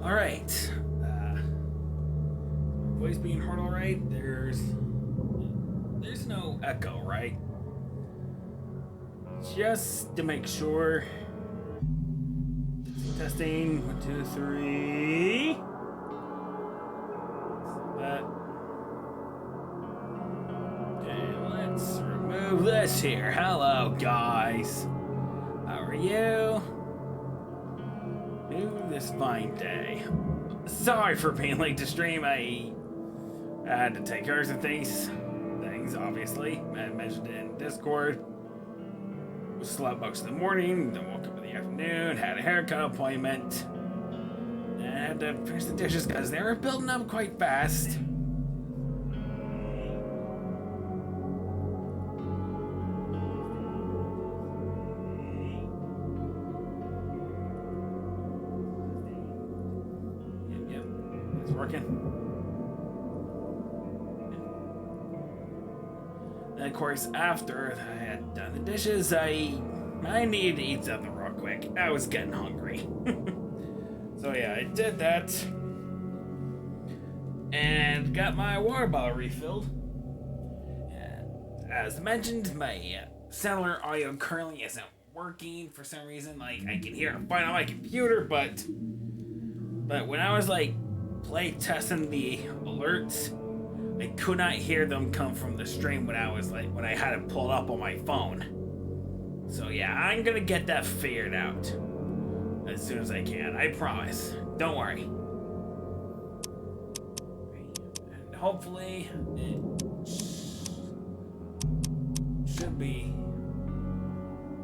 Alright. Voice being heard alright? There's no echo, right? Just to make sure. Testing. 1, 2, 3. Okay, let's remove this here. Hello, guys. How are you? This fine day. Sorry for being late to stream. I had to take care of some things, obviously. I mentioned it in Discord. Slept most of the morning, then woke up in the afternoon, had a haircut appointment, and I had to finish the dishes because they were building up quite fast. And of course, after I had done the dishes, I needed to eat something real quick. I was getting hungry. So yeah, I did that. And got my water bottle refilled. And as mentioned, my cellular audio currently isn't working for some reason. Like, I can hear it fine on my computer, but when I was like play testing the alerts, I could not hear them come from the stream when I had it pulled up on my phone. So yeah, I'm gonna get that figured out as soon as I can. I promise. Don't worry. And hopefully it should be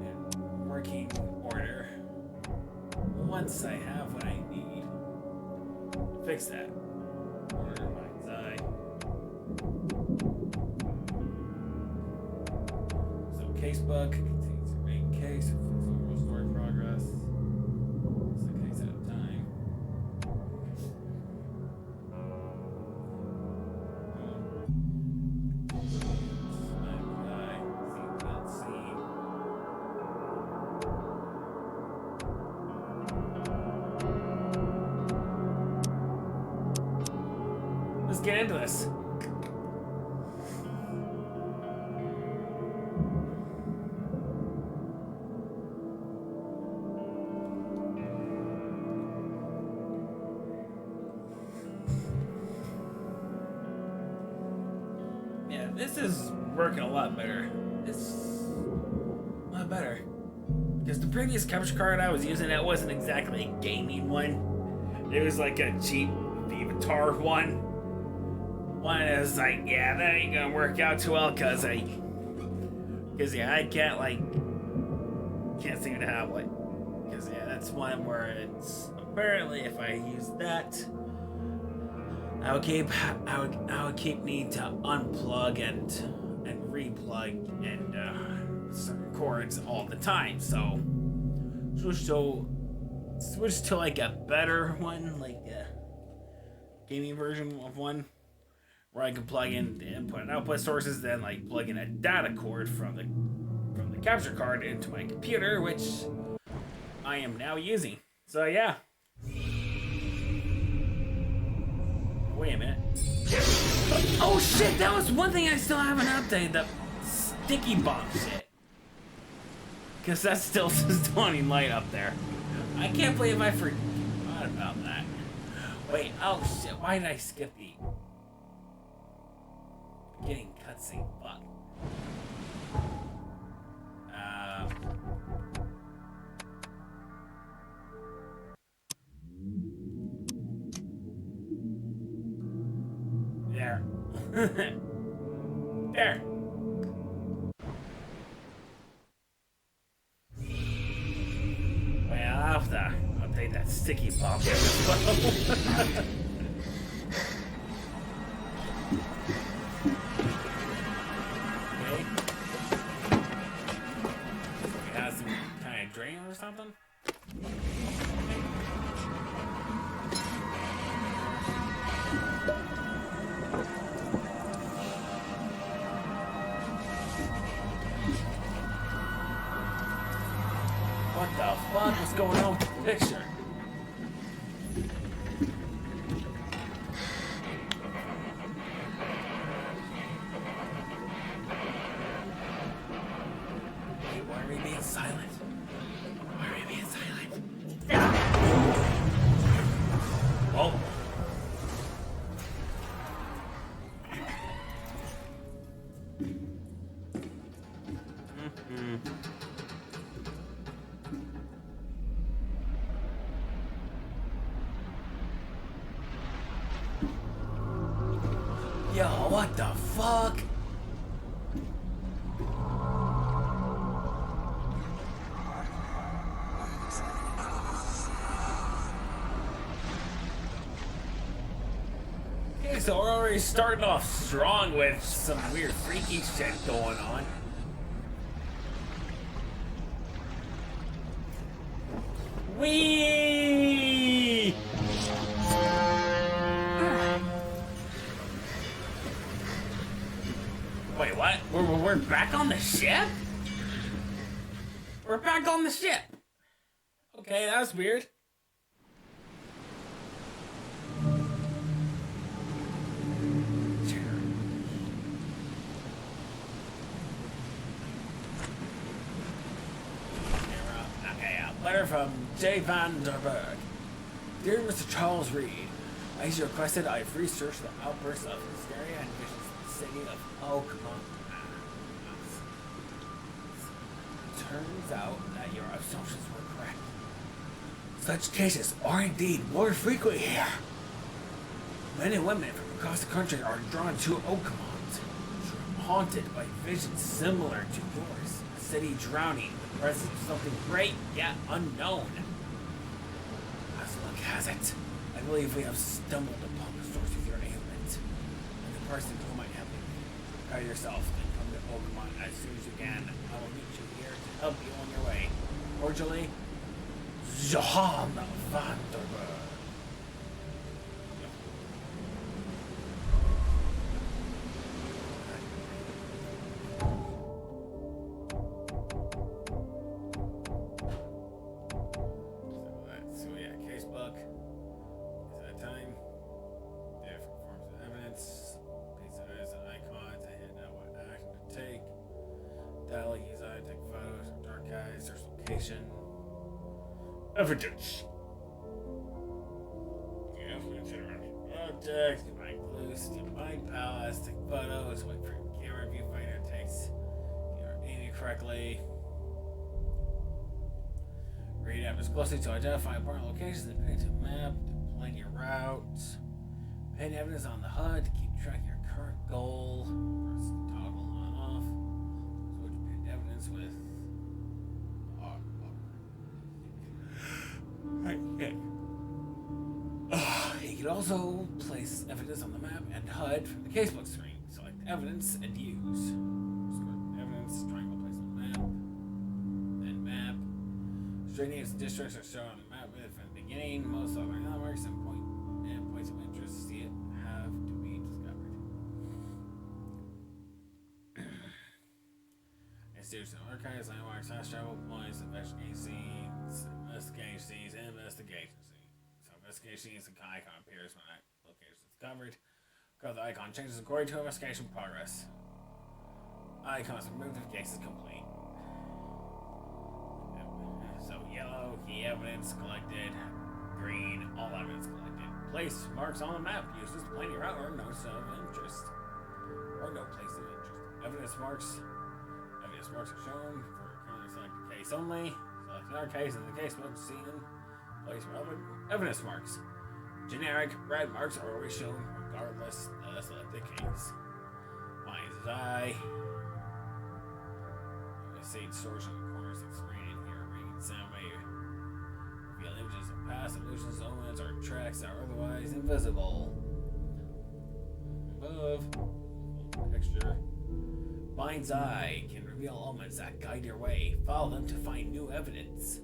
in working order once I have what I need to fix that. Order mind's eye. So casebook contains your main case of physical story progress. It's a case at a time. Let's get into this. This is working a lot better. It's a lot better. Because the previous capture card I was using, it wasn't exactly a gaming one. It was like a cheap Vivatar one. One is like, yeah, that ain't gonna work out too well because I can't seem to have like, because yeah, that's one where it's apparently if I use that, I would keep needing to unplug and replug and certain cords all the time. So switch to like a better one, like a gaming version of one, where I can plug in the input and output sources, then like plug in a data cord from the capture card into my computer, which I am now using. So yeah. Wait a minute. Oh shit, that was one thing I still haven't updated, the sticky bomb shit. Because that's still stunning light up there. I can't believe I forgot about that. Wait, oh shit, why did I skip the beginning cutscene? Fuck. There. There. Well, I'll have to update that sticky pop here as well. Okay. We have some kind of drain or something? What the fuck is going on with the picture? Yo, what the fuck? Okay, so we're already starting off strong with some weird freaky shit going on. Whee! Wait, what? We're back on the ship? We're back on the ship. Okay, that was weird. Letter from J. Van der Berg. Dear Mr. Charles Reed, as you requested, I've researched the outbursts of hysteria and visions in the city of Oakmont. Turns out that your assumptions were correct. Such cases are indeed more frequent here. Men and women from across the country are drawn to Oakmont, haunted by visions similar to yours. A city drowning in the presence of something great yet unknown. As luck has it, I believe we have stumbled upon the source of your ailment, and the person who might help you. Prepare yourself and come to Oakmont as soon as you can. I will meet you here to help you on your way. Cordially, Johan van der Berg. Evidence. Objects, you might loose, you might palace, take photos, wait for your camera viewfinder takes. If you're aiming correctly. Read evidence closely to identify important locations and paint a map to plan your routes. Paint evidence on the HUD to keep track of your current goal. Press toggle on off. Switch paint evidence with. Okay. You can also place evidence on the map and HUD from the casebook screen. Select evidence and use. Select evidence, triangle place on the map. Then map. Street names and districts are shown on the map from the beginning. Most of our landmarks and points of interest see it have to be discovered. Institutional archives, landmarks, fast travel points, investigation scenes, investigation scenes, and investigation scenes. So investigation scenes, the icon appears when that location is discovered. Grab the icon changes according to investigation progress. Icons removed if case is complete. So yellow, key evidence collected. Green, all evidence collected. Place marks on the map. Use this to plan your route or notes of interest. Or no place of interest. Evidence marks. Evidence marks are shown for currently selected case only. Select another case in the casebook scene. Place relevant evidence marks. Generic red marks are always shown regardless of the selected case. Mind's eye. Sage storage on the corners of the screen and hear a ringing sound may reveal images of past illusions, omens, or tracks that are otherwise invisible. Above, texture. Mind's eye can reveal omens that guide your way. Follow them to find new evidence.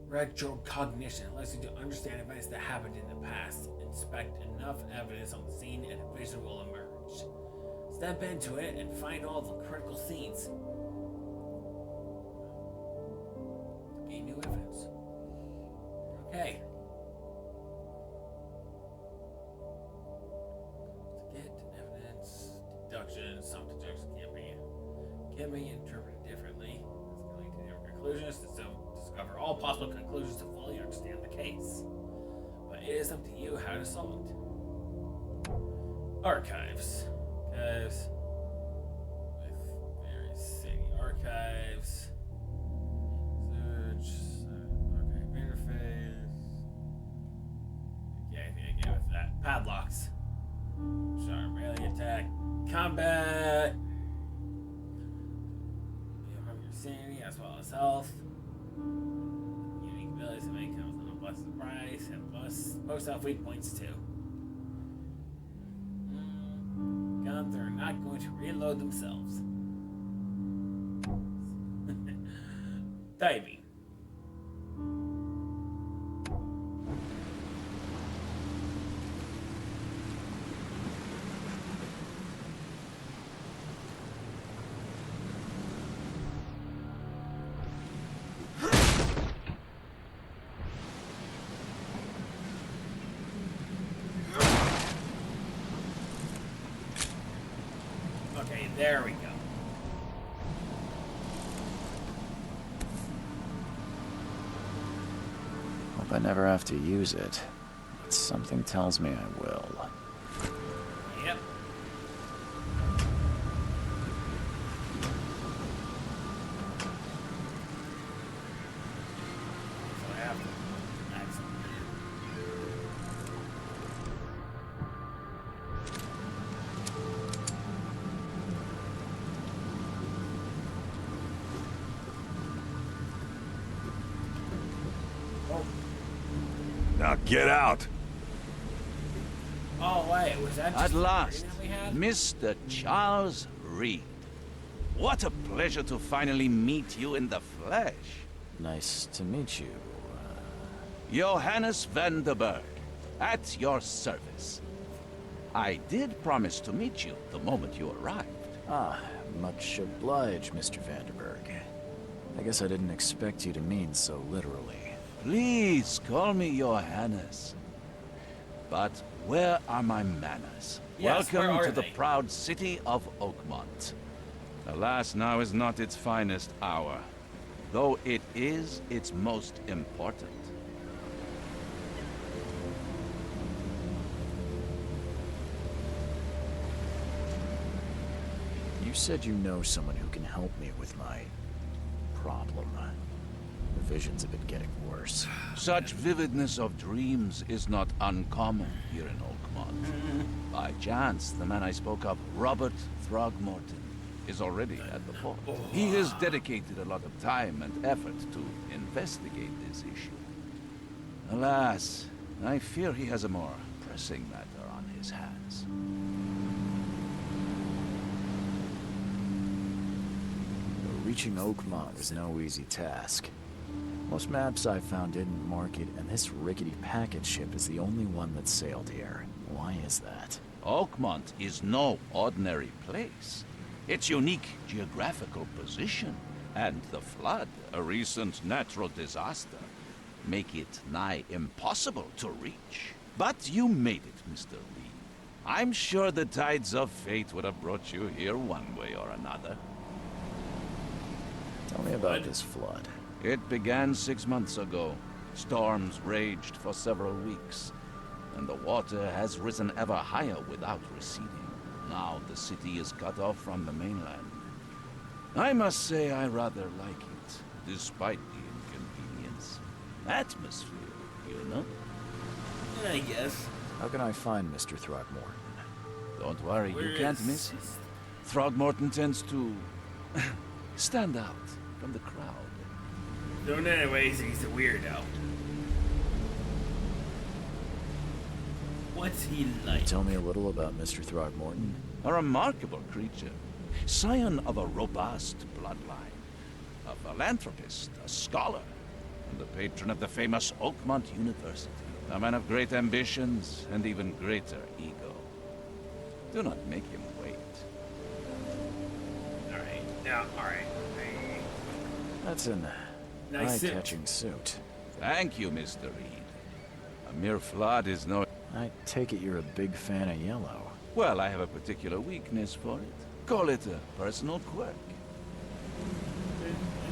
Retrocognition allows you to understand events that happened in the past. Inspect enough evidence on the scene and a vision will emerge. Step into it and find all the critical scenes. Gain new evidence. Okay. To get evidence, deductions, some deductions can be interpreted differently. It's going to different conclusions to discover all possible conclusions to fully understand the case. But it is up to you how to solve it. Archives. Archives with various city archives. Search archive interface. Yeah, I think I get with that. Padlocks. combat. You have your sanity as well as health. Unique abilities to make comes on a blessed price and plus most health weak points too. Guns are not going to reload themselves. Diving. Okay, there we go. Hope I never have to use it, but something tells me I will. Yep. So I have to maximum. Now get out! Oh wait, was that just At the last, agreement we had? Mr. Charles Reed. What a pleasure to finally meet you in the flesh. Nice to meet you. Johannes van der Berg, at your service. I did promise to meet you the moment you arrived. Much obliged, Mr. Vanderberg. I guess I didn't expect you to mean so literally. Please call me Johannes. But where are my manners? Yes, where Welcome are to the they? proud city of Oakmont. Alas, now is not its finest hour, though it is its most important. You said you know someone who can help me with my problem. The visions have been getting worse. Such vividness of dreams is not uncommon here in Oakmont. By chance, the man I spoke of, Robert Throgmorton, is already at the fort. He has dedicated a lot of time and effort to investigate this issue. Alas, I fear he has a more pressing matter on his hands. Reaching Oakmont was no easy task. Most maps I found didn't mark it, and this rickety packet ship is the only one that sailed here. Why is that? Oakmont is no ordinary place. Its unique geographical position and the flood, a recent natural disaster, make it nigh impossible to reach. But you made it, Mr. Reed. I'm sure the tides of fate would have brought you here one way or another. Tell me about this flood. It began 6 months ago. Storms raged for several weeks, and the water has risen ever higher without receding. Now the city is cut off from the mainland. I must say I rather like it, despite the inconvenience. Atmosphere, you know? I guess. How can I find Mr. Throgmorton? Don't worry, Where you can't is- miss it. Throgmorton tends to stand out from the crowd. So in any ways, he's a weirdo. What's he like? Tell me a little about Mr. Throgmorton. A remarkable creature, scion of a robust bloodline, a philanthropist, a scholar, and the patron of the famous Oakmont University. A man of great ambitions and even greater ego. Do not make him wait. Alright, now, alright. That's an Nice suit. eye-catching suit. Thank you, Mr. Reed. A mere flood is no... I take it you're a big fan of yellow. Well, I have a particular weakness for it. Call it a personal quirk.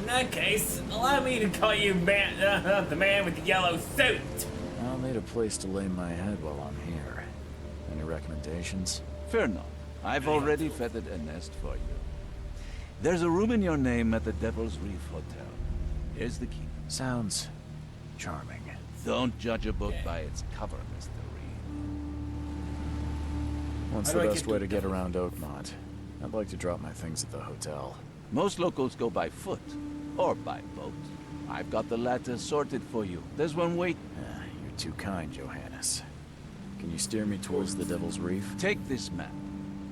In that case, allow me to call you the man with the yellow suit. I'll need a place to lay my head while I'm here. Any recommendations? Fear not. I've already feathered a nest for you. There's a room in your name at the Devil's Reef Hotel. Here's the key. Sounds charming. Don't judge a book by its cover, Mr. Reed. What's How the do I best get way to to get around Oakmont? I'd like to drop my things at the hotel. Most locals go by foot or by boat. I've got the latter sorted for you. There's one wait. You're too kind, Johannes. Can you steer me towards the Devil's Reef? Take this map.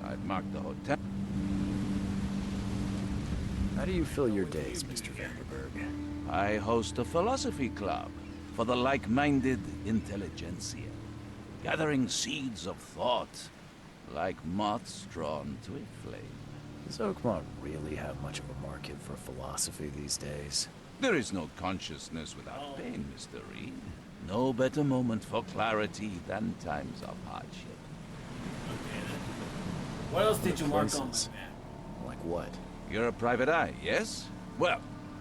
I've marked the hotel. How do you fill your days, Mr. Vanderberg? I host a philosophy club for the like-minded intelligentsia, gathering seeds of thought, like moths drawn to a flame. Does Oakmont really have much of a market for philosophy these days? There is no consciousness without pain, Mr. Reed. No better moment for clarity than times of hardship. Okay, then. What else did you mark on my Places. map? Like what? You're a private eye, yes? Well,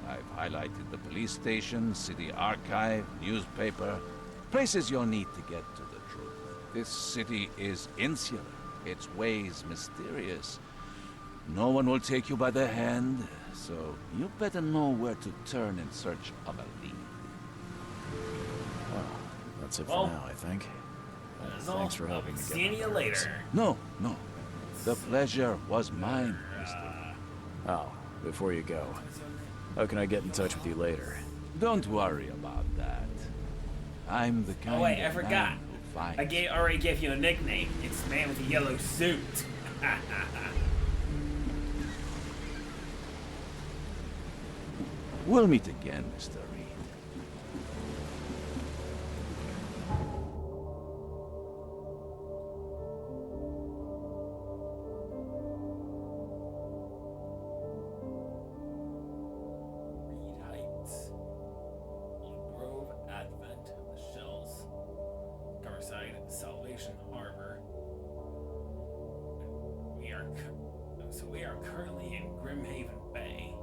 I've highlighted the police station, city archive, newspaper, places you'll need to get to the truth. This city is insular, its ways mysterious. No one will take you by the hand, so you better know where to turn in search of a lead. Oh, that's it Well, for now, I think. That's all. Thanks for I'll helping be me get seeing my you bearings. later. No, no. The pleasure was mine, Mr. Oh, before you go, how can I get in touch with you later? Don't worry about that. I'm the kind Oh wait, I of forgot. man who finds... Already gave you a nickname. It's Man with a Yellow Suit. We'll meet again, Mr. Reed. Reed Heights. Old Grove, Advent, The Shells. Coverside, Salvation Harbor. We are currently in Grimhaven Bay.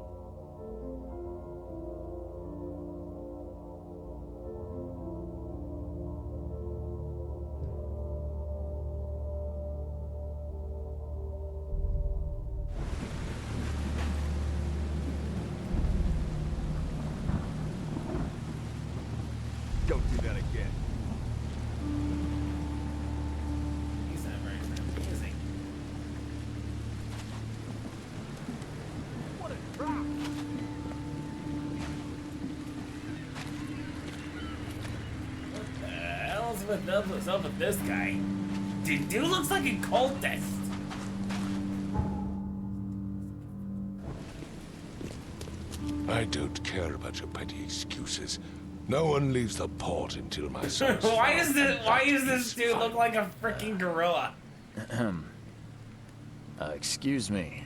Don't do that again. He's not very friendly, is he? What a drop! What the hell's up with this guy? Dude looks like a cultist. I don't care about your petty excuses. No one leaves the port until my son is Why found, does and this that is dude look fine. like a freaking gorilla? Excuse me.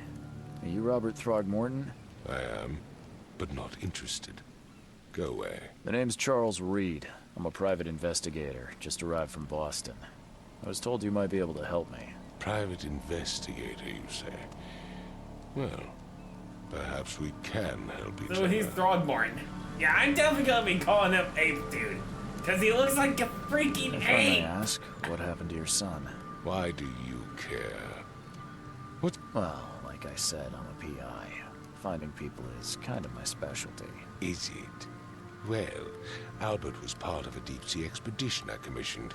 Are you Robert Throgmorton? I am, but not interested. Go away. The name's Charles Reed. I'm a private investigator, just arrived from Boston. I was told you might be able to help me. Private investigator, you say? Well, perhaps we can help each So other. he's Throgmorton. Yeah, I'm definitely gonna be calling him Ape Dude. Cause he looks like a freaking If I may ape! ask, what happened to your son? Why do you care? Well, like I said, I'm a PI. Finding people is kind of my specialty. Is it? Well, Albert was part of a deep-sea expedition I commissioned.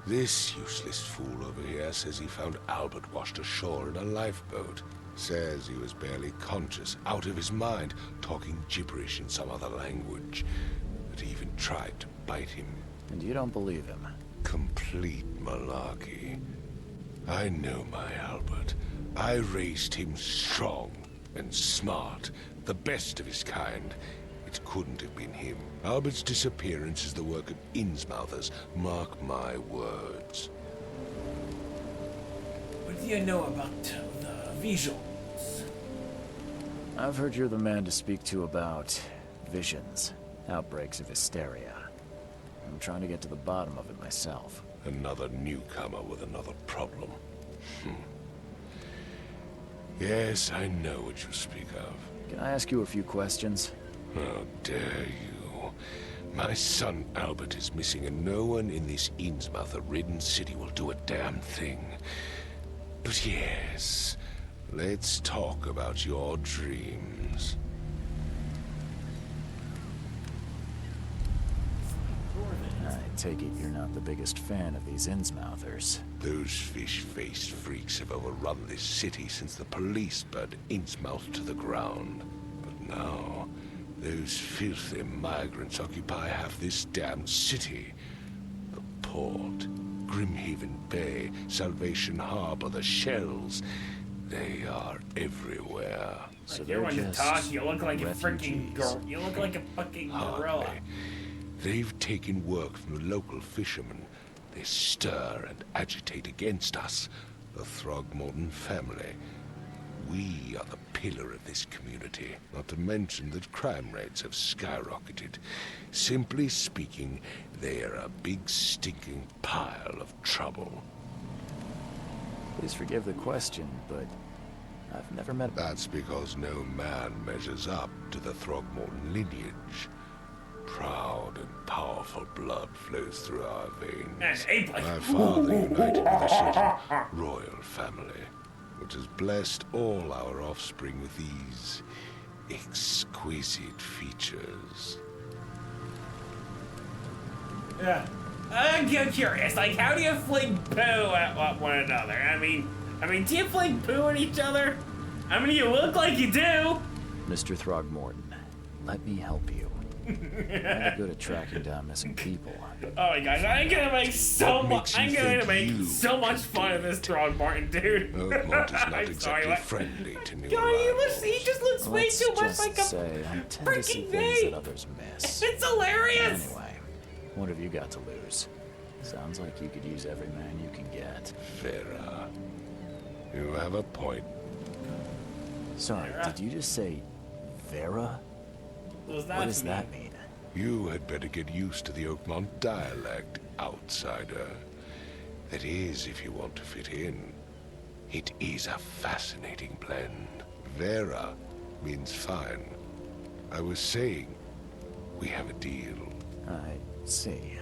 This useless fool over here says he found Albert washed ashore in a lifeboat. Says he was barely conscious, out of his mind, talking gibberish in some other language. That he even tried to bite him. And you don't believe him? Complete malarkey. I know my Albert. I raised him strong and smart, the best of his kind. It couldn't have been him. Albert's disappearance is the work of Innsmouthers, mark my words. What do you know about the visuals? I've heard you're the man to speak to about visions, outbreaks of hysteria. I'm trying to get to the bottom of it myself. Another newcomer with another problem. Yes, I know what you speak of. Can I ask you a few questions? How dare you? My son Albert is missing, and no one in this Innsmouther-ridden city will do a damn thing. But yes, let's talk about your dreams. I take it you're not the biggest fan of these Innsmouthers. Those fish-faced freaks have overrun this city since the police burned Innsmouth to the ground. But now, those filthy migrants occupy half this damned city. The port, Grimhaven Bay, Salvation Harbor, the shells. They are everywhere. So Like, they're when you just talk, you look like a freaking refugees. you look like a fucking gorilla. Hardly. They've taken work from the local fishermen. They stir and agitate against us, the Throgmorton family. We are the pillar of this community, not to mention that crime rates have skyrocketed. Simply speaking, they are a big stinking pile of trouble. Please forgive the question, but I've never met... That's because no man measures up to the Throgmorton lineage. Proud and powerful blood flows through our veins. And ape like My father united with the Shetland royal family, which has blessed all our offspring with these exquisite features. Yeah. I'm curious, like, how do you fling poo at one another? I mean, do you fling poo at each other? I mean, you look like you do. Mr. Throgmorton, let me help you. I'm good at tracking down missing people. Oh my gosh, I'm gonna make so What much. makes you I'm going to think make you- so much fun of this Throgmorton dude. Oakmont is not I'm exactly sorry, what? friendly to new God, arrivals. he just looks way Let's too much just like a say I tend to see freaking things me. that others miss. It's hilarious. Anyway, what have you got to lose? Sounds like you could use every man you can get. Vera, you have a point. Sorry, Vera? did you just say Vera? What What does that mean? You had better get used to the Oakmont dialect, outsider. That is, if you want to fit in. It is a fascinating blend. Vera means fine. I was saying, we have a deal. I see.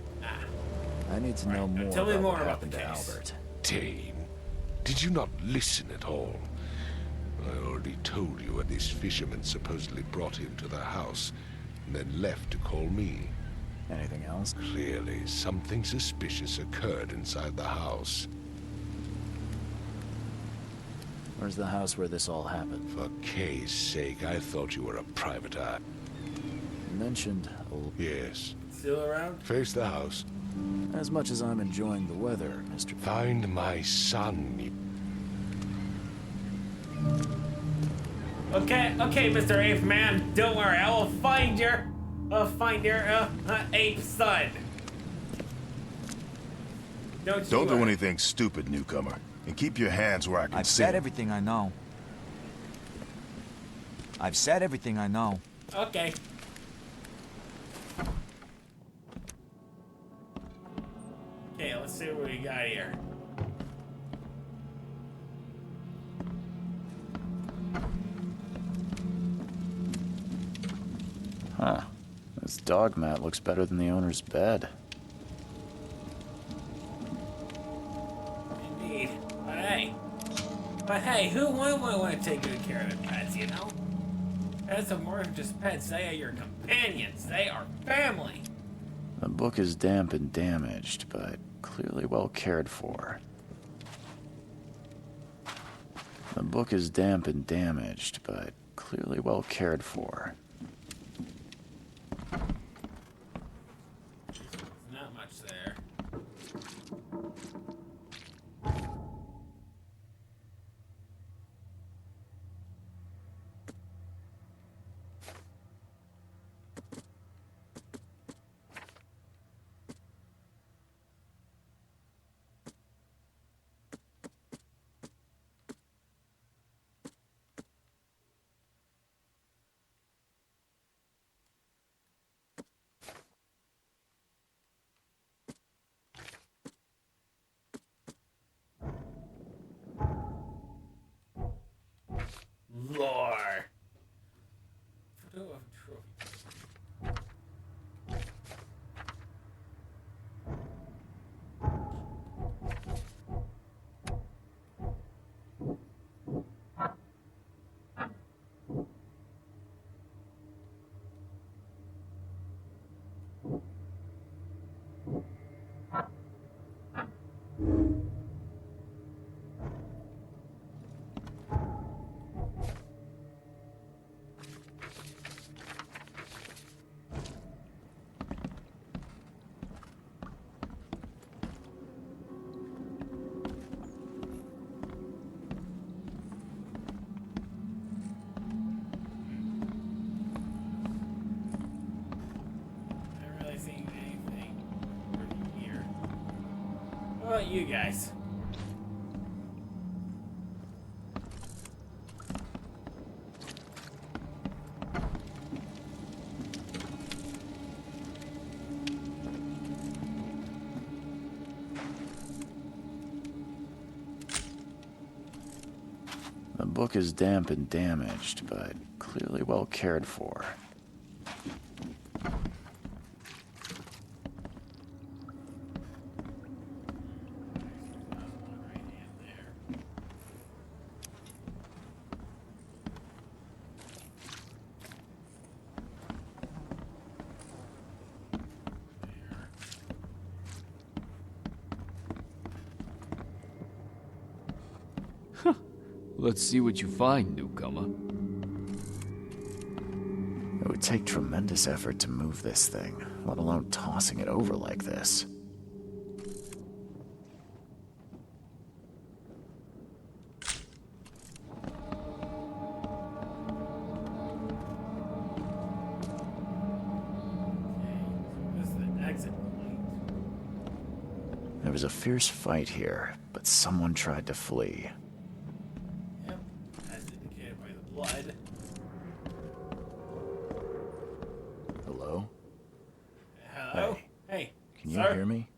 I need to know more Tell me about more what about happened the to case. Albert. Dane, did you not listen at all? I already told you what this fisherman supposedly brought him to the house, and then left to call me. Anything else? Clearly, something suspicious occurred inside the house. Where's the house where this all happened? For Kay's sake, I thought you were a private eye. You mentioned Yes. Still around? Face the house. as much as I'm enjoying the weather, Mr. Find my son. Okay, Mr. Ape Man. Don't worry, I will find your ape son. Don't Don't do worry. anything stupid, newcomer. And keep your hands where I can I've see said 'em. everything I know. I've said everything I know. Okay. Okay, let's see what we got here. Huh. This dog mat looks better than the owner's bed. Indeed. But hey, who wouldn't want to take good care of their pets, you know? Pets are more than just pets. They are your companions. They are family. The book is damp and damaged, but clearly well cared for. The book is damp and damaged, but clearly well cared for. Not much there. about you guys? The book is damp and damaged, but clearly well cared for. Let's see what you find, newcomer. It would take tremendous effort to move this thing, let alone tossing it over like this. This is the exit point. There was a fierce fight here, but someone tried to flee. Yep, as indicated by the blood. Hello? Hello? Hey, Can you sir? hear me?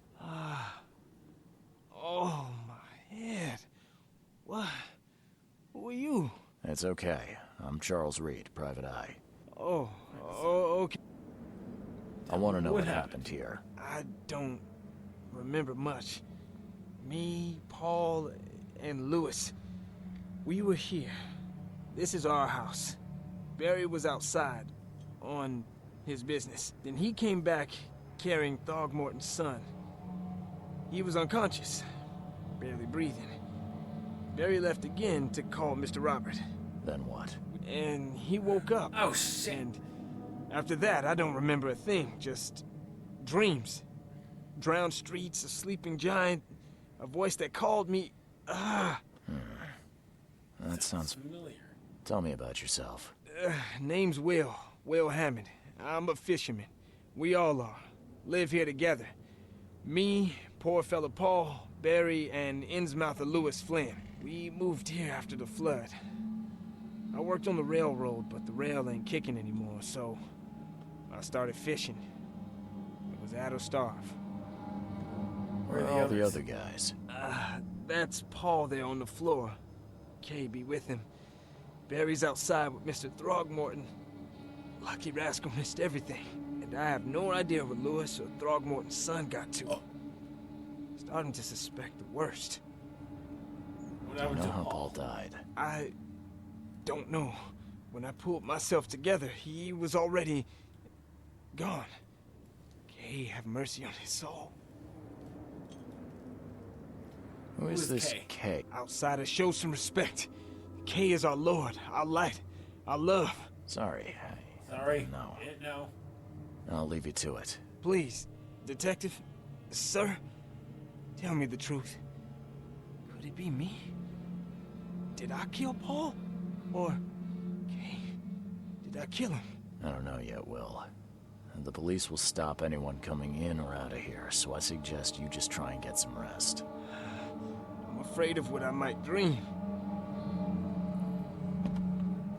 Oh, my head. What? Who are you? It's okay. I'm Charles Reed, Private Eye. Oh, okay. I want to know What what happened here. I don't remember much. Me, Paul, and Lewis. We were here. This is our house. Barry was outside, on his business. Then he came back carrying Throgmorton's son. He was unconscious, barely breathing. Barry left again to call Mr. Robert. Then what? And he woke up. Oh, shit. And after that, I don't remember a thing. Just dreams. Drowned streets, a sleeping giant, a voice that called me. That sounds... Familiar. Tell me about yourself. Name's Will Hammond. I'm a fisherman. We all are. Live here together. Me, poor fella Paul, Barry, and Innsmouther Lewis Flynn. We moved here after the flood. I worked on the railroad, but the rail ain't kicking anymore, so I started fishing. It was out of starve. Where are all the other guys? That's Paul there on the floor. Kay be with him. Barry's outside with Mr. Throgmorton. Lucky rascal missed everything. And I have no idea what Lewis or Throgmorton's son got to. Starting to suspect the worst. What I happened know to how Paul? Paul died. I don't know. When I pulled myself together, he was already gone. Kay have mercy on his soul. Who is is this Kay? Kay? Outsiders, show some respect. Kay is our lord, our light, our love. Sorry. Sorry? No. Didn't know. I'll leave you to it. Please, detective, sir, tell me the truth. Could it be me? Did I kill Paul? Or Kay? Did I kill him? I don't know yet, Will. The police will stop anyone coming in or out of here, so I suggest you just try and get some rest. I'm afraid of what I might dream.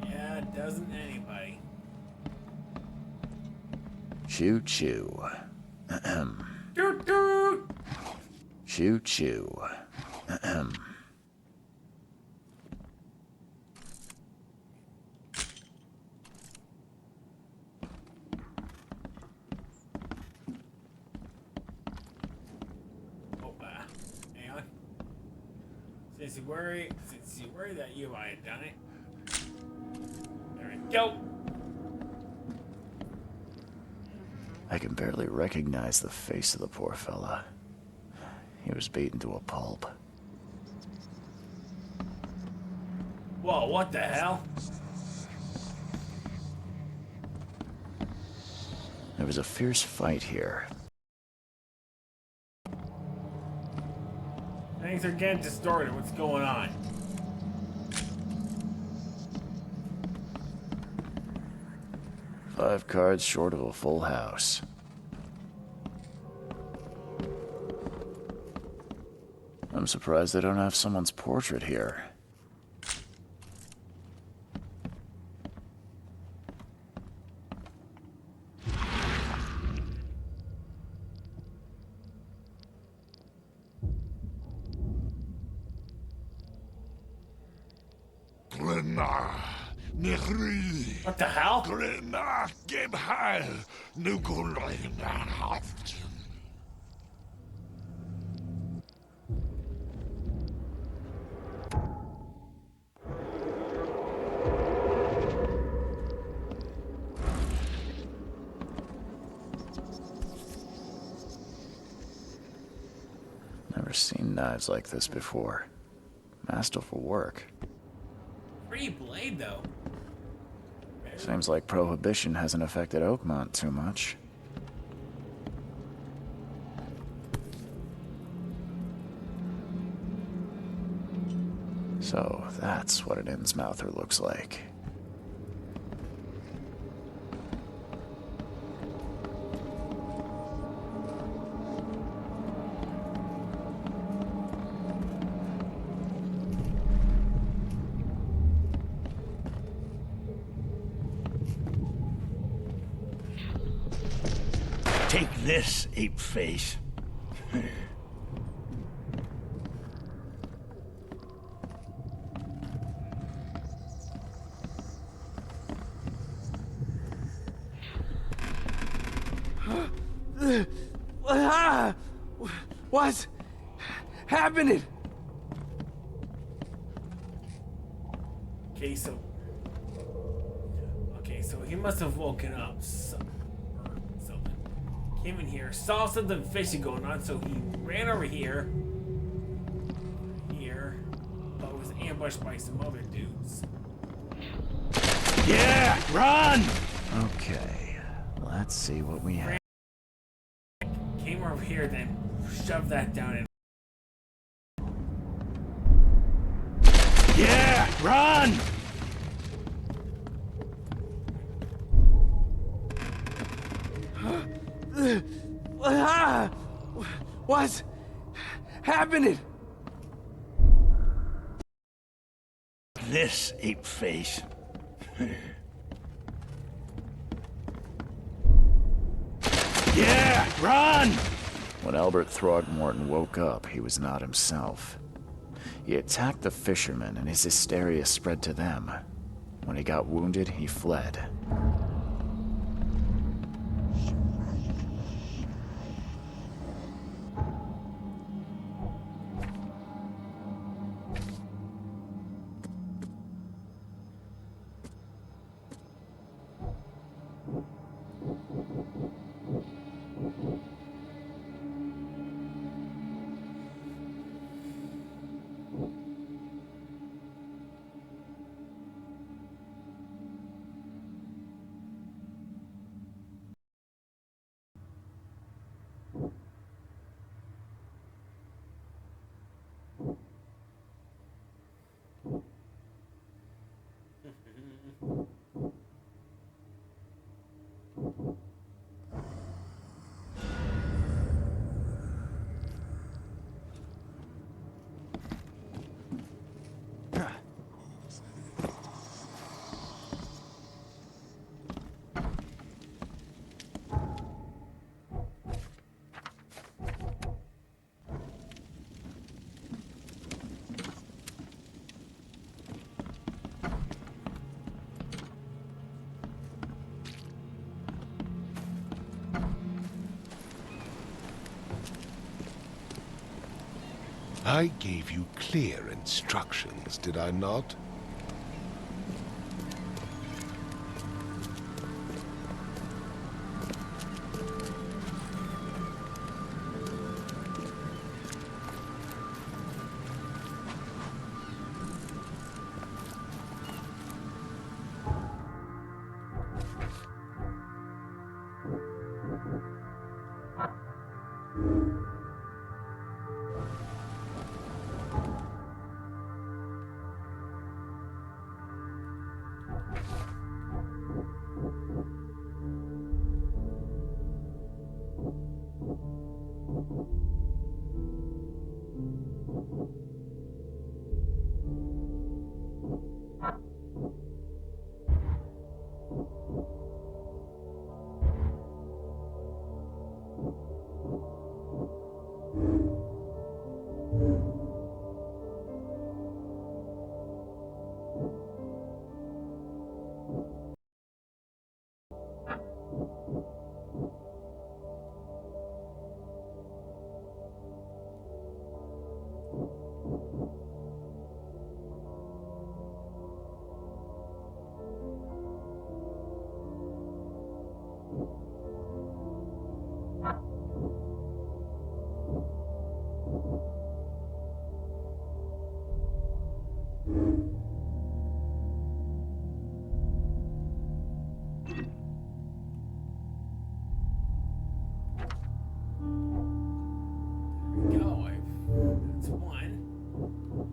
Yeah, doesn't anybody. Choo choo. Ahem. Doot doot! Choo choo. Ahem. Oh, hang on. Since you worry that you might have done it. There we go. I can barely recognize the face of the poor fella. He was beaten to a pulp. Whoa, what the hell? There was a fierce fight here. Things are getting distorted. What's going on? Five cards short of a full house. I'm surprised they don't have someone's portrait here. What the hell? Never seen knives like this before. Masterful work. Pretty blade, though. Seems like Prohibition hasn't affected Oakmont too much. So, that's what an Innsmouther looks like. Take this, ape face. What's happening? Okay, so he must have woken up or something. Came in here, saw something fishy going on, so he ran over here, but was ambushed by some other dudes. Yeah, run! Okay, let's see what we have. Came over here, then shoved that down and Yeah, run! What's happening? This, ape face. Yeah, run! When Albert Throgmorton woke up, he was not himself. He attacked the fishermen, and his hysteria spread to them. When he got wounded, he fled. I gave you clear instructions, did I not? There we go. That's one.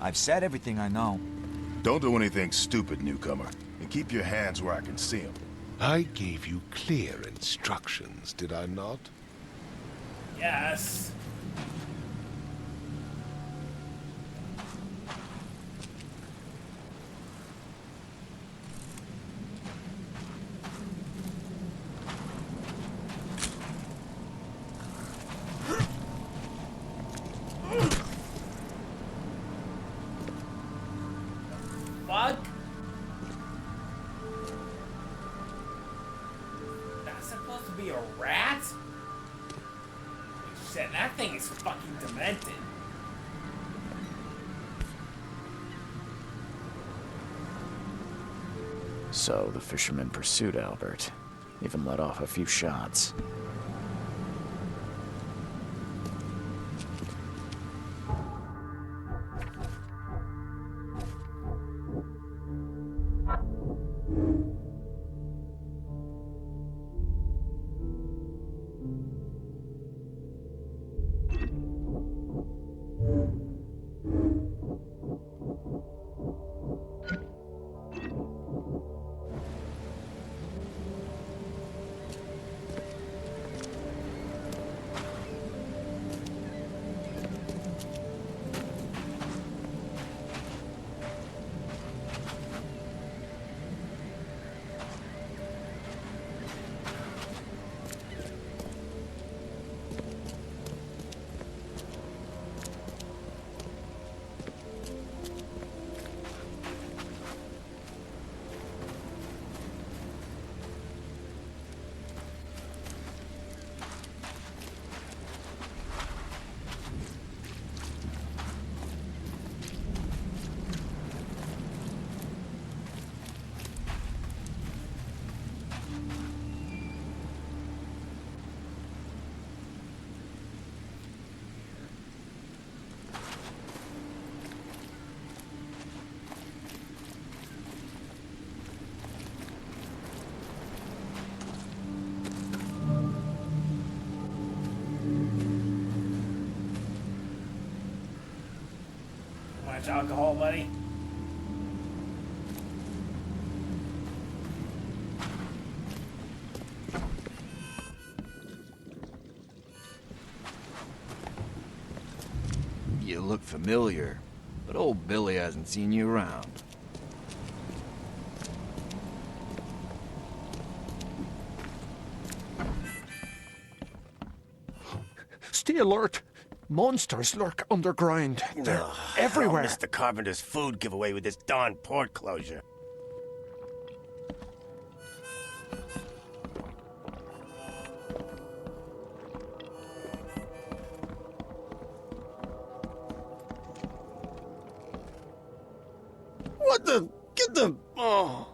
I've said everything I know. Don't do anything stupid, newcomer. And keep your hands where I can see them. I gave you clear instructions, did I not? Yes. Fuck. That's supposed to be a rat? Shit, that thing is fucking demented. So the fisherman pursued Albert, even let off a few shots. Much alcohol, buddy? You look familiar, but old Billy hasn't seen you around. Stay alert. Monsters lurk underground. They're everywhere. I'll miss the carpenter's food giveaway with this darn port closure. What the? Get the... Oh.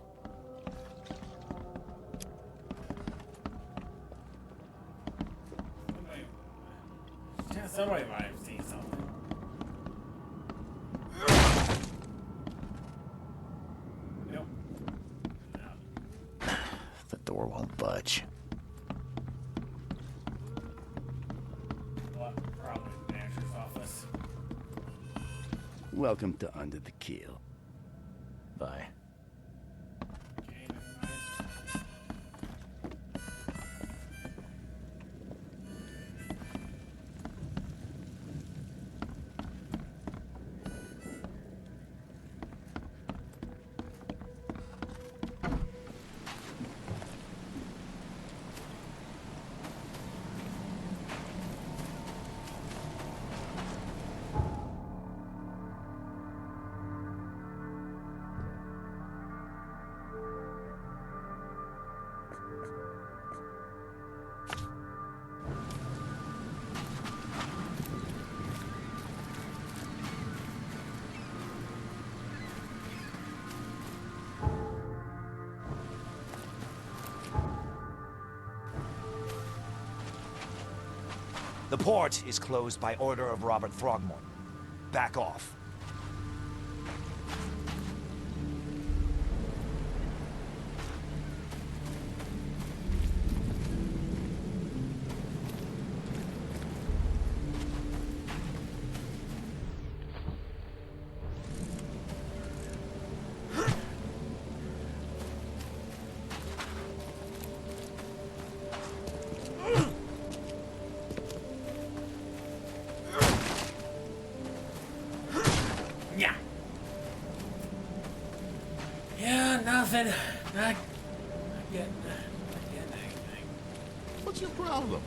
Somebody might have seen something. Nope. No. The door won't budge. Well, probably the manager's office. Welcome to Under the Keel. Bye. Okay, never mind. The port is closed by order of Robert Throgmorton. Back off. Nothing. Not getting anything. What's your problem?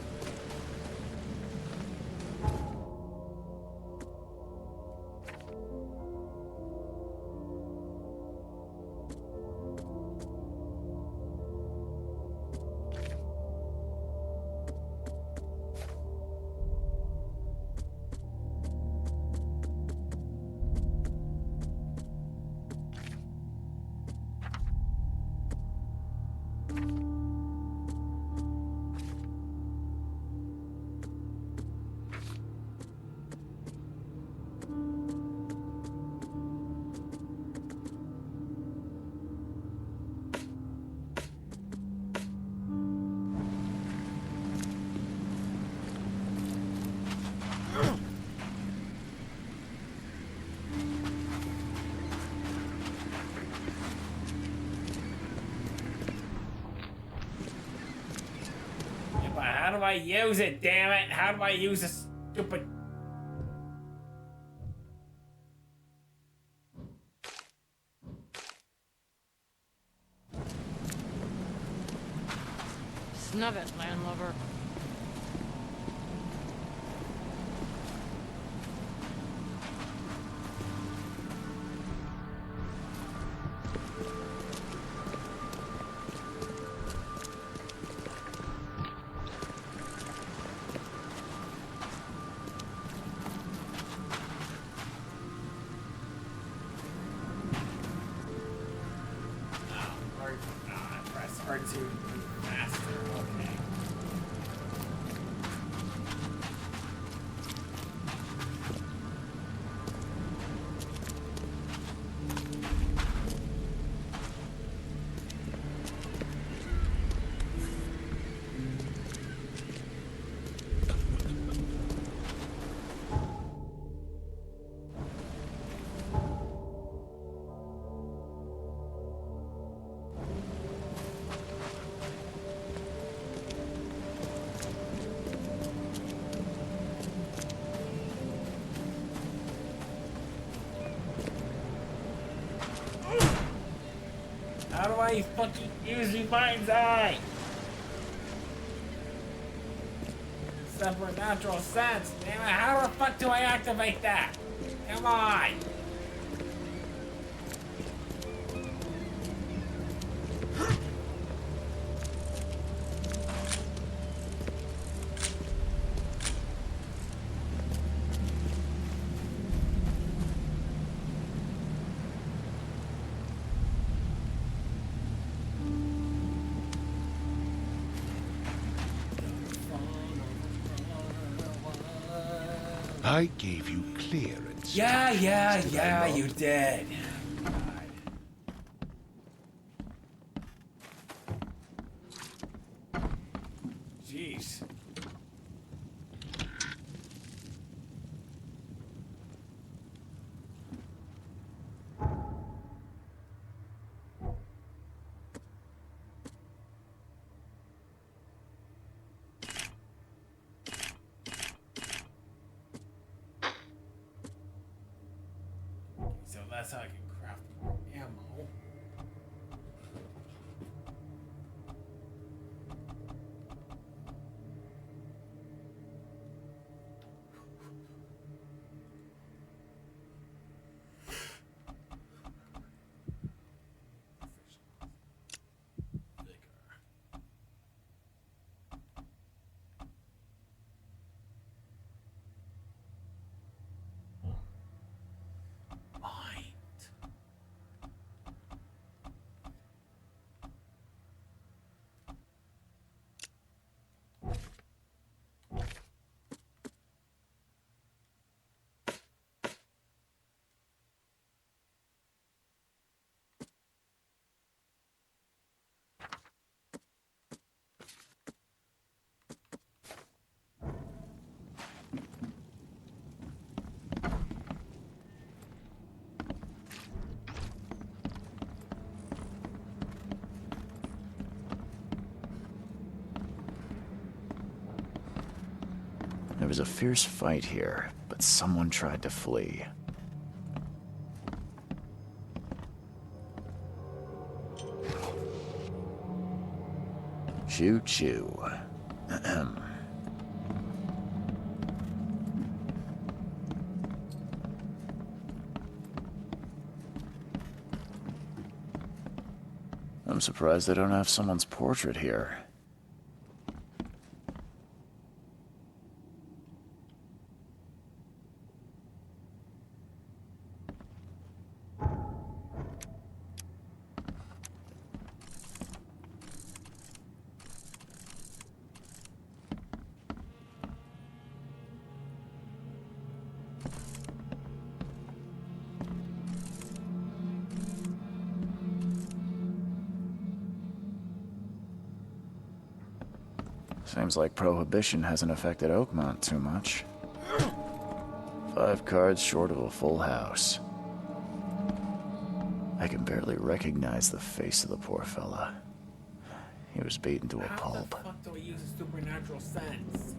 Yeah, but how do I use it, damn it? How do I use this stupid... Snug it, landlubber. Press R2 faster, okay. How do I fucking use my mind's eye? Supernatural sense. Damn it, how the fuck do I activate that? Come on. I gave you clearance. Yeah, Did I not? you did. Jeez. So that's how I can craft more ammo. There was a fierce fight here, but someone tried to flee. Choo-choo. I'm surprised they don't have someone's portrait here. Seems like Prohibition hasn't affected Oakmont too much. 5 cards short of a full house. I can barely recognize the face of the poor fella. He was beaten to a pulp. How the fuck do I use a supernatural sense?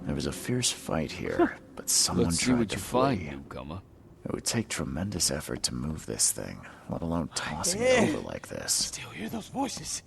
There was a fierce fight here, but someone Let's see tried what to you flee. find, newcomer. It would take tremendous effort to move this thing, let alone tossing Yeah. it over like this. Still hear those voices.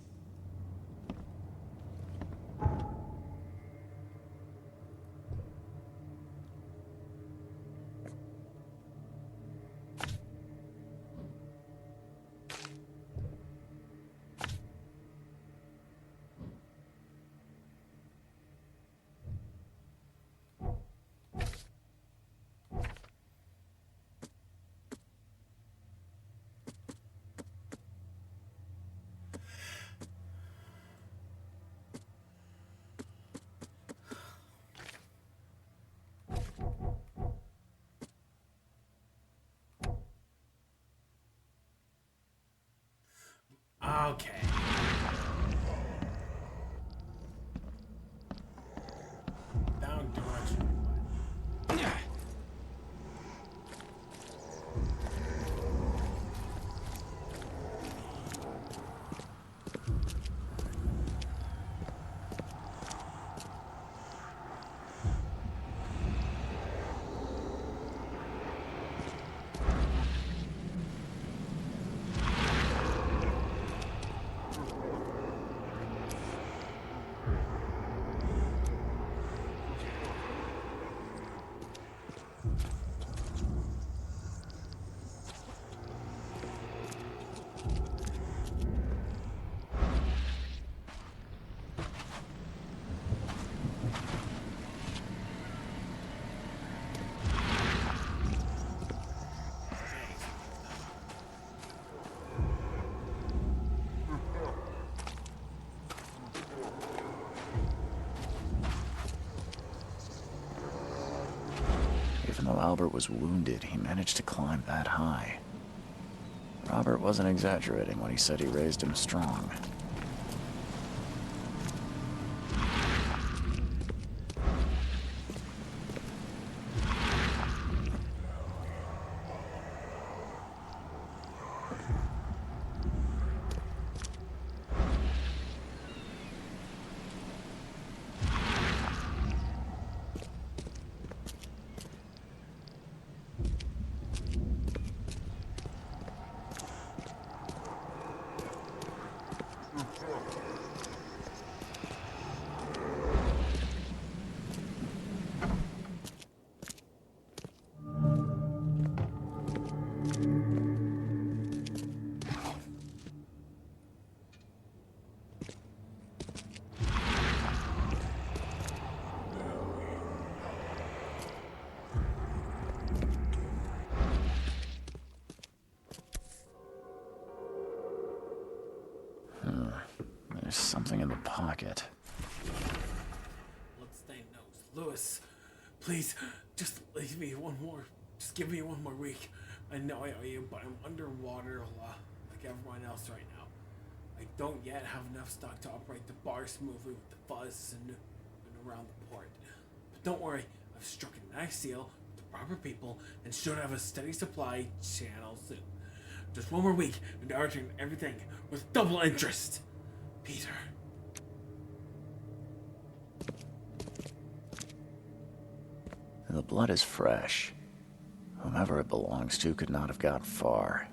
Okay. Down direction. Even though Albert was wounded, he managed to climb that high. Robert wasn't exaggerating when he said he raised him strong. There's something in the pocket. Bloodstained nose. Lewis, please, just leave me one more. Just give me one more week. I know I owe you, but I'm underwater like everyone else right now. I don't yet have enough stock to operate the bar smoothly with the fuzz and around the port. But don't worry, I've struck a nice deal with the proper people and should have a steady supply channel soon. Just one more week and I'll return everything with double interest. Peter. The blood is fresh. Whomever it belongs to could not have got far.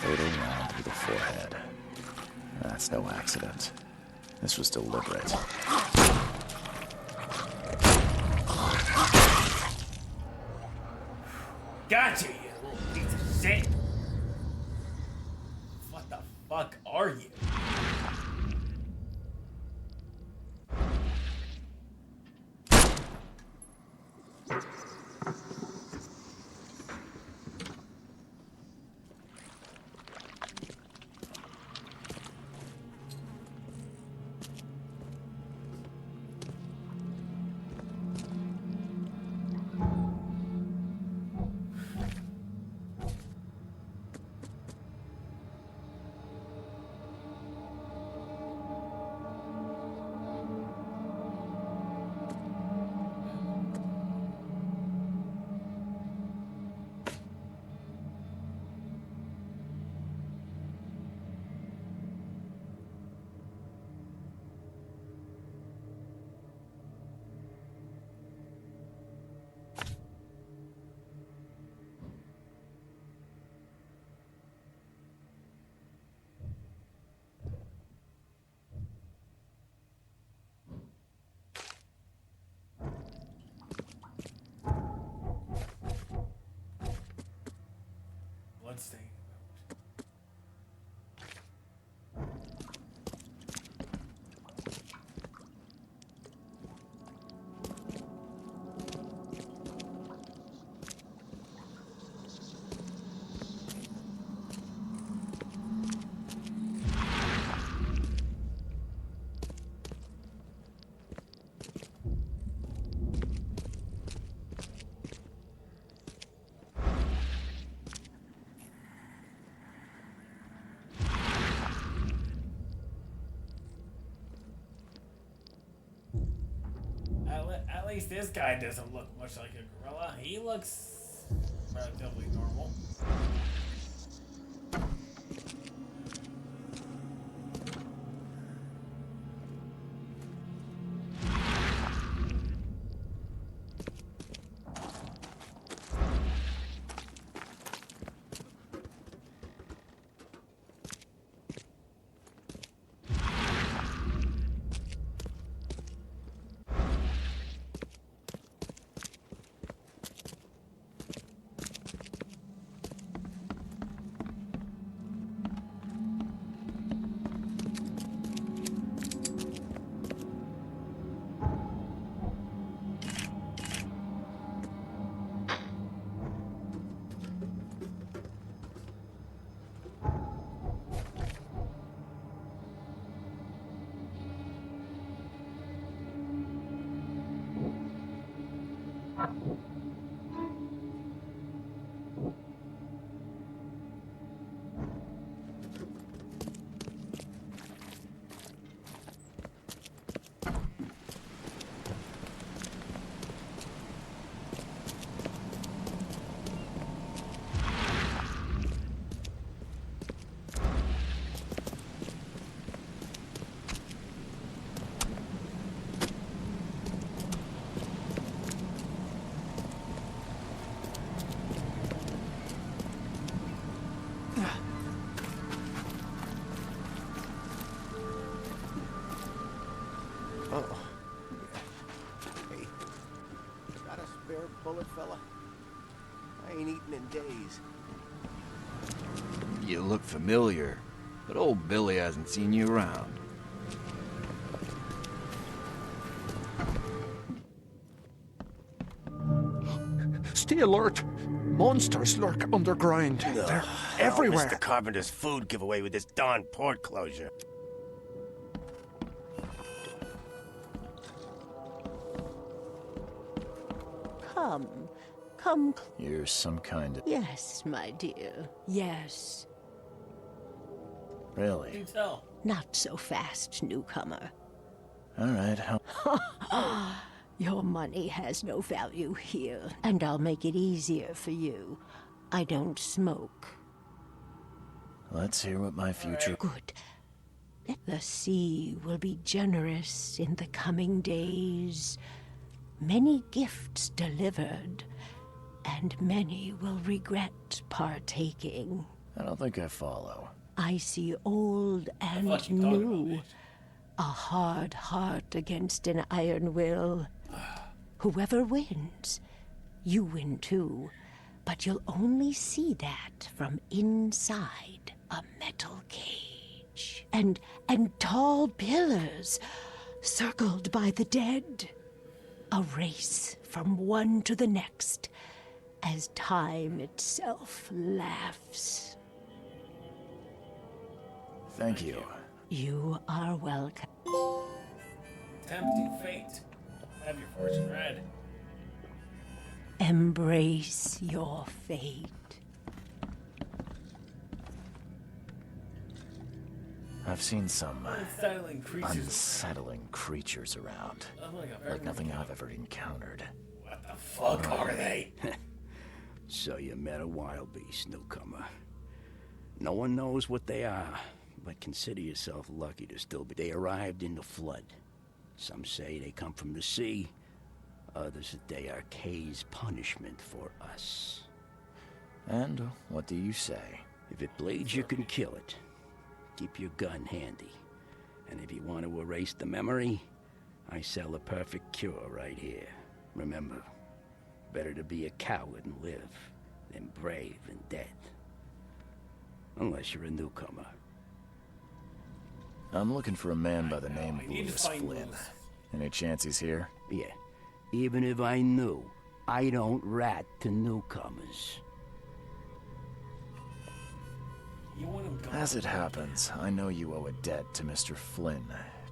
Fatal wound through the forehead. That's no accident. This was deliberate. Gotcha, you little piece of shit. What the fuck are you? Bloodstain. At least this guy doesn't look much like a gorilla. He looks relatively normal. Bullet fella? I ain't eaten in days. You look familiar, but old Billy hasn't seen you around. Stay alert. Monsters lurk underground. They're everywhere. Mr. Carpenter's food giveaway with this darn port closure. Come. You're some kind of... Yes, my dear. Yes. Really? You can tell. Not so fast, newcomer. All right, how... Your money has no value here, and I'll make it easier for you. I don't smoke. Let's hear what my future... Good. The sea will be generous in the coming days. Many gifts delivered, and many will regret partaking. I don't think I follow. I see old and new. A hard heart against an iron will. Whoever wins, you win too. But you'll only see that from inside a metal cage. And tall pillars circled by the dead. A race from one to the next as time itself laughs. Thank you. You are welcome. Tempting fate. Have your fortune read. Embrace your fate. I've seen some Unsettling creatures. unsettling creatures around. Like nothing I've ever encountered. What the fuck are they? So you met a wild beast, newcomer. No one knows what they are, but consider yourself lucky to still be. They arrived in the flood. Some say they come from the sea. Others that they are Kay's punishment for us. And what do you say? If it bleeds, you can kill it. Keep your gun handy. And if you want to erase the memory, I sell a perfect cure right here. Remember, better to be a coward and live than brave and dead. Unless you're a newcomer. I'm looking for a man by the name of Lewis Flynn. Any chance he's here? Yeah. Even if I knew, I don't rat to newcomers. As it happens, I know you owe a debt to Mr. Flynn.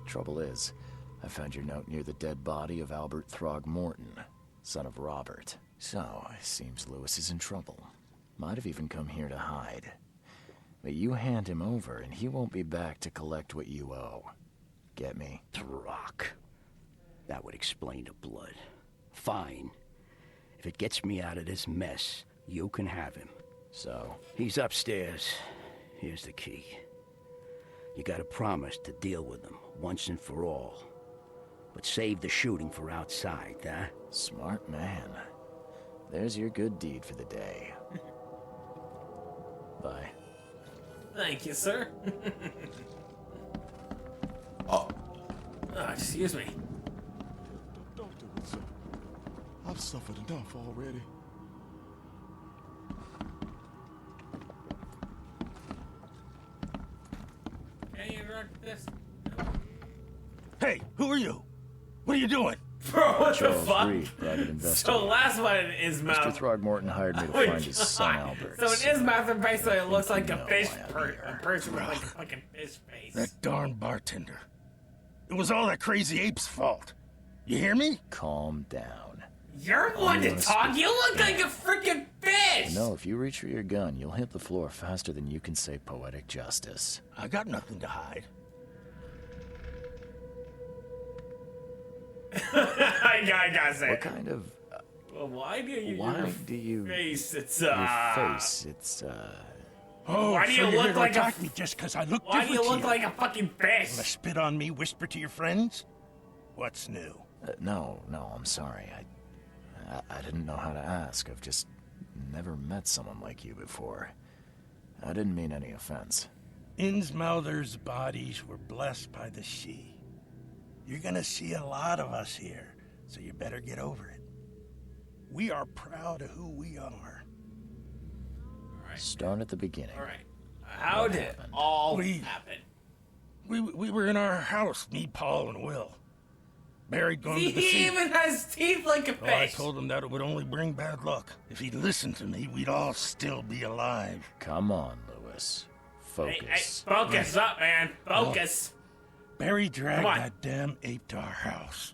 Trouble is, I found your note near the dead body of Albert Throgmorton, son of Robert. So, it seems Lewis is in trouble. Might have even come here to hide. But you hand him over, and he won't be back to collect what you owe. Get me? Throck. That would explain the blood. Fine. If it gets me out of this mess, you can have him. So? He's upstairs. Here's the key. You gotta promise to deal with him, once and for all. But save the shooting for outside, huh? Smart man. There's your good deed for the day. Bye. Thank you, sir. Oh, excuse me. Don't do it, sir. I've suffered enough already. Can you direct this? Hey, who are you? What are you doing? Bro, what Charles the fuck? Reed, private investigator. So last one is Mr. mouth. Throgmorton hired me to Oh, find his son God. Albert. So in his mouth, basically, it looks like a know fish why I'm a person with like a fucking fish face. That darn bartender. It was all that crazy ape's fault. You hear me? Calm down. You're one to talk. You look like a freaking fish. No, if you reach for your gun, you'll hit the floor faster than you can say poetic justice. I got nothing to hide. I gotta say. What kind of... Well, why do you? Why do you... Face, it's Your face, it's, Oh, why do so you you're look here to like a? attack me just because I look Why different do you to look like a fucking fish? Wanna spit on me, whisper to your friends? What's new? no, I'm sorry. I didn't know how to ask. I've just never met someone like you before. I didn't mean any offense. Innsmouther's bodies were blessed by the sea. You're gonna see a lot of us here, so you better get over it. We are proud of who we are. Start at the beginning. All right. How did it all happen? We were in our house, me, Paul, and Will. Barry going to the sea. He even has teeth like a fish. Oh, I told him that it would only bring bad luck. If he'd listened to me, we'd all still be alive. Come on, Lewis. Focus. Hey, focus up, man. Focus. Barry dragged that damn ape to our house.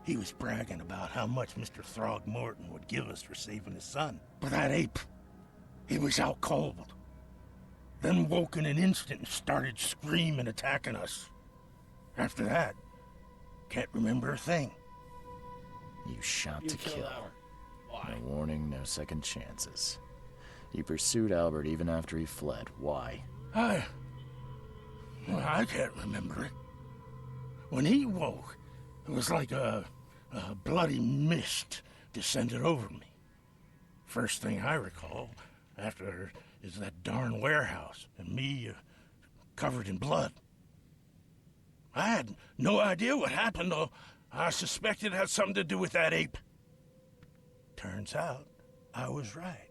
He was bragging about how much Mr. Throgmorton would give us for saving his son. But that ape, he was out cold. Then woke in an instant and started screaming, attacking us. After that, can't remember a thing. You shot to kill. Why? No warning, no second chances. You pursued Albert even after he fled. Why? I can't remember it. When he woke, it was like a bloody mist descended over me. First thing I recall after is that darn warehouse, and me covered in blood. I had no idea what happened, though. I suspected it had something to do with that ape. Turns out, I was right.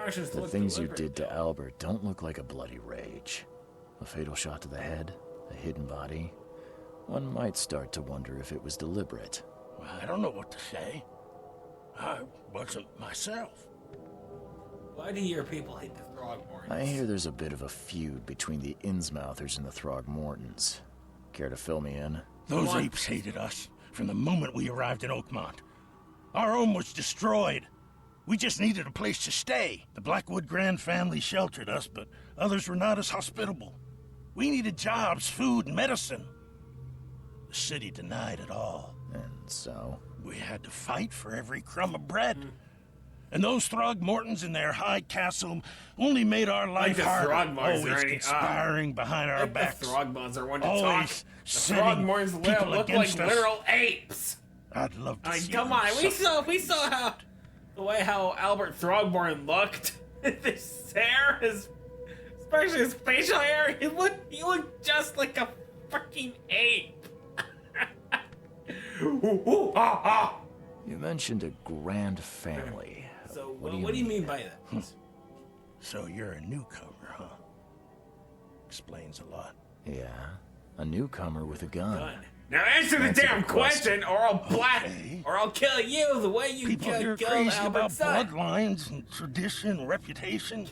The things you did to Albert don't look like a bloody rage. A fatal shot to the head, a hidden body. One might start to wonder if it was deliberate. I don't know what to say. I wasn't myself. Why do your people hate the Throgmortons? I hear there's a bit of a feud between the Innsmouthers and the Throgmortons. Care to fill me in? Those apes hated us from the moment we arrived in Oakmont. Our home was destroyed. We just needed a place to stay. The Blackwood Grand family sheltered us, but others were not as hospitable. We needed jobs, food, and medicine. The city denied it all. And so? We had to fight for every crumb of bread. And those Throgmortons in their high castle only made our life harder. Always conspiring behind our backs. The Throgmortons are one to always talk. The Throgmortons look like literal apes. I'd love to see come on, we saw how Albert Throgmorton looked. His hair, especially his facial hair, he looked just like a freaking ape. You mentioned a grand family. So, what do you mean by that? So you're a newcomer, huh? Explains a lot. Yeah, a newcomer with a gun. Now answer the damn question, or I'll kill you the way you People killed crazy Albert's about son. bloodlines and tradition and reputation.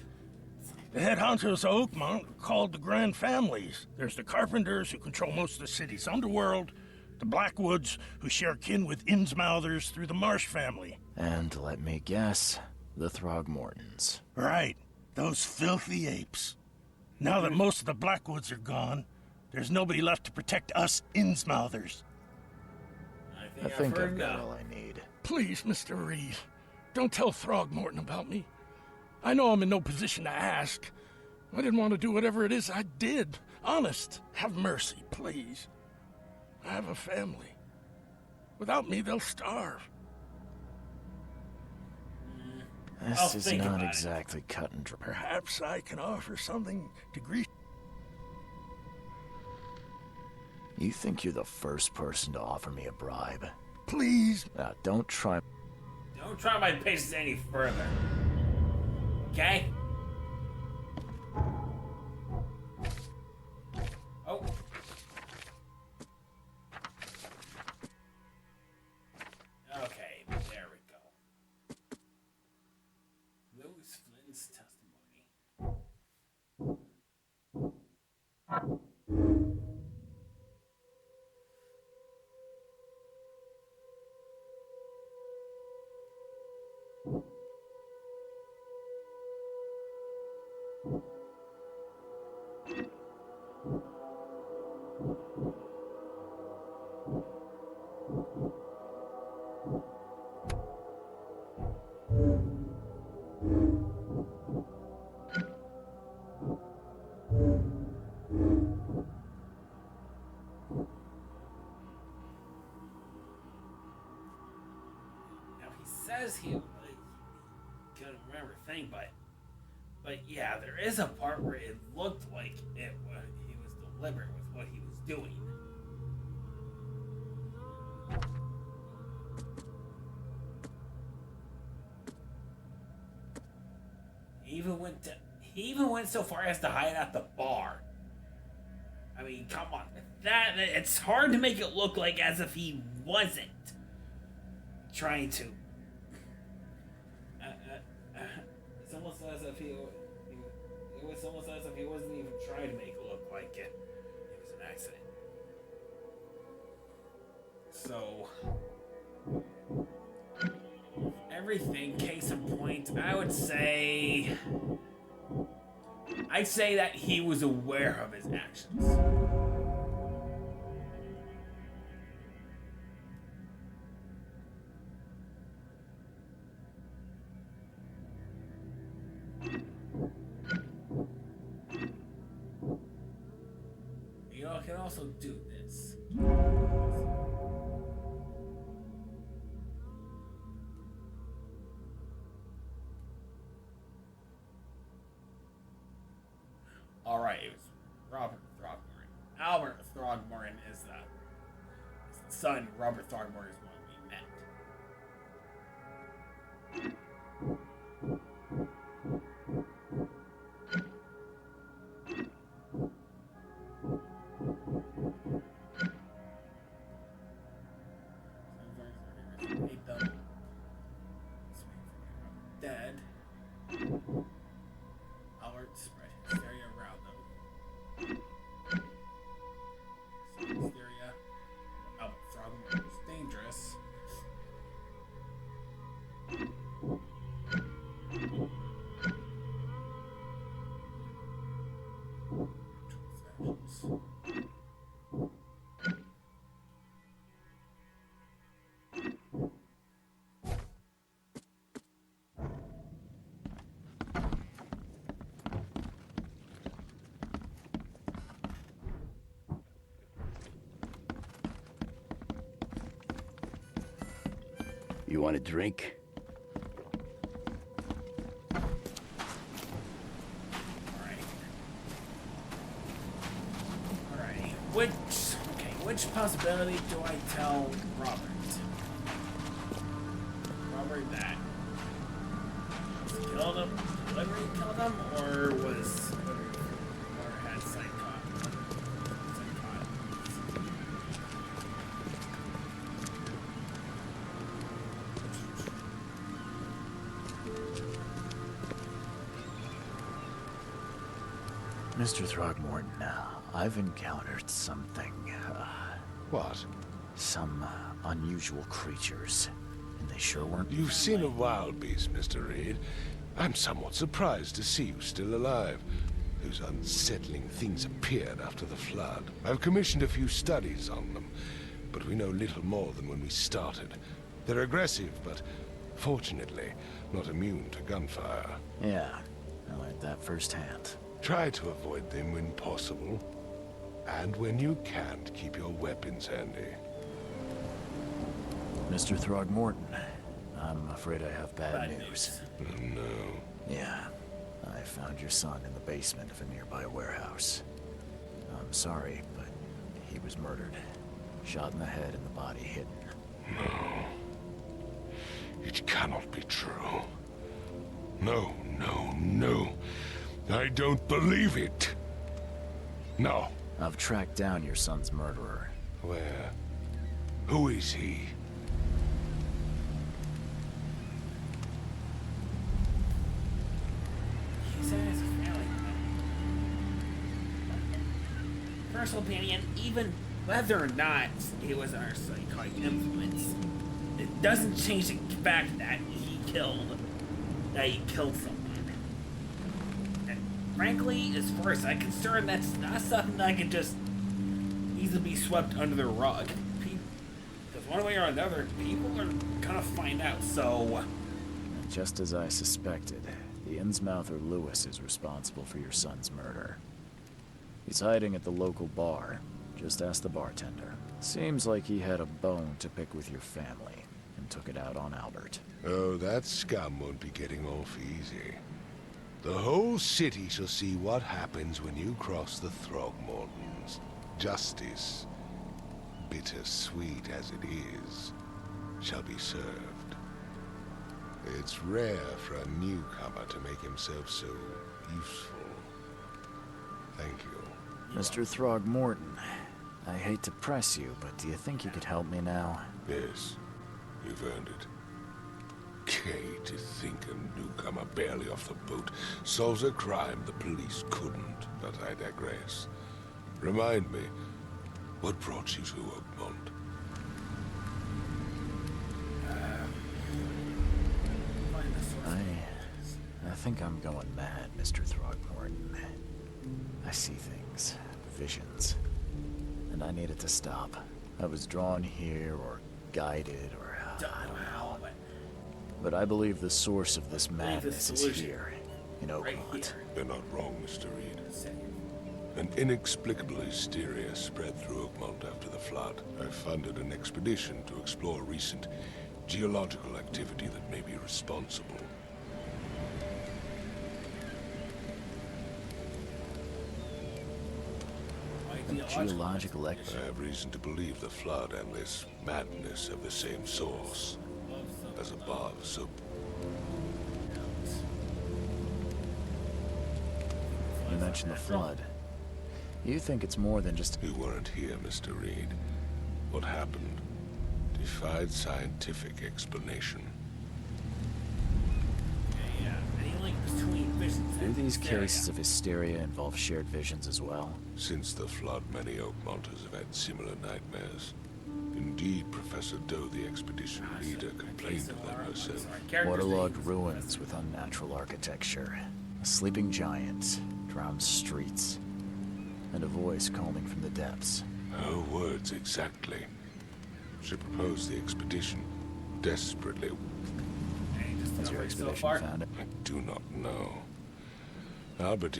The head honchos of Oakmont are called the Grand Families. There's the Carpenters, who control most of the city's underworld, the Blackwoods, who share kin with Innsmouthers through the Marsh family. And let me guess, the Throgmortons. Right, those filthy apes. Now that most of the Blackwoods are gone, there's nobody left to protect us Innsmouthers. I think I've got all I need. Please, Mr. Reed, don't tell Throgmorton about me. I know I'm in no position to ask. I didn't want to do whatever it is I did. Honest, have mercy, please. I have a family. Without me, they'll starve. This is not exactly cut and dry. Perhaps I can offer something to greet. You think you're the first person to offer me a bribe? Please. Now, don't try my patience any further. Okay? Oh. Okay, there we go. Louis Flynn's testimony. Says he couldn't remember a thing, but yeah, there is a part where it looked like he was deliberate with what he was doing. He even went so far as to hide at the bar. I mean, come on, it's hard to make it look like as if he wasn't trying to. It's almost as if it was almost as if he wasn't even trying to make it look like it was an accident. So, everything, case in point, I'd say that he was aware of his actions. I can also do this. Alright, it was Robert Throgmorton. Albert Throgmorton is the son. Robert Throgmorton is the one we met. Dead. Albert spread hysteria around them. Hysteria. Albert Throgmorton was dangerous. You want a drink? Alright. Which possibility do I tell Robert? Robert that he killed him, delivery killed him, or had psychotic. Mr. Throgmorton, I've encountered something. What? Some unusual creatures. And they sure weren't... You've seen a wild beast, Mr. Reed. I'm somewhat surprised to see you still alive. Those unsettling things appeared after the flood. I've commissioned a few studies on them, but we know little more than when we started. They're aggressive, but fortunately not immune to gunfire. Yeah, I learned that firsthand. Try to avoid them when possible. And when you can't, keep your weapons handy. Mr. Throgmorton, I'm afraid I have bad news. Oh, no. Yeah, I found your son in the basement of a nearby warehouse. I'm sorry, but he was murdered. Shot in the head and the body hidden. No. It cannot be true. No, no, no. I don't believe it. No. I've tracked down your son's murderer. Where? Who is he? He said it's a family. Personal opinion, even whether or not it was our psychotic influence, it doesn't change the fact that he killed someone. Frankly, as far as I'm concerned, that's not something that can just easily be swept under the rug. Because one way or another, people are gonna find out, so... Just as I suspected, the Innsmouther Lewis is responsible for your son's murder. He's hiding at the local bar. Just ask the bartender. Seems like he had a bone to pick with your family, and took it out on Albert. Oh, that scum won't be getting off easy. The whole city shall see what happens when you cross the Throgmortons. Justice, bittersweet as it is, shall be served. It's rare for a newcomer to make himself so useful. Thank you. Mr. Throgmorton, I hate to press you, but do you think you could help me now? Yes, you've earned it. Kay, to think a newcomer barely off the boat solves a crime the police couldn't, but I digress. Remind me, what brought you to Oakmont? I think I'm going mad, Mr. Throgmorton. I see things, visions, and I needed to stop. I was drawn here, or guided, or I don't know. But I believe the source of this madness is here, in Oakmont. You're not wrong, Mr. Reed. An inexplicable hysteria spread through Oakmont after the flood. I funded an expedition to explore recent geological activity that may be responsible. Geological I have reason to believe the flood and this madness have the same source. As above, so... You mentioned the flood. You think it's more than just... You weren't here, Mr. Reed. What happened defied scientific explanation. Do these cases of hysteria involve shared visions as well? Since the flood, many Oakmonters have had similar nightmares. Indeed, Professor Doe, the expedition leader, complained of them herself. Waterlogged ruins with unnatural architecture. A sleeping giant, drowned streets, and a voice calling from the depths. Her words exactly. She proposed the expedition desperately. Has your expedition found it? I do not know. Albert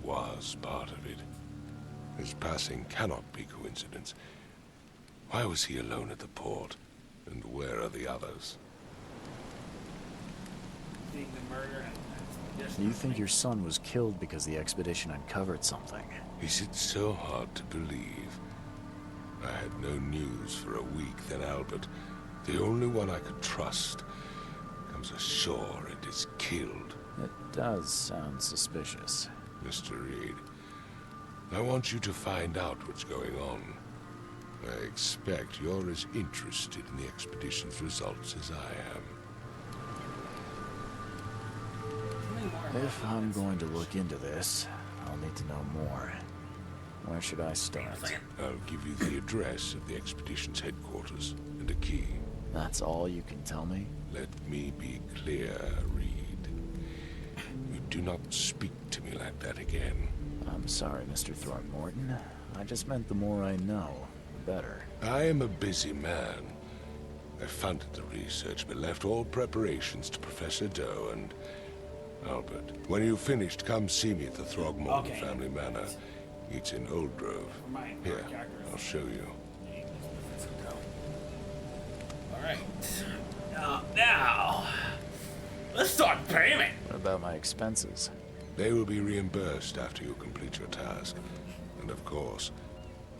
was part of it. His passing cannot be coincidence. Why was he alone at the port? And where are the others? You think your son was killed because the expedition uncovered something? Is it so hard to believe? I had no news for a week, then Albert, the only one I could trust, comes ashore and is killed. It does sound suspicious. Mr. Reed, I want you to find out what's going on. I expect you're as interested in the expedition's results as I am. If I'm going to look into this, I'll need to know more. Where should I start? I'll give you the address of the expedition's headquarters and a key. That's all you can tell me? Let me be clear, Reed. You do not speak to me like that again. I'm sorry, Mr. Throckmorton. I just meant the more I know, the better. I am a busy man. I funded the research, but left all preparations to Professor Doe and Albert. When you've finished, come see me at the Throgmorton family manor. It's in Old Grove. Here, I'll show you. Alright. Now, let's talk payment. What about my expenses? They will be reimbursed after you complete your task. And of course,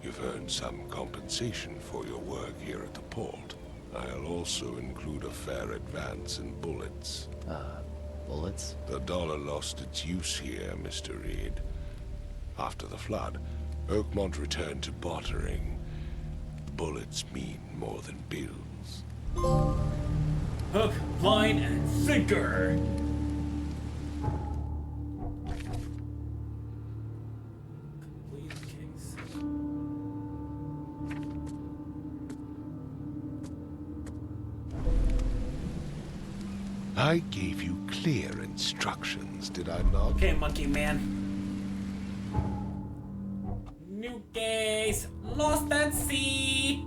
you've earned some compensation for your work here at the port. I'll also include a fair advance in bullets. Bullets? The dollar lost its use here, Mr. Reed. After the flood, Oakmont returned to bartering. Bullets mean more than bills. Hook, line, and sinker. I gave you clear instructions, did I not? Okay, monkey man. New case, lost at sea.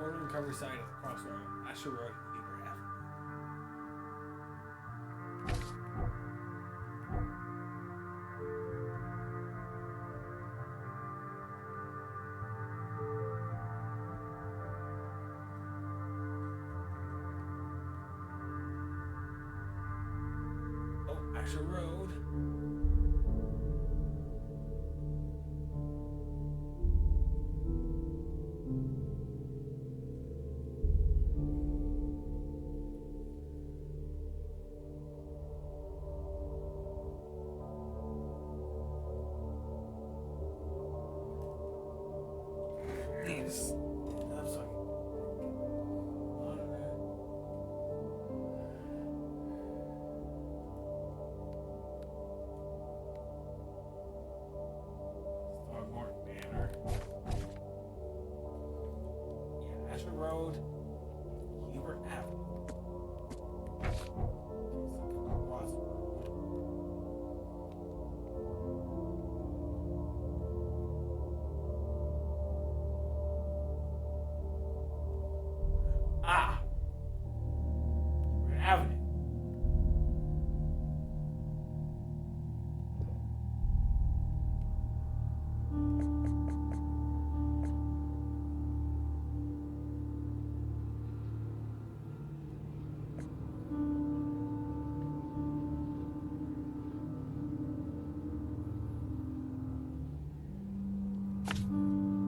Northern recovery site of the crossroad, Asher Road, Abraham. Oh, Asher Road. Yes. That's like Throgmorton Manor. Yeah, Asher Road, Hubert Avenue.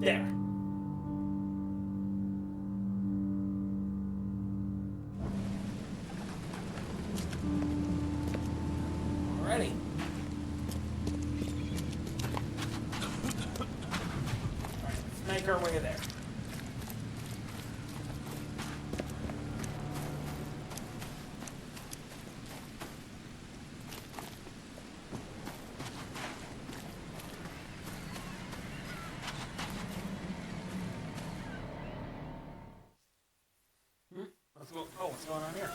There. Alrighty. Alright, let's make our way there. What's going on here?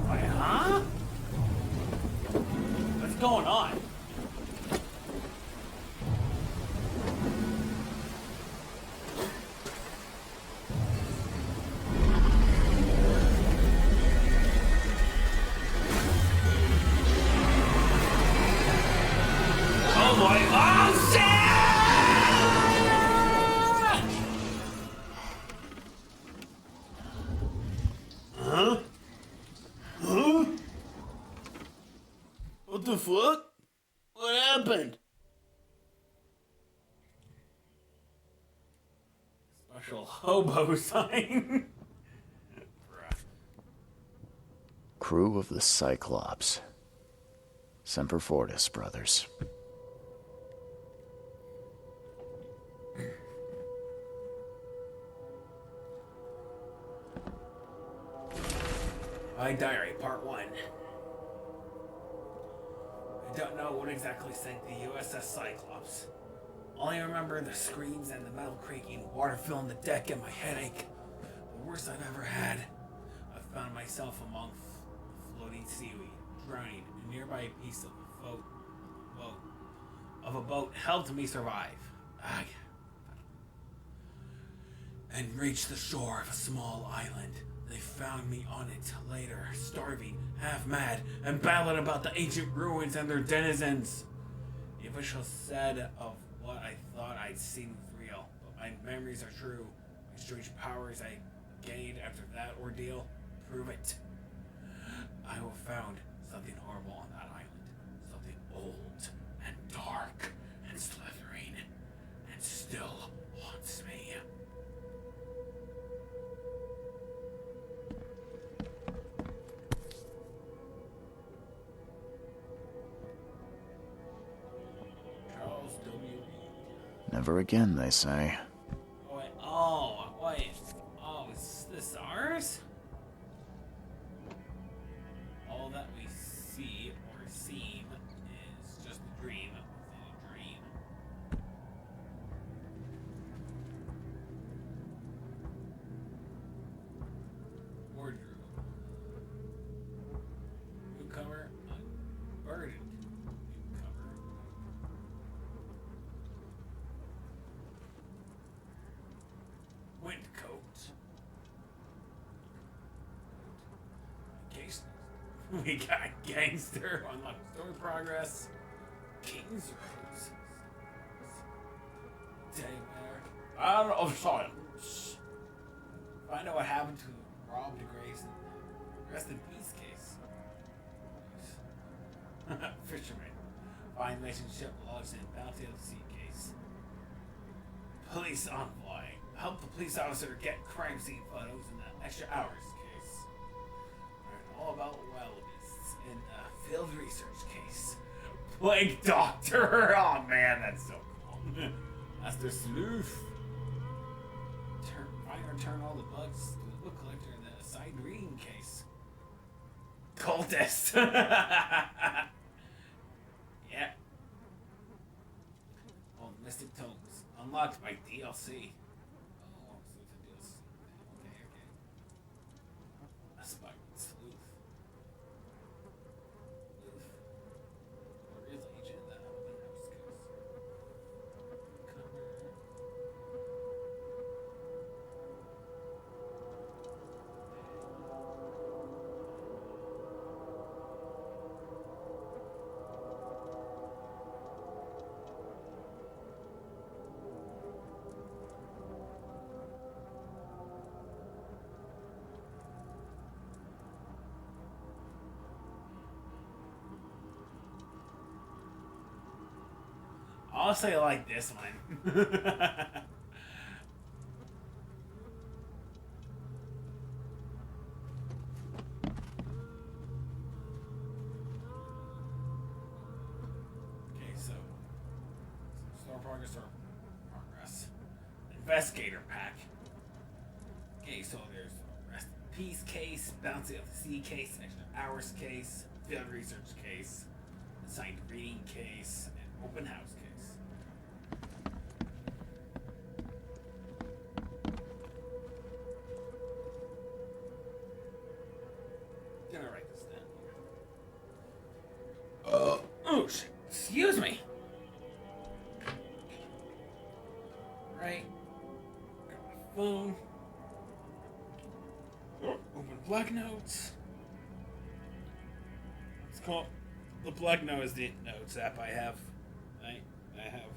Wait, huh? What's going on? What the fuck? What happened? Special hobo sign. Crew of the Cyclops. Semper Fortis, brothers. My diary, part 1. I don't know what exactly sank the USS Cyclops. Only remember the screams and the metal creaking, water filling the deck, and my headache. The worst I've ever had. I found myself among floating seaweed, drowning. A nearby piece of a boat helped me survive. And reached the shore of a small island. They found me on it later, starving, half mad, and babbling about the ancient ruins and their denizens. The official said of what I thought I'd seen was real, but my memories are true. My strange powers I gained after that ordeal prove it. I have found something horrible on that island. Something old and dark and slithering and still haunts me. Never again, they say. Wait. Oh, is this ours? All that we see or seem is just a dream within a dream. Wardrobe. Newcomer unburdened. Newcomer. Windcoat. Case. We got gangster. Unlock story progress. King's Rose. Daymare. Out of silence. Find out what happened to Rob DeGrayson. Rest in peace case. Fisherman. Find relationship logs in Bounty of the Sea case. Police envoy. Help the police officer get crime scene photos in the extra hours case. Learn all about wildebeests in a field research case. Plague Doctor! Oh man, that's so cool. Master Sleuth. Find or return all the bugs to the book collector in the side reading case. Cultist! Yeah. Oh, Mystic Tomes. Unlocked by DLC. I'll say like this one. Okay, so store progress. Investigator pack. Okay, so there's rest in peace case, bounty of the sea case, extra hours case, field research case, assigned reading case, and open house case. I'm gonna write this down. Oh shit! Excuse me. Right. Got my phone. Open Black Notes. It's called the Black Note is the notes app I have. I have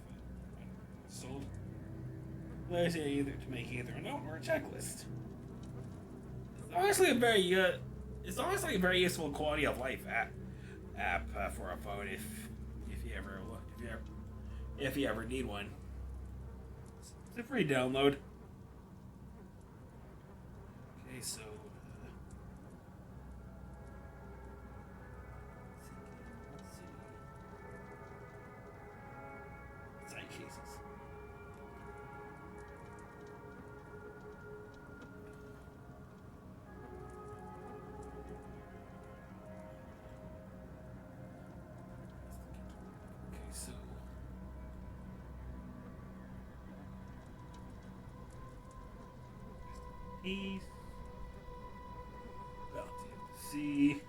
sold. Allows you either to make either a note or a checklist. It's honestly a very useful quality of life app for a phone if you ever need one. It's a free download. Okay, so side cases. Okay, so peace. Bounty of the sea.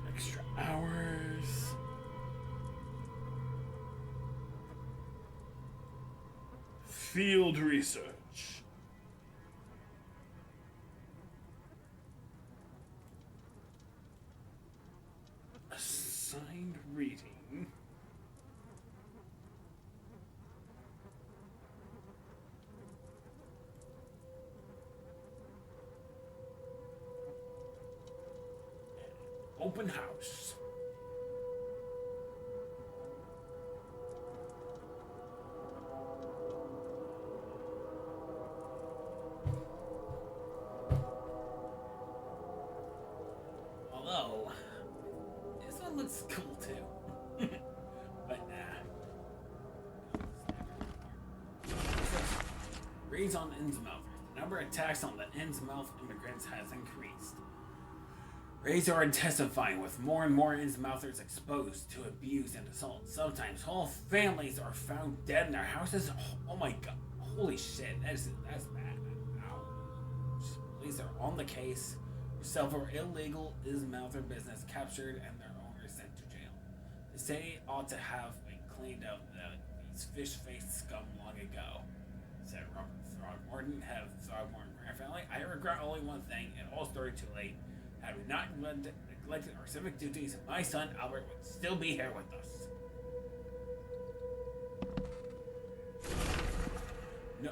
Extra hours. Field research. Assigned reading. Open house. Although, this one looks cool too. But Raids on Innsmouth. The number of attacks on the Innsmouth immigrants has increased. Raids are intensifying with more and more Innsmouthers exposed to abuse and assault. Sometimes whole families are found dead in their houses. Oh my god. Holy shit. That's bad. Ouch. Police are on the case. Several illegal Innsmouther business captured and their owners sent to jail. The city ought to have been cleaned up these fish-faced scum long ago, said Robert Throgmorton, head of the Throgmorton crime family. I regret only one thing. It all started too late. Had we not neglected our civic duties, my son Albert would still be here with us. No,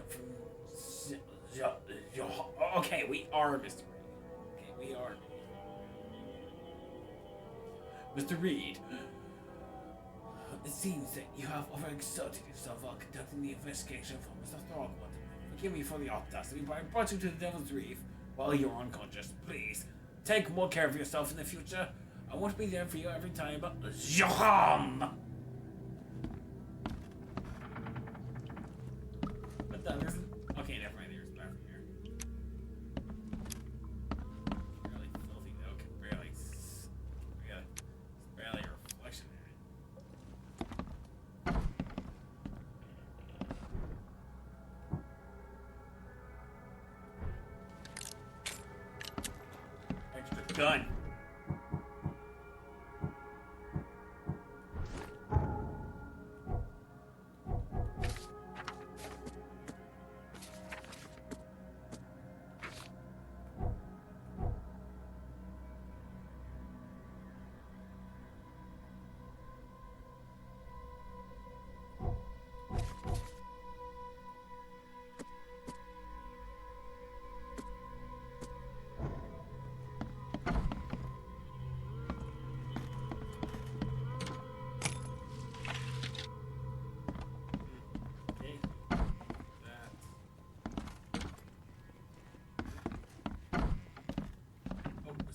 okay, we are Mr. Reed. Okay, we are. Mr. Reed, it seems that you have overexerted yourself while conducting the investigation for Mr. Throgmorton. Forgive me for the audacity, but I brought you to the Devil's Reef while you're unconscious. Please, take more care of yourself in the future. I won't be there for you every time, but Johan! But that isn't. Okay, never mind. There's a bathroom here. Barely filthy though. Barely a reflection in it. Extra gun.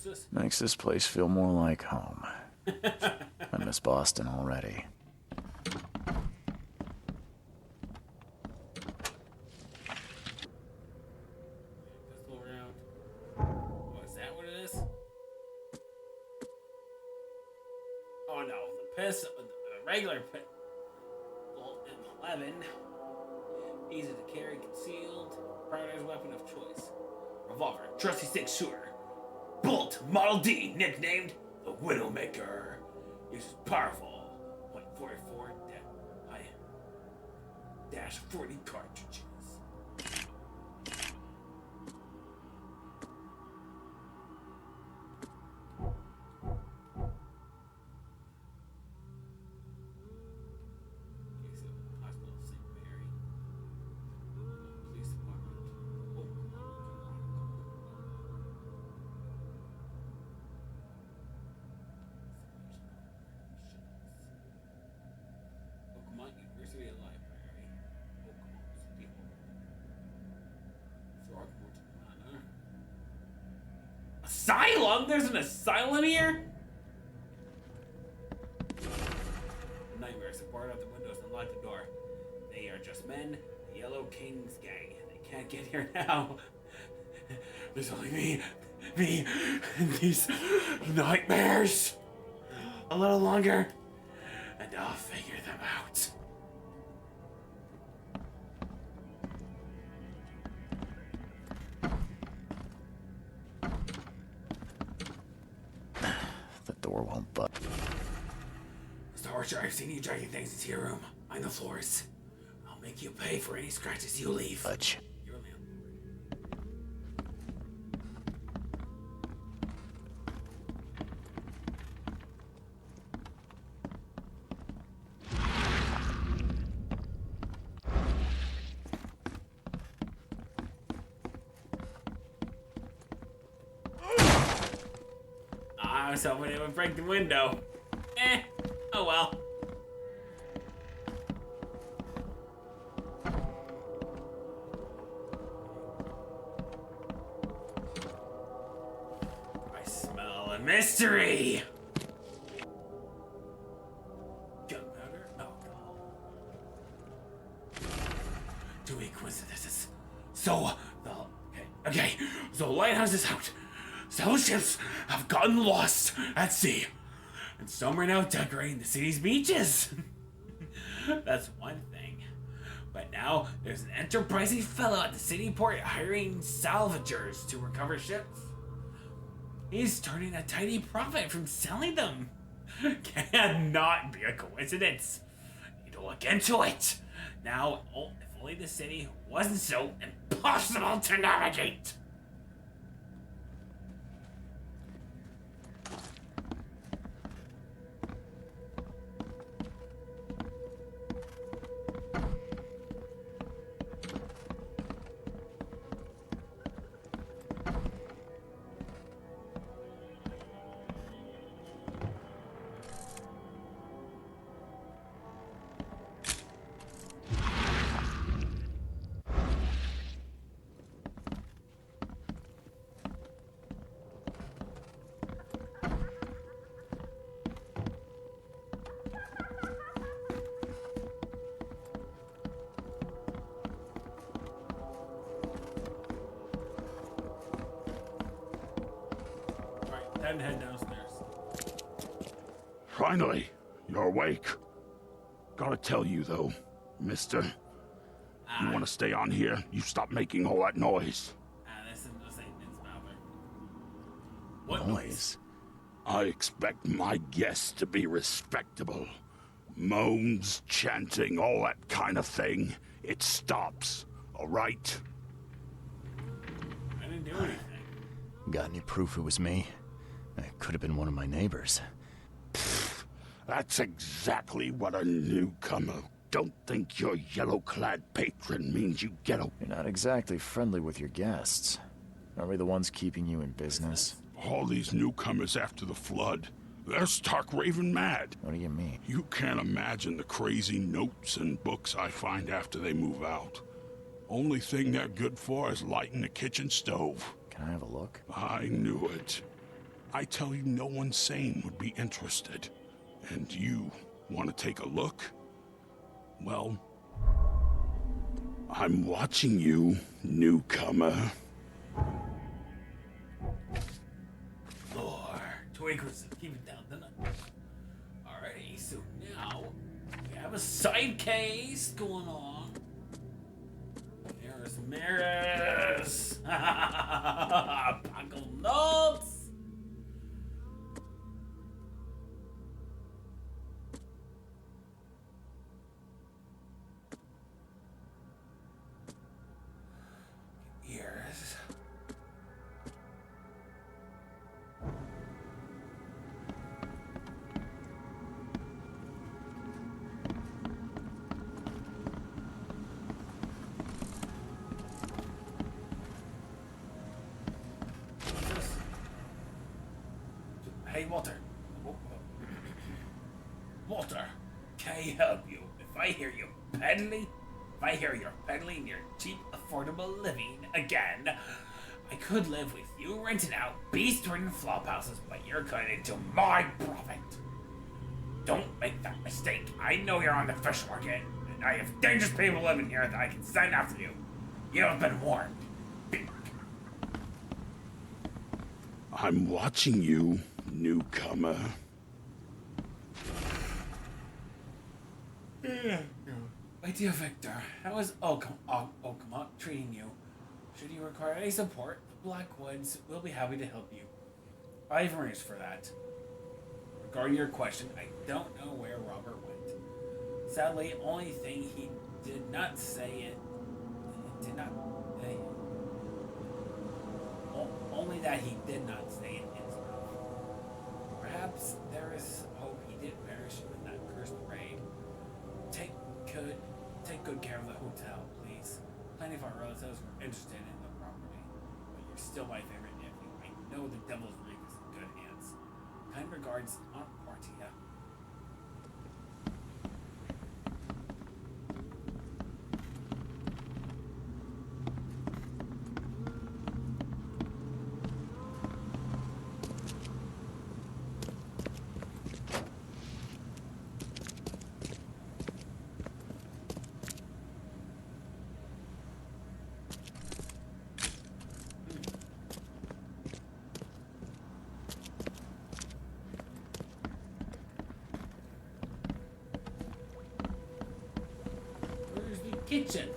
this? Makes this place feel more like home. I miss Boston already. Pistol round. Oh, is that what it is? Oh no, the regular pistol M11. Easy to carry, concealed. Predator's weapon of choice. Revolver, trusty six-shooter. Bolt, Model D, nicknamed the Widowmaker. Uses powerful .44 -40 cartridges. University Library. Throckmorton Manor. Asylum? There's an asylum here? The nightmares have barred out the windows and locked the door. They are just men, the Yellow King's gang. They can't get here now. There's only me, and these nightmares. A little longer, and I'll figure them out. The door won't budge. Mr. Archer, I've seen you dragging things into your room. On the floors. I'll make you pay for any scratches you leave. Budge. Your landlord. I was hoping it would break the window. Oh well. I smell a mystery. Gunpowder, alcohol. Too many coincidences. So okay. So the lighthouse is out. Several ships have gotten lost at sea, and some are now decorating the city's beaches. That's one thing. But now there's an enterprising fellow at the city port hiring salvagers to recover ships. He's turning a tiny profit from selling them. Cannot be a coincidence. Need to look into it. Now, if only the city wasn't so impossible to navigate. Time to head downstairs. Finally, you're awake. Gotta tell you though, mister. You wanna stay on here? You stop making all that noise. This ain't Vince Mouser. What noise? I expect my guests to be respectable. Moans, chanting, all that kind of thing. It stops, all right? I didn't do anything. Got any proof it was me? It could have been one of my neighbors. That's exactly what a newcomer. Don't think your yellow-clad patron means you get a... You're not exactly friendly with your guests. Are we the ones keeping you in business? All these newcomers after the flood, they're stark raving mad. What do you mean? You can't imagine the crazy notes and books I find after they move out. Only thing they're good for is lighting the kitchen stove. Can I have a look? I knew it. I tell you, no one sane would be interested. And you want to take a look? Well, I'm watching you, newcomer. Lord, too aggressive. Keep it down, didn't I? Alrighty, so now we have a side case going on. There's Maris. Buckle nuts. Ears. Hey, Walter. Walter, can I help you? If I hear you peddling, if I hear you're peddling your cheap, affordable living again, I could live with you renting out beast-ridden flop houses, but you're cutting into my profit. Don't make that mistake. I know you're on the fish market, and I have dangerous people living here that I can send after you. You have been warned. I'm watching you, newcomer. My dear Victor, how is Okama treating you? Should you require any support, the Blackwoods will be happy to help you. I've arranged for that. Regarding your question, I don't know where Robert went. Sadly, only thing he did not say only that he did not stay in Innsbruck. Perhaps there is hope he didn't perish in that cursed raid. Take good care of the hotel, please. Plenty of our relatives were interested in the property, but you're still my favorite nephew. I know the Devil's Reef is in good hands. Kind regards, Aunt Martia. Where's the kitchen?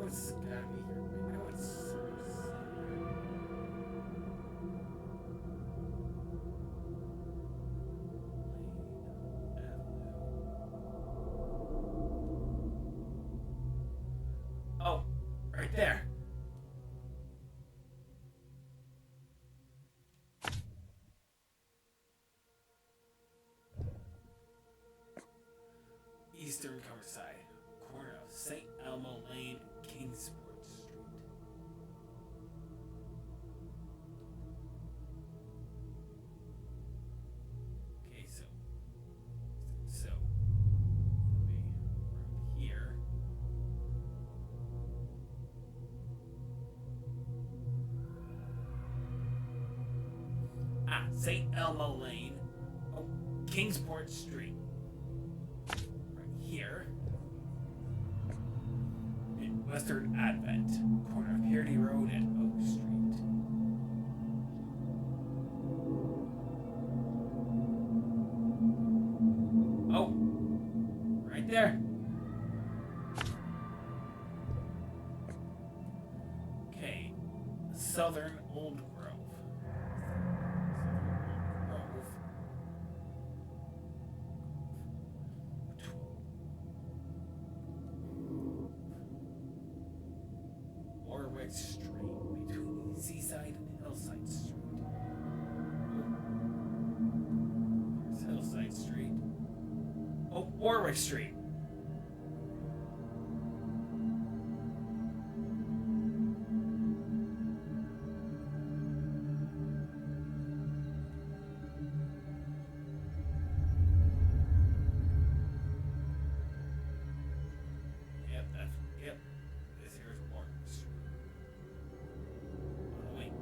it's gotta be here. I know it's oh, right there. Eastern Countryside, corner of St. Elmo Lane and Kingsport Street. Okay, so let me around here. St. Elmo Lane, oh, Kingsport Street. Here in Western Advent, corner of Purity Road and Oak Street. Oh, right there. Okay, Southern Old Grove. Warwick Street, between Seaside and Hillside Street. There's Hillside Street. Oh, Warwick Street. Yep. This here's Warwick Street. Oh, wait.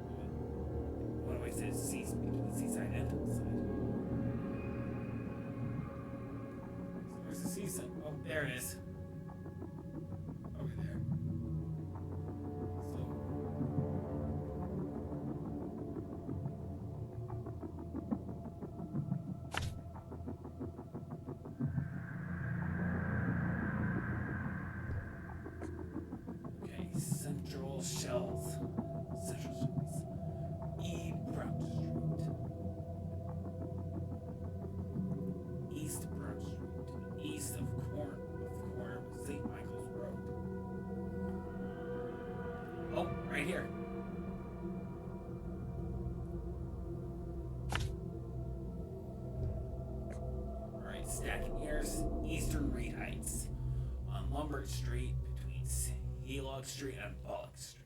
What do I say? Between Seaside and Hillside. So where's the Seaside? Oh, there it is. Over there. Okay, Central Shells. E. Brown Street. East Brown Street. East of corner of St. Michael's Road. Oh, right here. Alright, stacking years. Eastern Reed Heights. On Lombard Street between Helock Street and Pollock Street.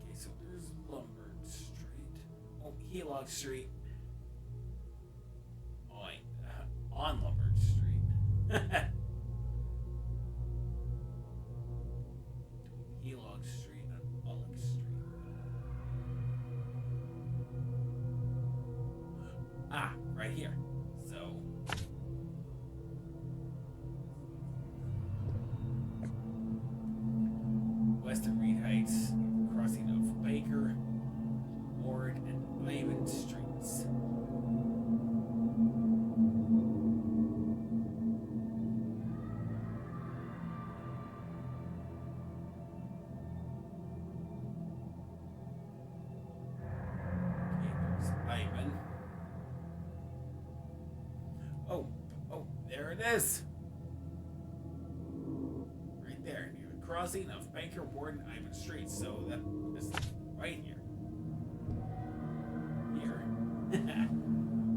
Okay, so there's Lombard Street. Oh, Helock Street. Oh, wait, on Lombard Street. Helock Street and Pollock Street. Right here. So Western Reed Heights, crossing of Baker, Ward, and Laban Streets. Ivan. Oh, there it is. Right there, near the crossing of Banker, Ward, and Ivan Streets. So that is right here.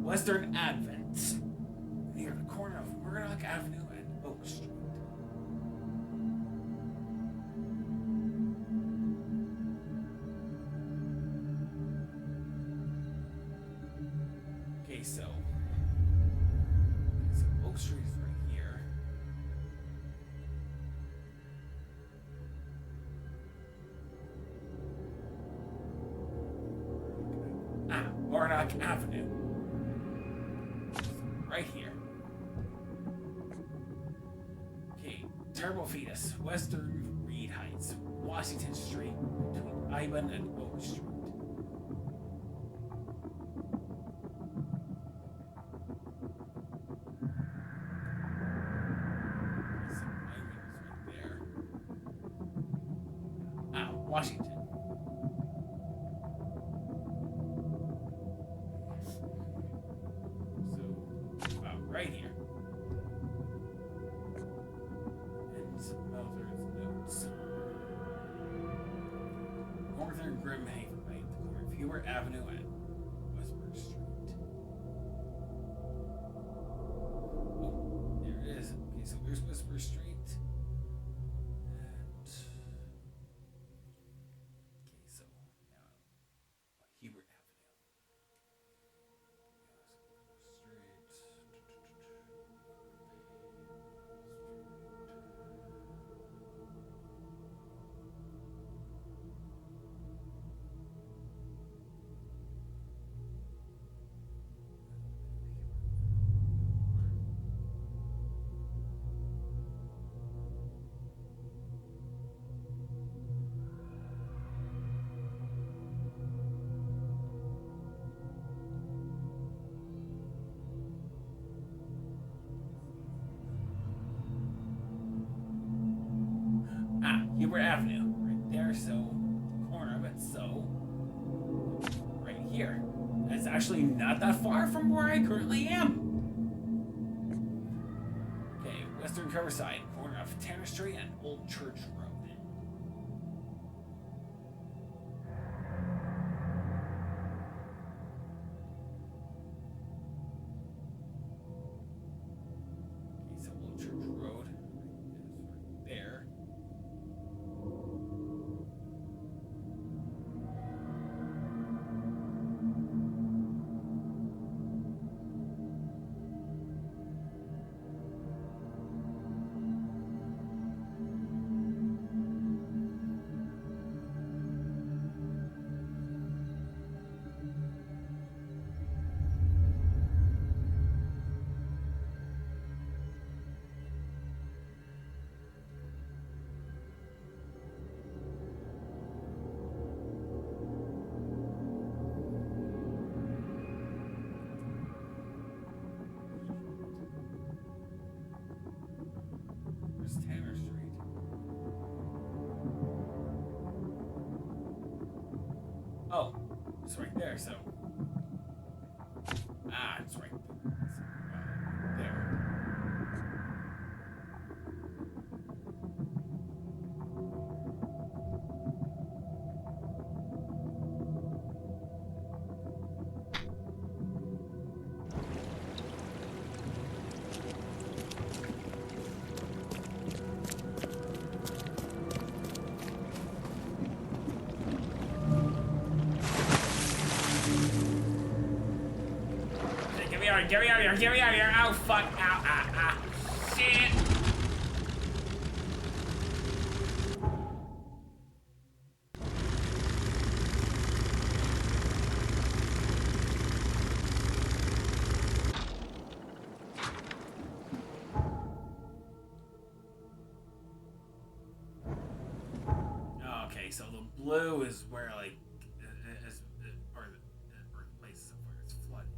Western Advent, near the corner of Murdoch Avenue and Oak Street. Okay, so Oak Street is right here. Murdoch Avenue. Right here. Okay, Turbo Fetus, Western Reed Heights, Washington Street between Ivan and Oak Street. Washington. So, about right here. And some Melzer's notes. Northern Grimhaven Bank, the corner of Hubert Avenue and Westburg Street. Oh, there it is. Okay, so there's Westburg Street. Hubert Avenue, right there, so corner of it, so right here. That's actually not that far from where I currently am. Okay, Western Riverside, corner of Tanner Street and Old Church Road. Okay, so Old Church Road is right there. Tanner Street. Oh, it's right there, so. Ah, it's right there. Get me out of here, get me out of here. Oh, fuck. Ow, shit. Okay, so the blue is where, like, or the place where it's flooded.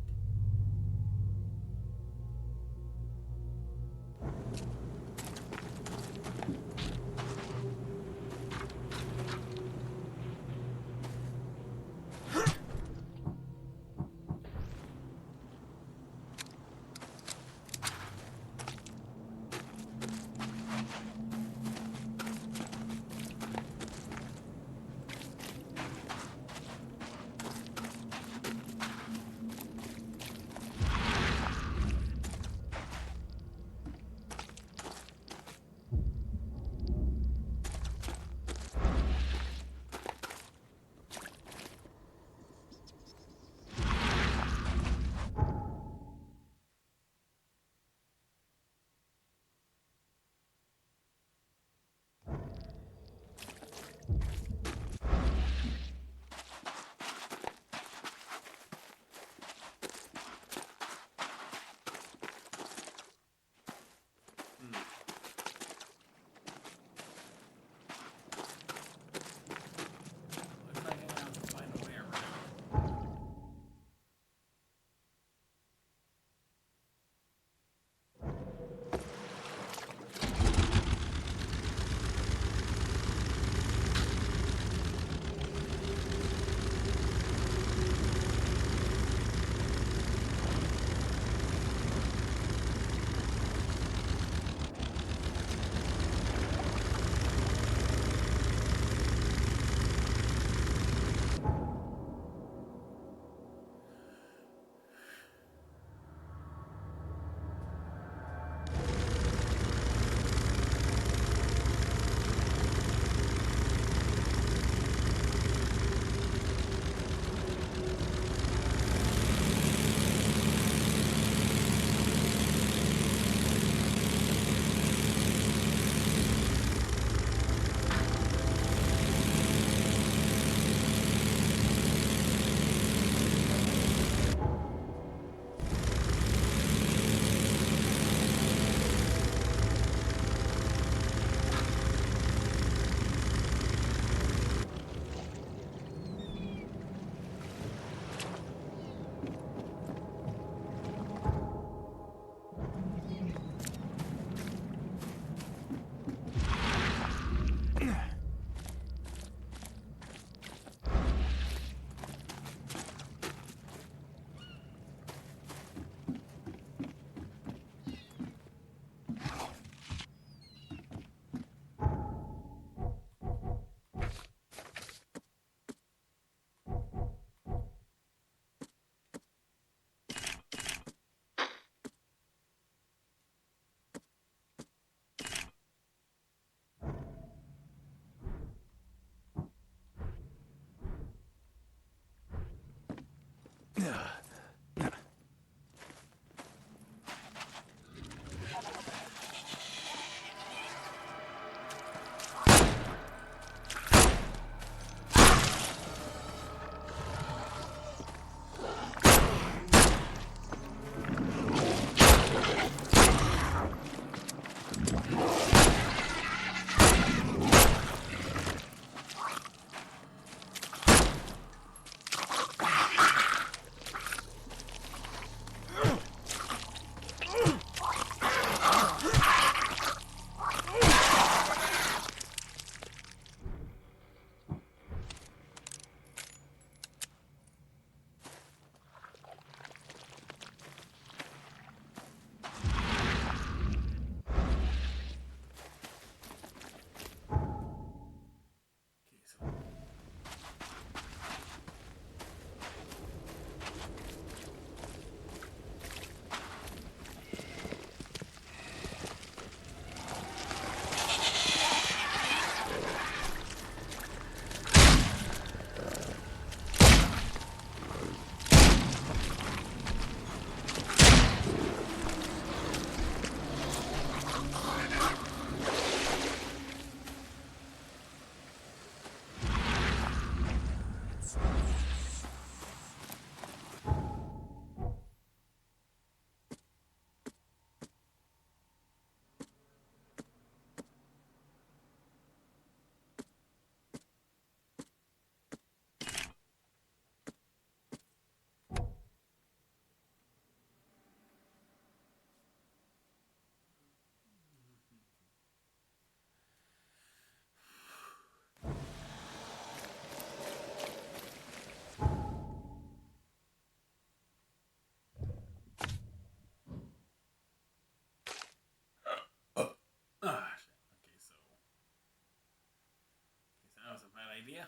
idea.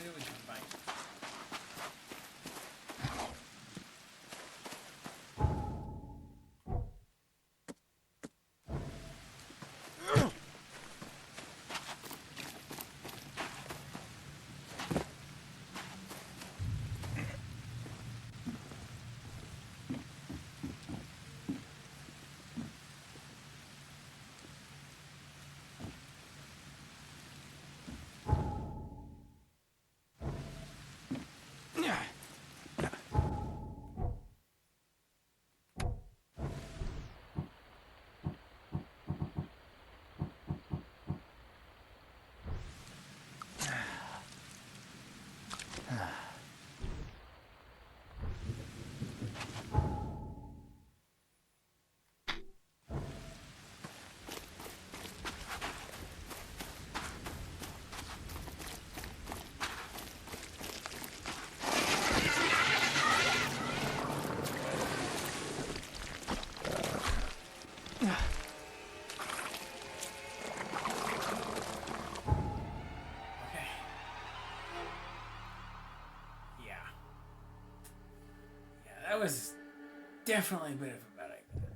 Maybe we can find. That was definitely a bit of a bad idea.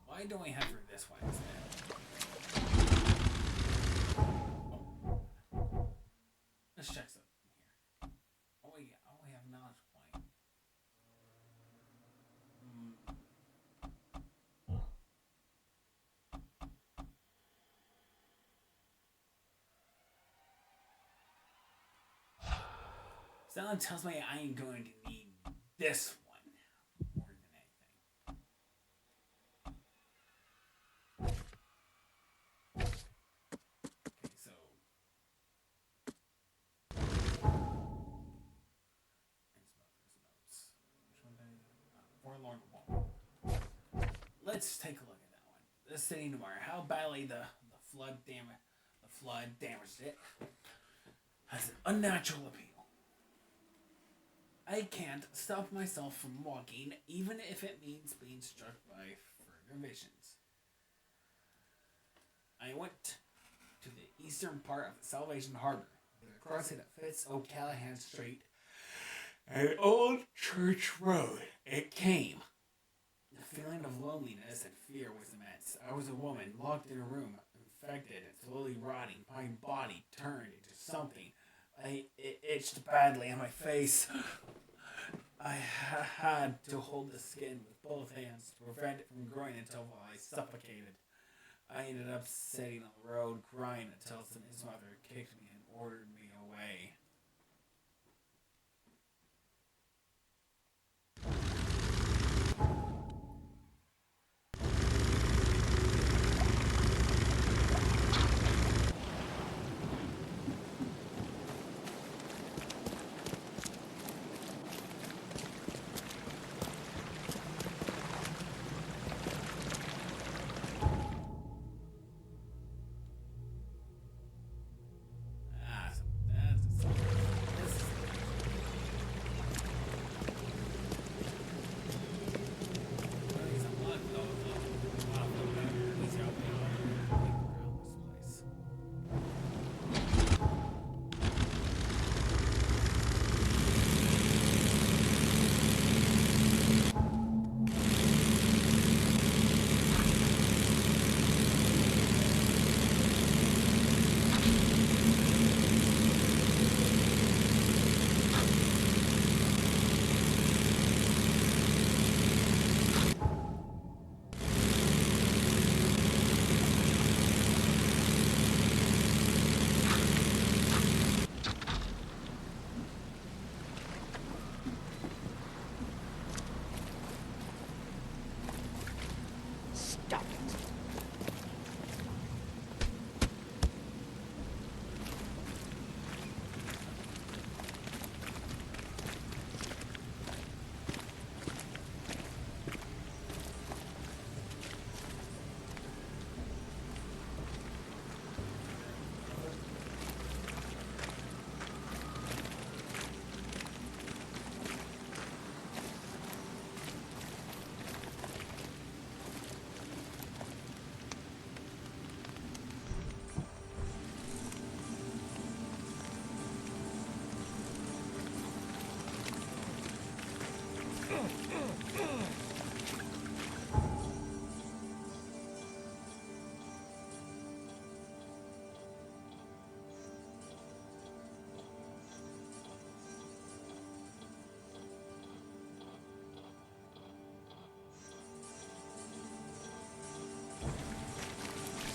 Why don't we have her this way instead? Let's check something here. Oh, we have knowledge point. Someone tells me I ain't going to need this one more than anything. Okay, so Forlorn Wall. Let's take a look at that one. This city tomorrow. How badly the flood damaged it has an unnatural appeal. I can't stop myself from walking, even if it means being struck by further visions. I went to the eastern part of the Salvation Harbor, the crossing that fits O'Callahan Street, an old church road. It came. The feeling of loneliness and fear was immense. I was a woman locked in a room, infected and slowly rotting. My body turned into something. It itched badly on my face. I had to hold the skin with both hands to prevent it from growing until I suffocated. I ended up sitting on the road crying until his mother kicked me and ordered me away.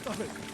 of it.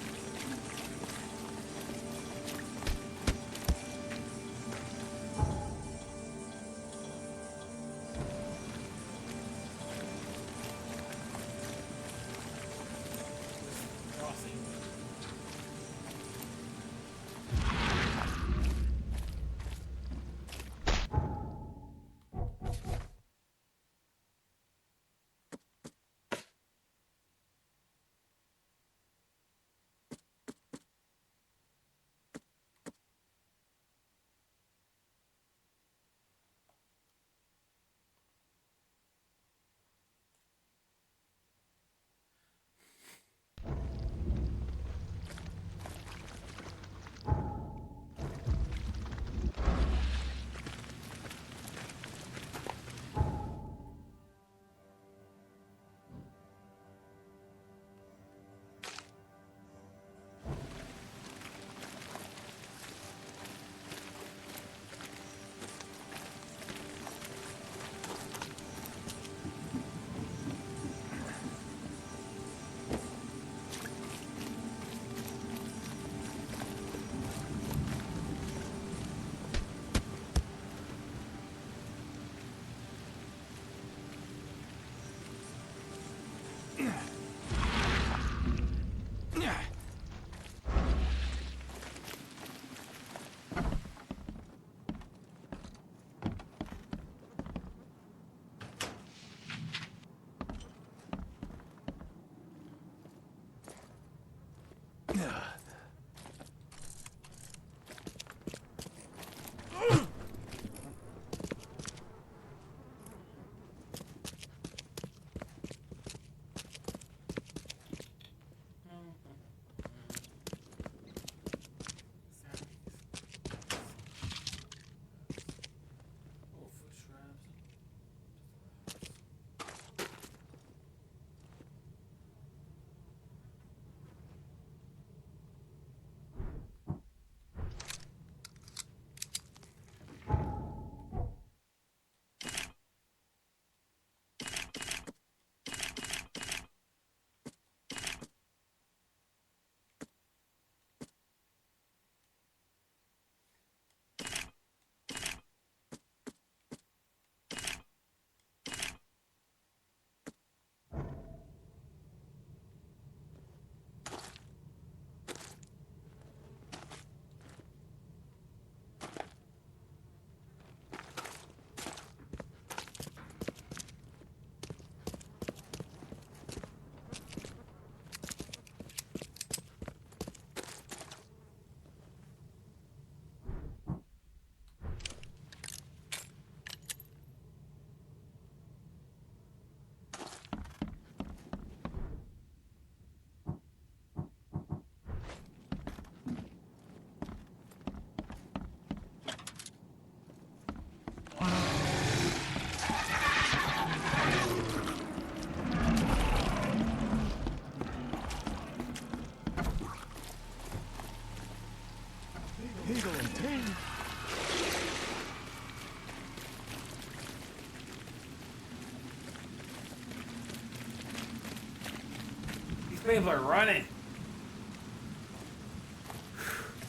People are running.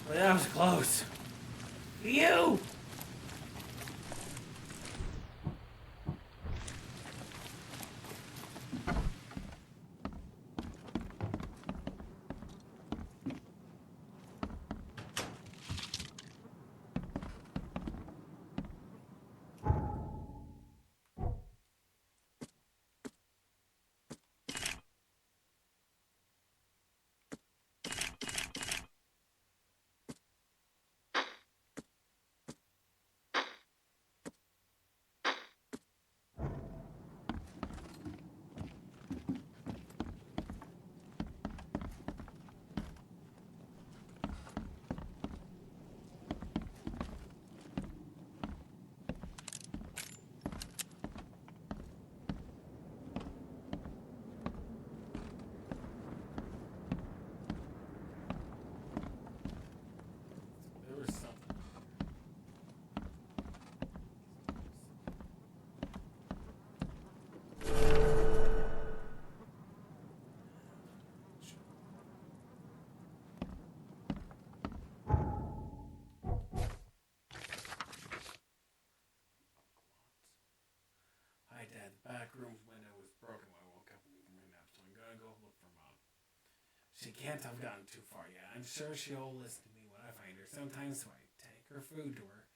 Well, that was close. You! She can't have gotten too far yet. I'm sure she'll listen to me when I find her. Sometimes when I take her food to her,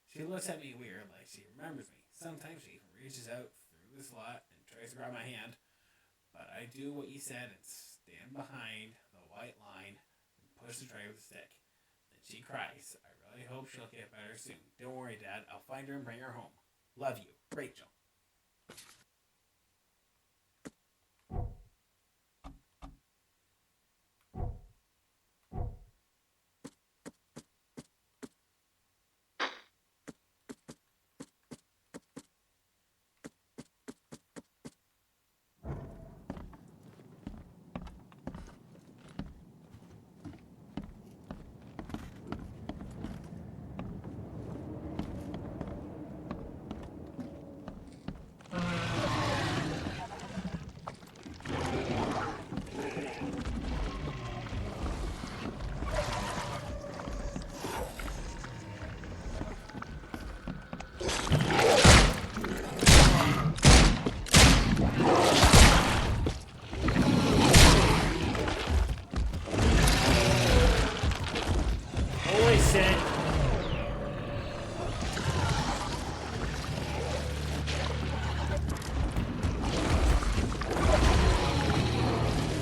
she looks at me weird, like she remembers me. Sometimes she even reaches out through the slot and tries to grab my hand. But I do what you said and stand behind the white line and push the tray with a stick. Then she cries. I really hope she'll get better soon. Don't worry, Dad. I'll find her and bring her home. Love you, Rachel.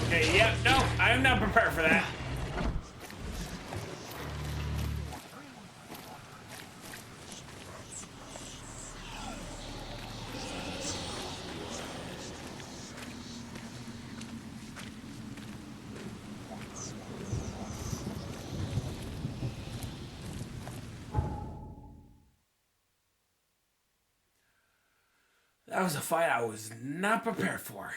Okay, yep, no, I'm not prepared for that. That was a fight I was not prepared for.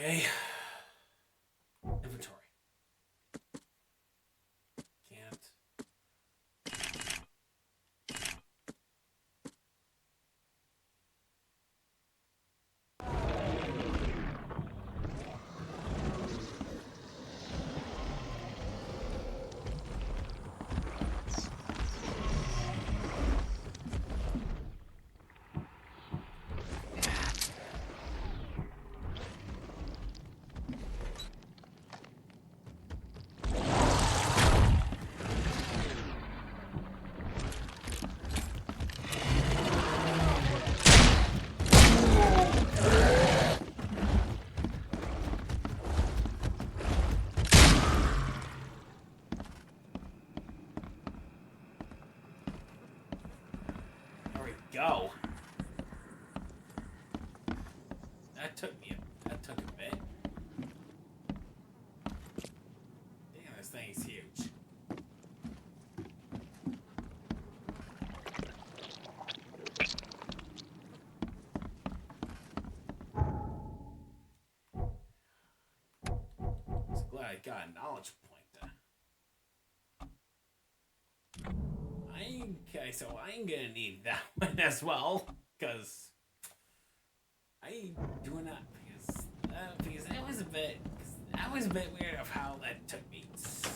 Okay. Inventory. Can't. Go. That took a bit. Damn, this thing is huge. So glad I got a knowledge point there. Okay, so I ain't gonna need that one as well, because I ain't doing that because that was a bit weird of how that took me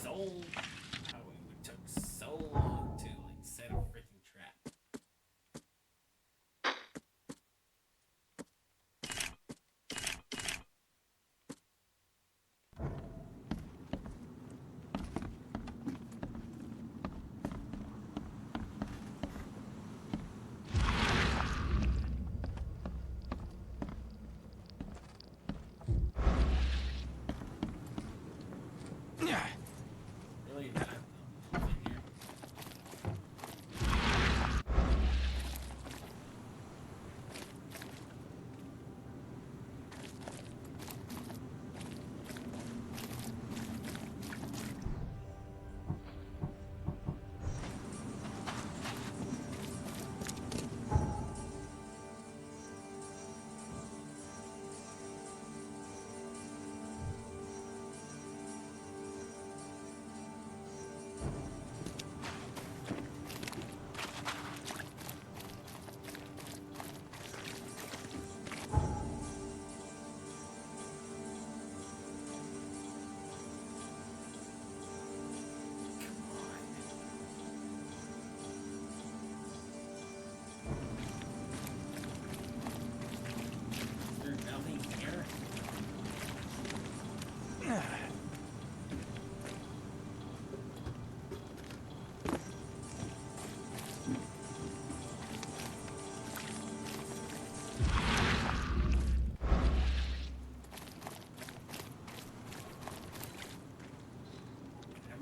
how it took so long to like set a freaking trap. Really not.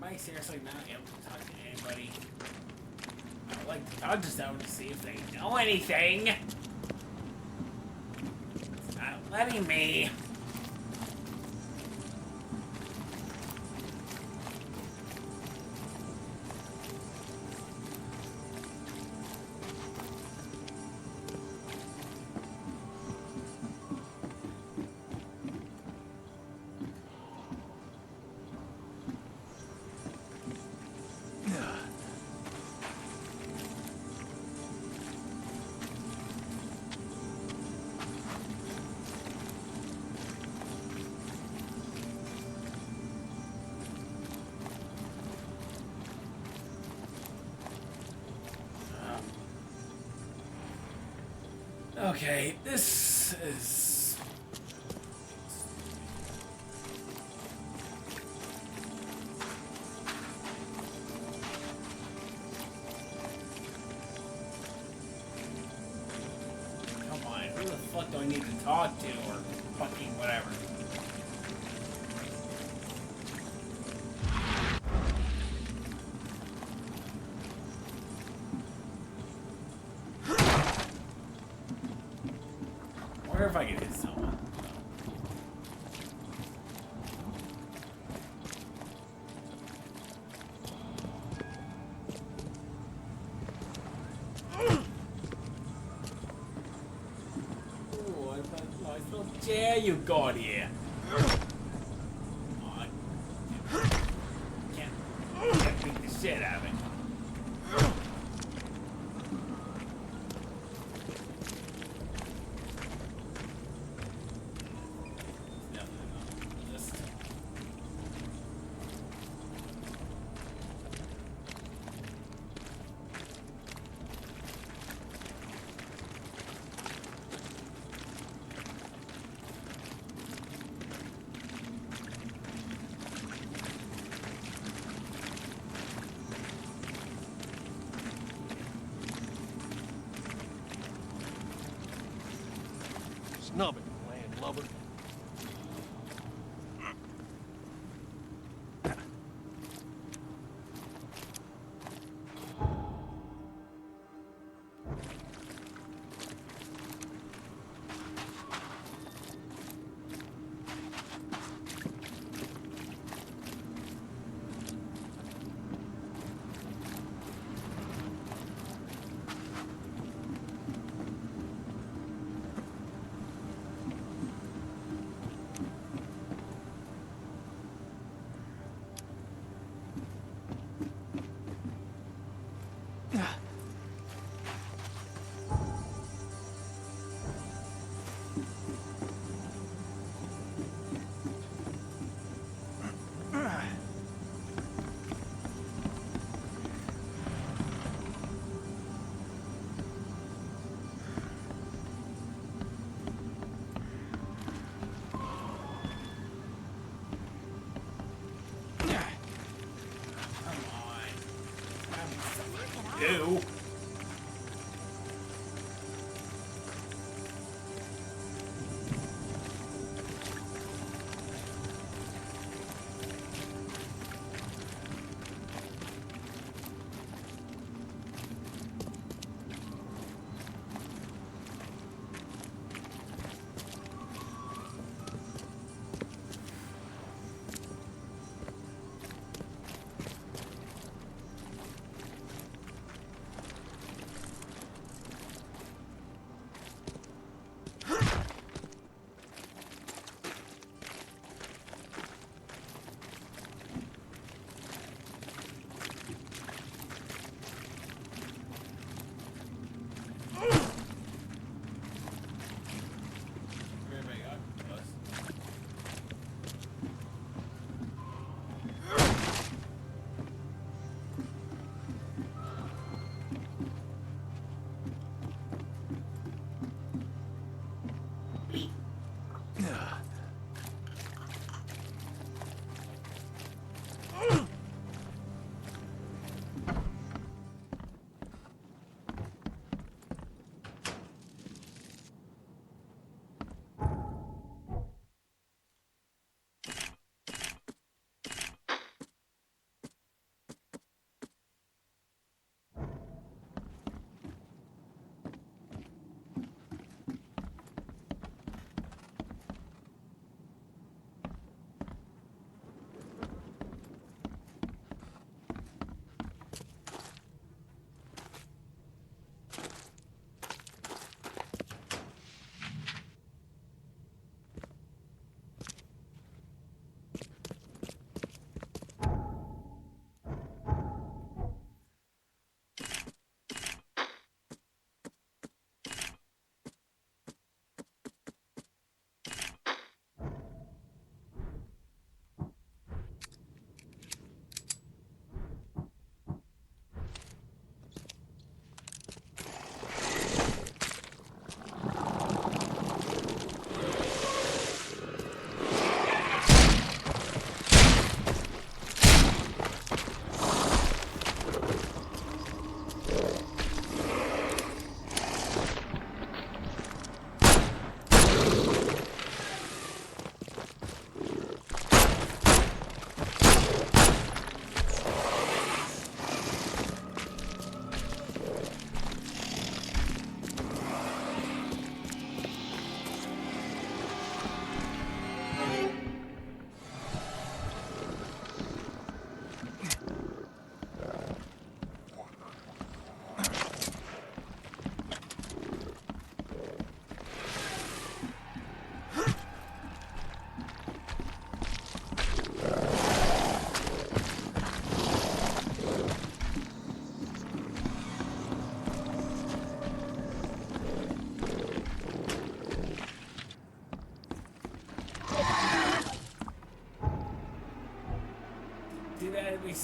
Am I seriously not able to talk to anybody? I would like to talk to someone to see if they know anything. It's not letting me. Okay, this is... Come on, who the fuck do I need to talk to, or fucking whatever? I wonder if I can hit someone. Ooh, I feel dare you got here. shit out of it. Snub it, landlubber. Ew.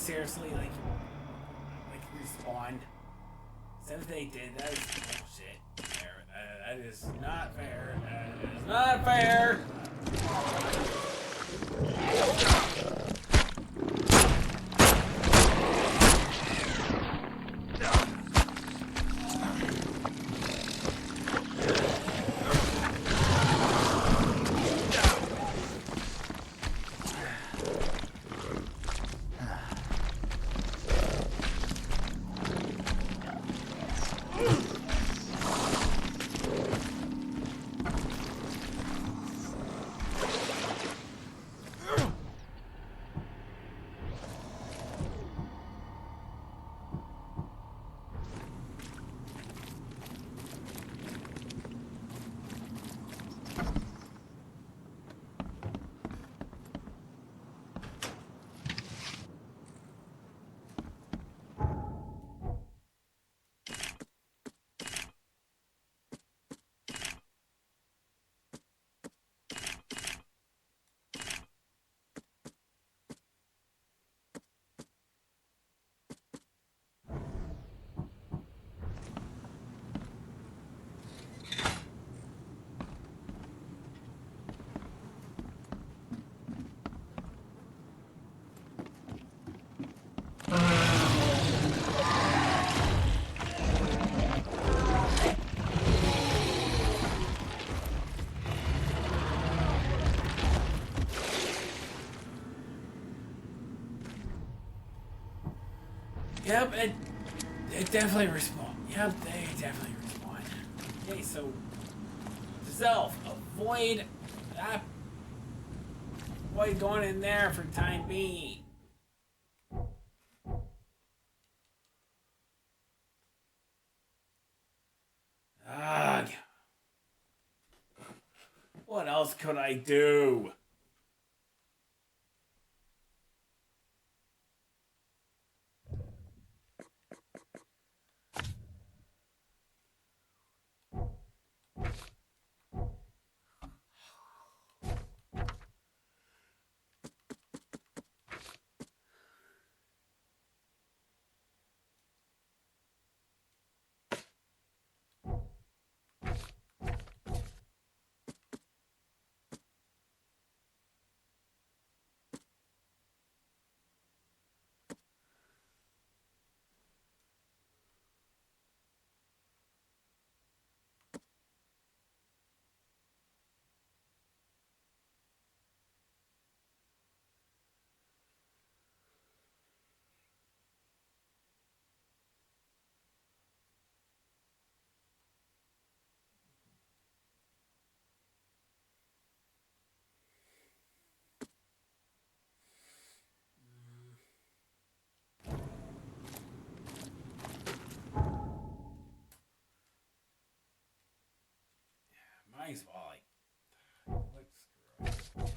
seriously, like respawn. Since they did, that is bullshit. That is not fair. That is not fair. Yep, it definitely respawn. Yep, they definitely respawn. Okay, so self, avoid going in there for the time being. Ugh. What else could I do? Might as well, let's screw it.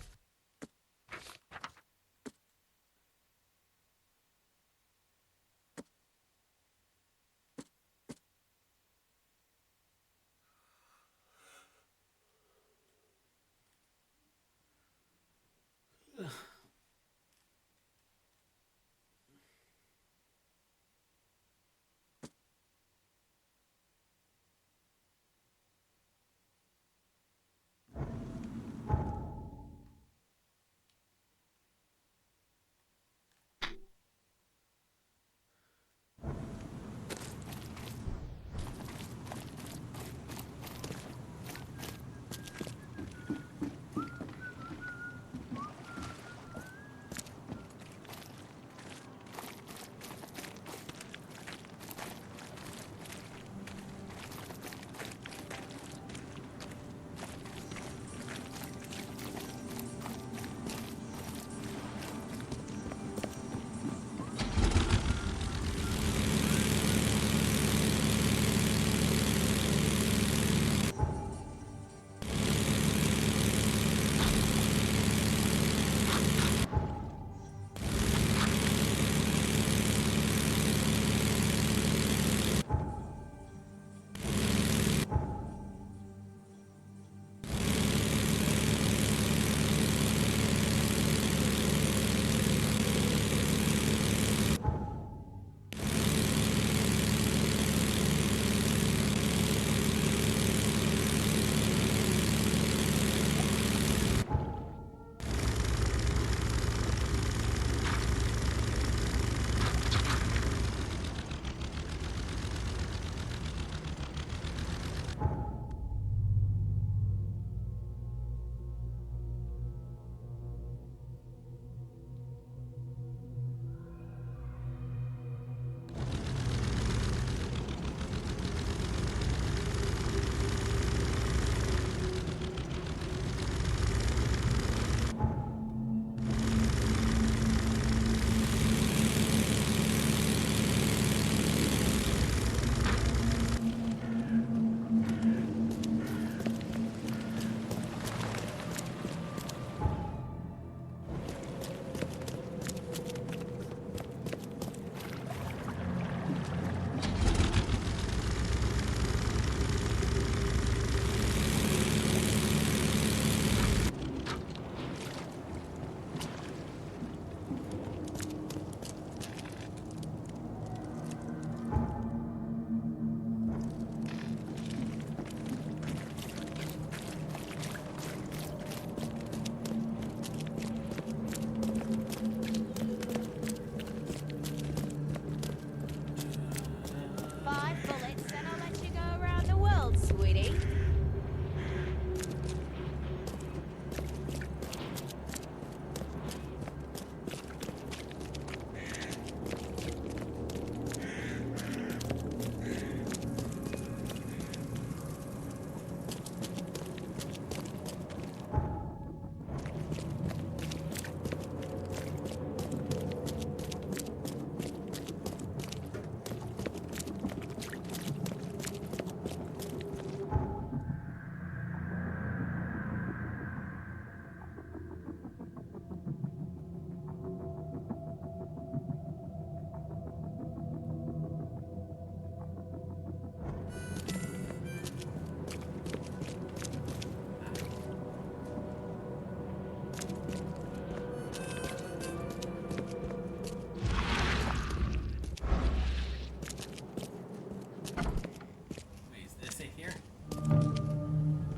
5 bullets, then I'll let you go around the world, sweetie.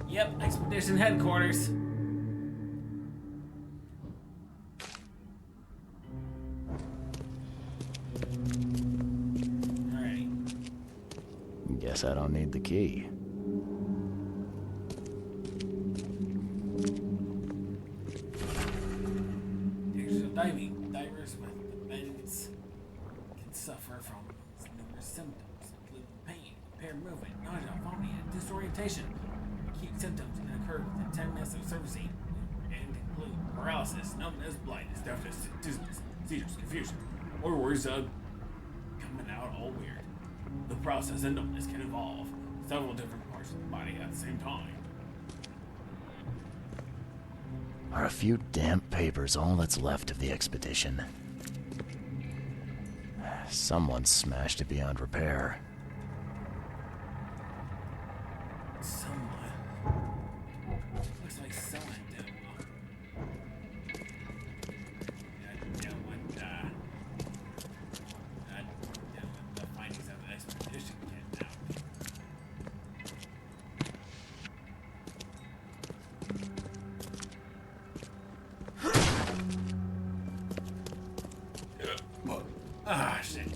Yep, Expedition Headquarters. Alrighty. Guess I don't need the key. Divers with bends can suffer from numerous symptoms, including pain, impaired movement, nausea, vomiting, and disorientation. Acute symptoms can occur within 10 minutes of surfacing and include paralysis, numbness, blindness, deafness, dizziness, seizures, confusion, or worse, coming out all weird. The process of numbness can involve several different parts of the body at the same time. Are a few damp papers all that's left of the expedition? Someone smashed it beyond repair. Someone. Looks like someone did. The findings of the expedition get out. Ah, shit.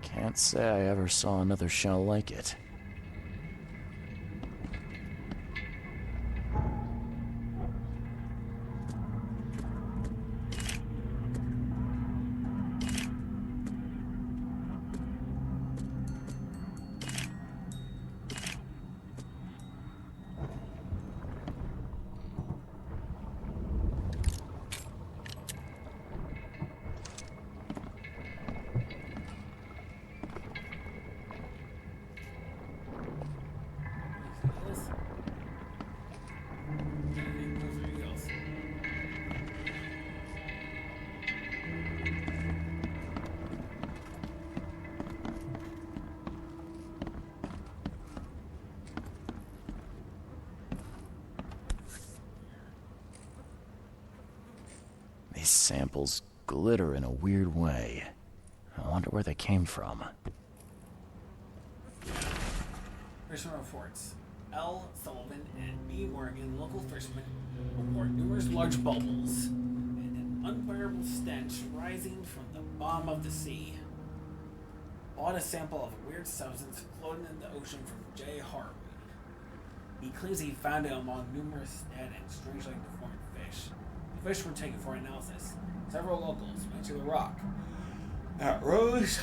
Can't say I ever saw another shell like it. These samples glitter in a weird way. I wonder where they came from. Fisherman reports. L. Sullivan and B. Morgan, local fishermen, report numerous large bubbles and an unbearable stench rising from the bottom of the sea. Bought a sample of a weird substance floating in the ocean from J. Harvey. He claims he found it among numerous dead and strangely deformed fish. The fish were taken for analysis. Several locals went to the rock that rose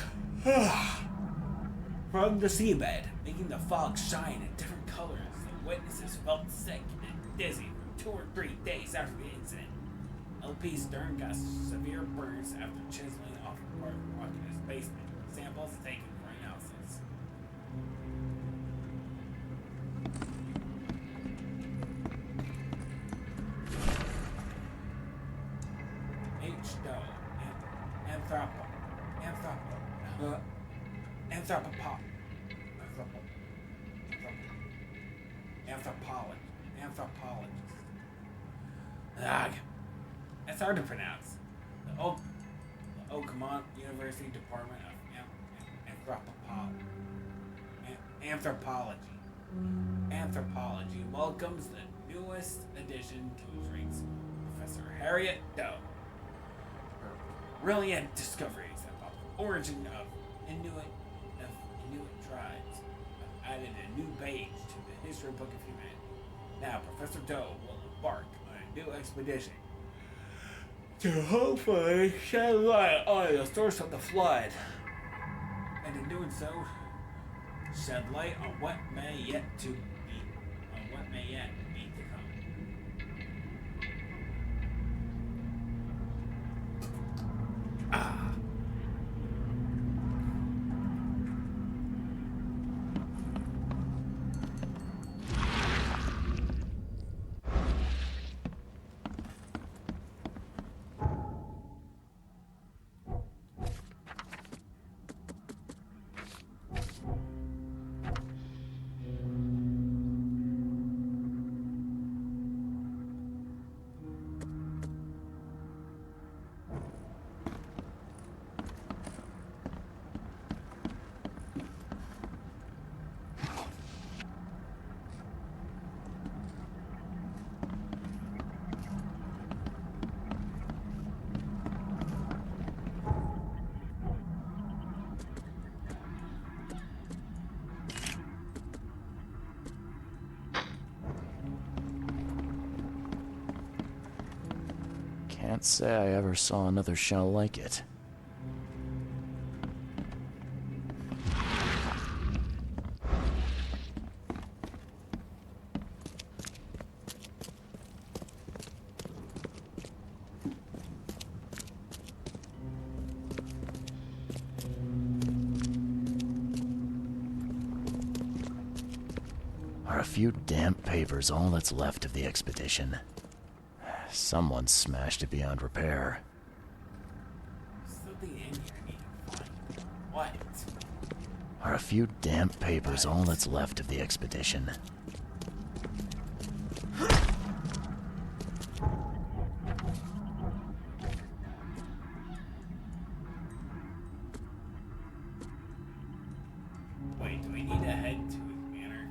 from the seabed, making the fog shine in different colors. The witnesses felt sick and dizzy for 2 or 3 days after the incident. LP Stern got severe burns after chiseling off a part of the rock in his basement. Samples taken for analysis. Anthropologist. That's hard to pronounce. The Oakmont University Department of Anthropology welcomes the newest addition to its ranks, Professor Harriet Doe. Her brilliant discoveries about the origin of Inuit tribes have added a new page to the history book of humanity. Now, Professor Doe will embark on a new expedition to hopefully shed light on the source of the flood, and in doing so, shed light on what may yet to come. Can't say I ever saw another shell like it. Are a few damp papers all that's left of the expedition? Someone smashed it beyond repair. Something in here I need to find. What? Are a few damp papers all that's left of the expedition? Wait, do we need to head to his manor?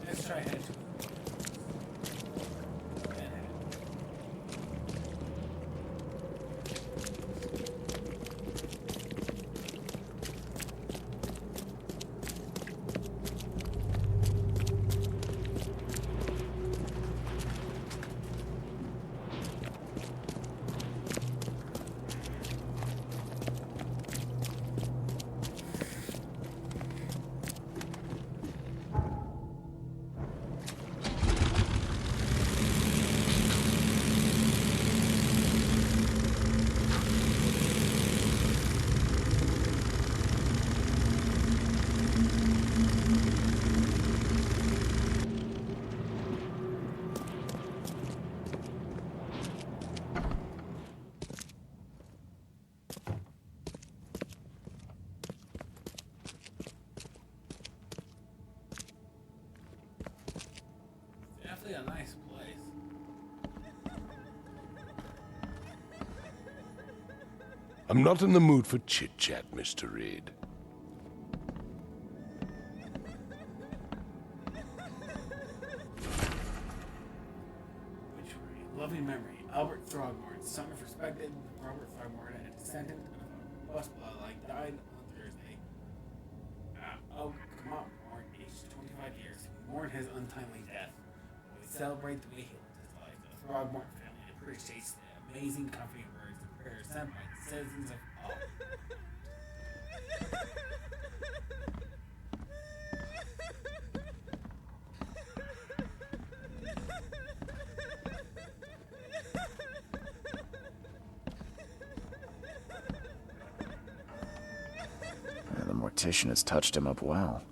Let's try head to definitely a nice place. I'm not in the mood for chit-chat, Mr. Reed. Obituary. Loving memory. Albert Throgmorton, son of respected Robert Throgmorton, a descendant of a bus bloodline, died on Thursday. Come on, Morn, aged 25 years. Mourn his untimely death. We celebrate the way he lived his life. The Throgmorton family appreciates the amazing comforting words and prayers sent by the citizens of all. mortician has touched him up well.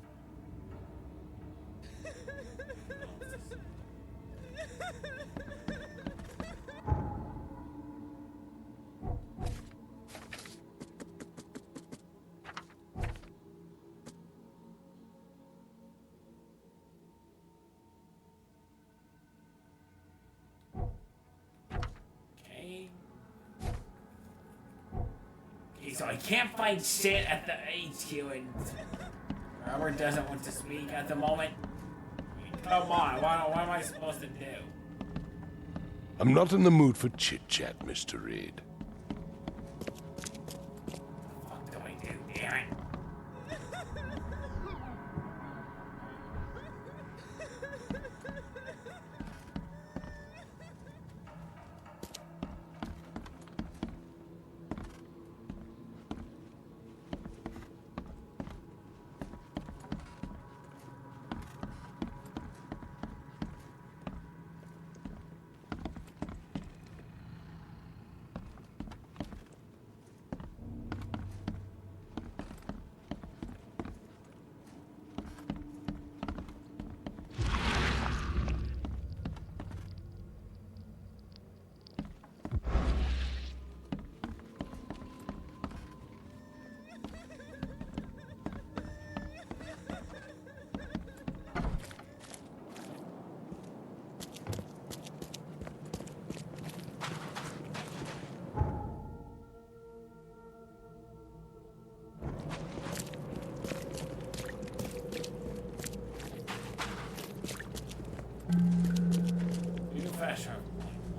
So I can't find shit at the HQ, and Robert doesn't want to speak at the moment. Come on, what am I supposed to do? I'm not in the mood for chit-chat, Mr. Reed. What do I do? Damn it.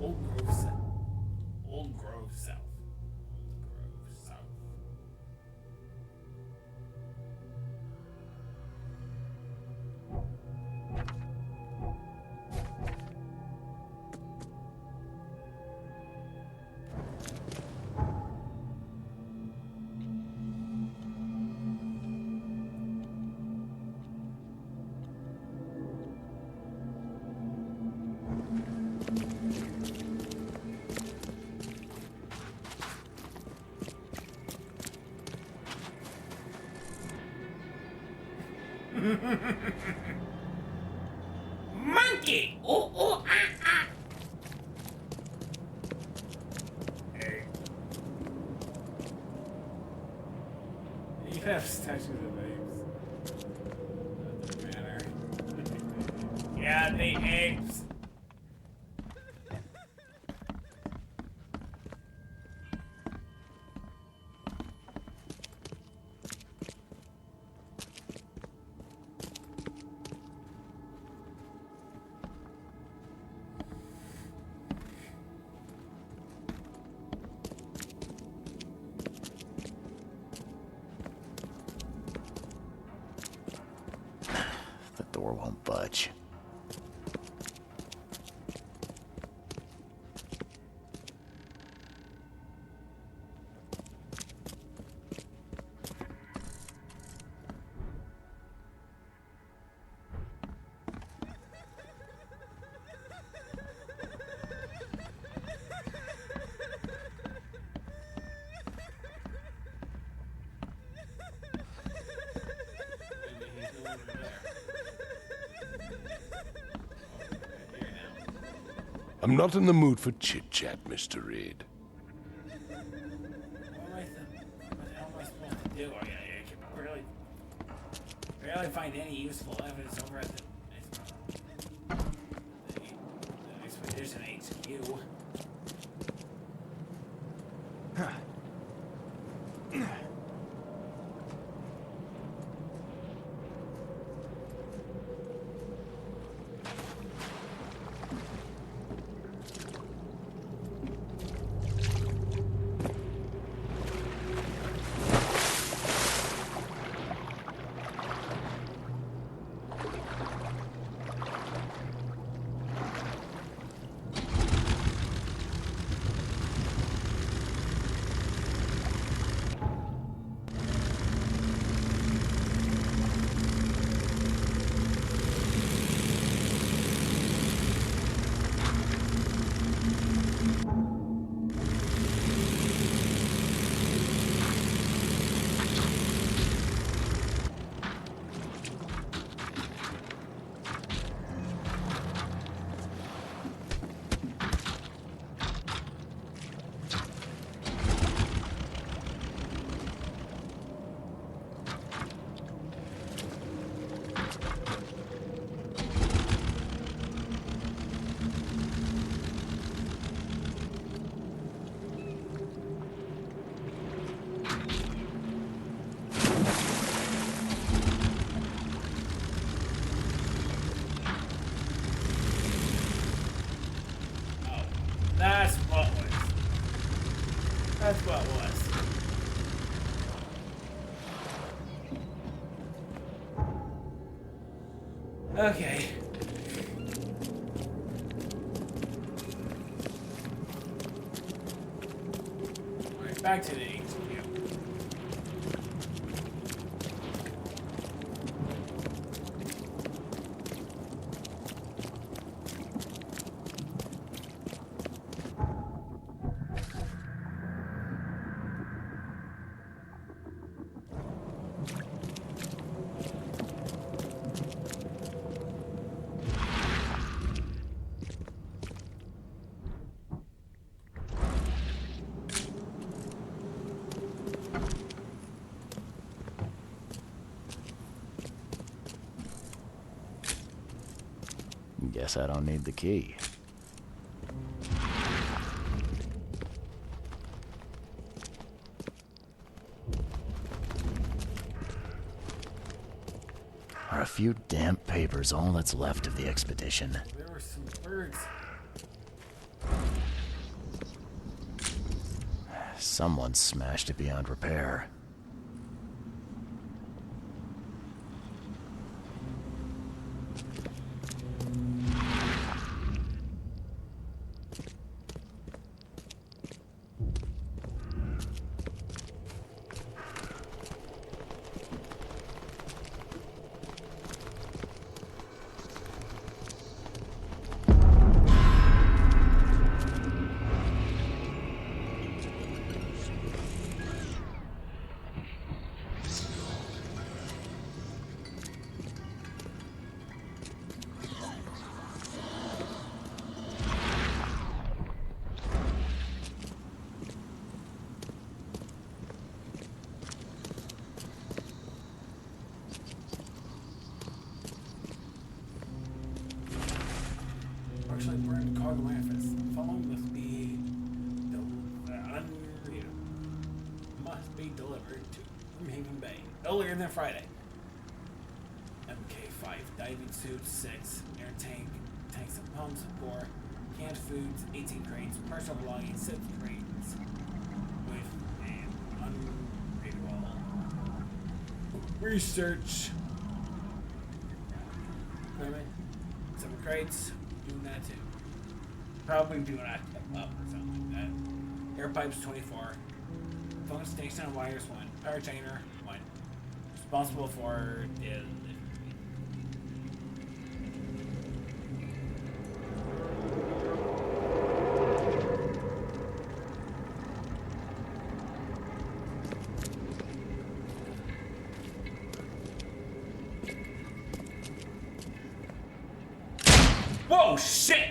Old Grove South. Old Grove South. Old Grove South. Monkey! Oh, oh, ah, ah! Hey. You have statues of apes. Doesn't matter. Yeah, the apes. The door won't budge. I'm not in the mood for chit-chat, Mr. Reed. What the hell am I supposed to do? I can barely find any useful evidence over at the Expedition HQ. Okay. Alright, back to the HQ. Guess I don't need the key. Are a few damp papers all that's left of the expedition? There were some birds. Someone smashed it beyond repair. Partially burned cargo manifest. Following must be delivered to Haven Bay earlier than Friday. MK5 diving suit 6 air tanks and pumps 4 canned foods 18 crates personal belongings 6 crates with an unreadable research equipment 7 crates. Doing that too. Probably doing that up or something like that. Air pipes 24. Phone station and wires 1. Power chainer 1. Responsible for delivery. Whoa, shit!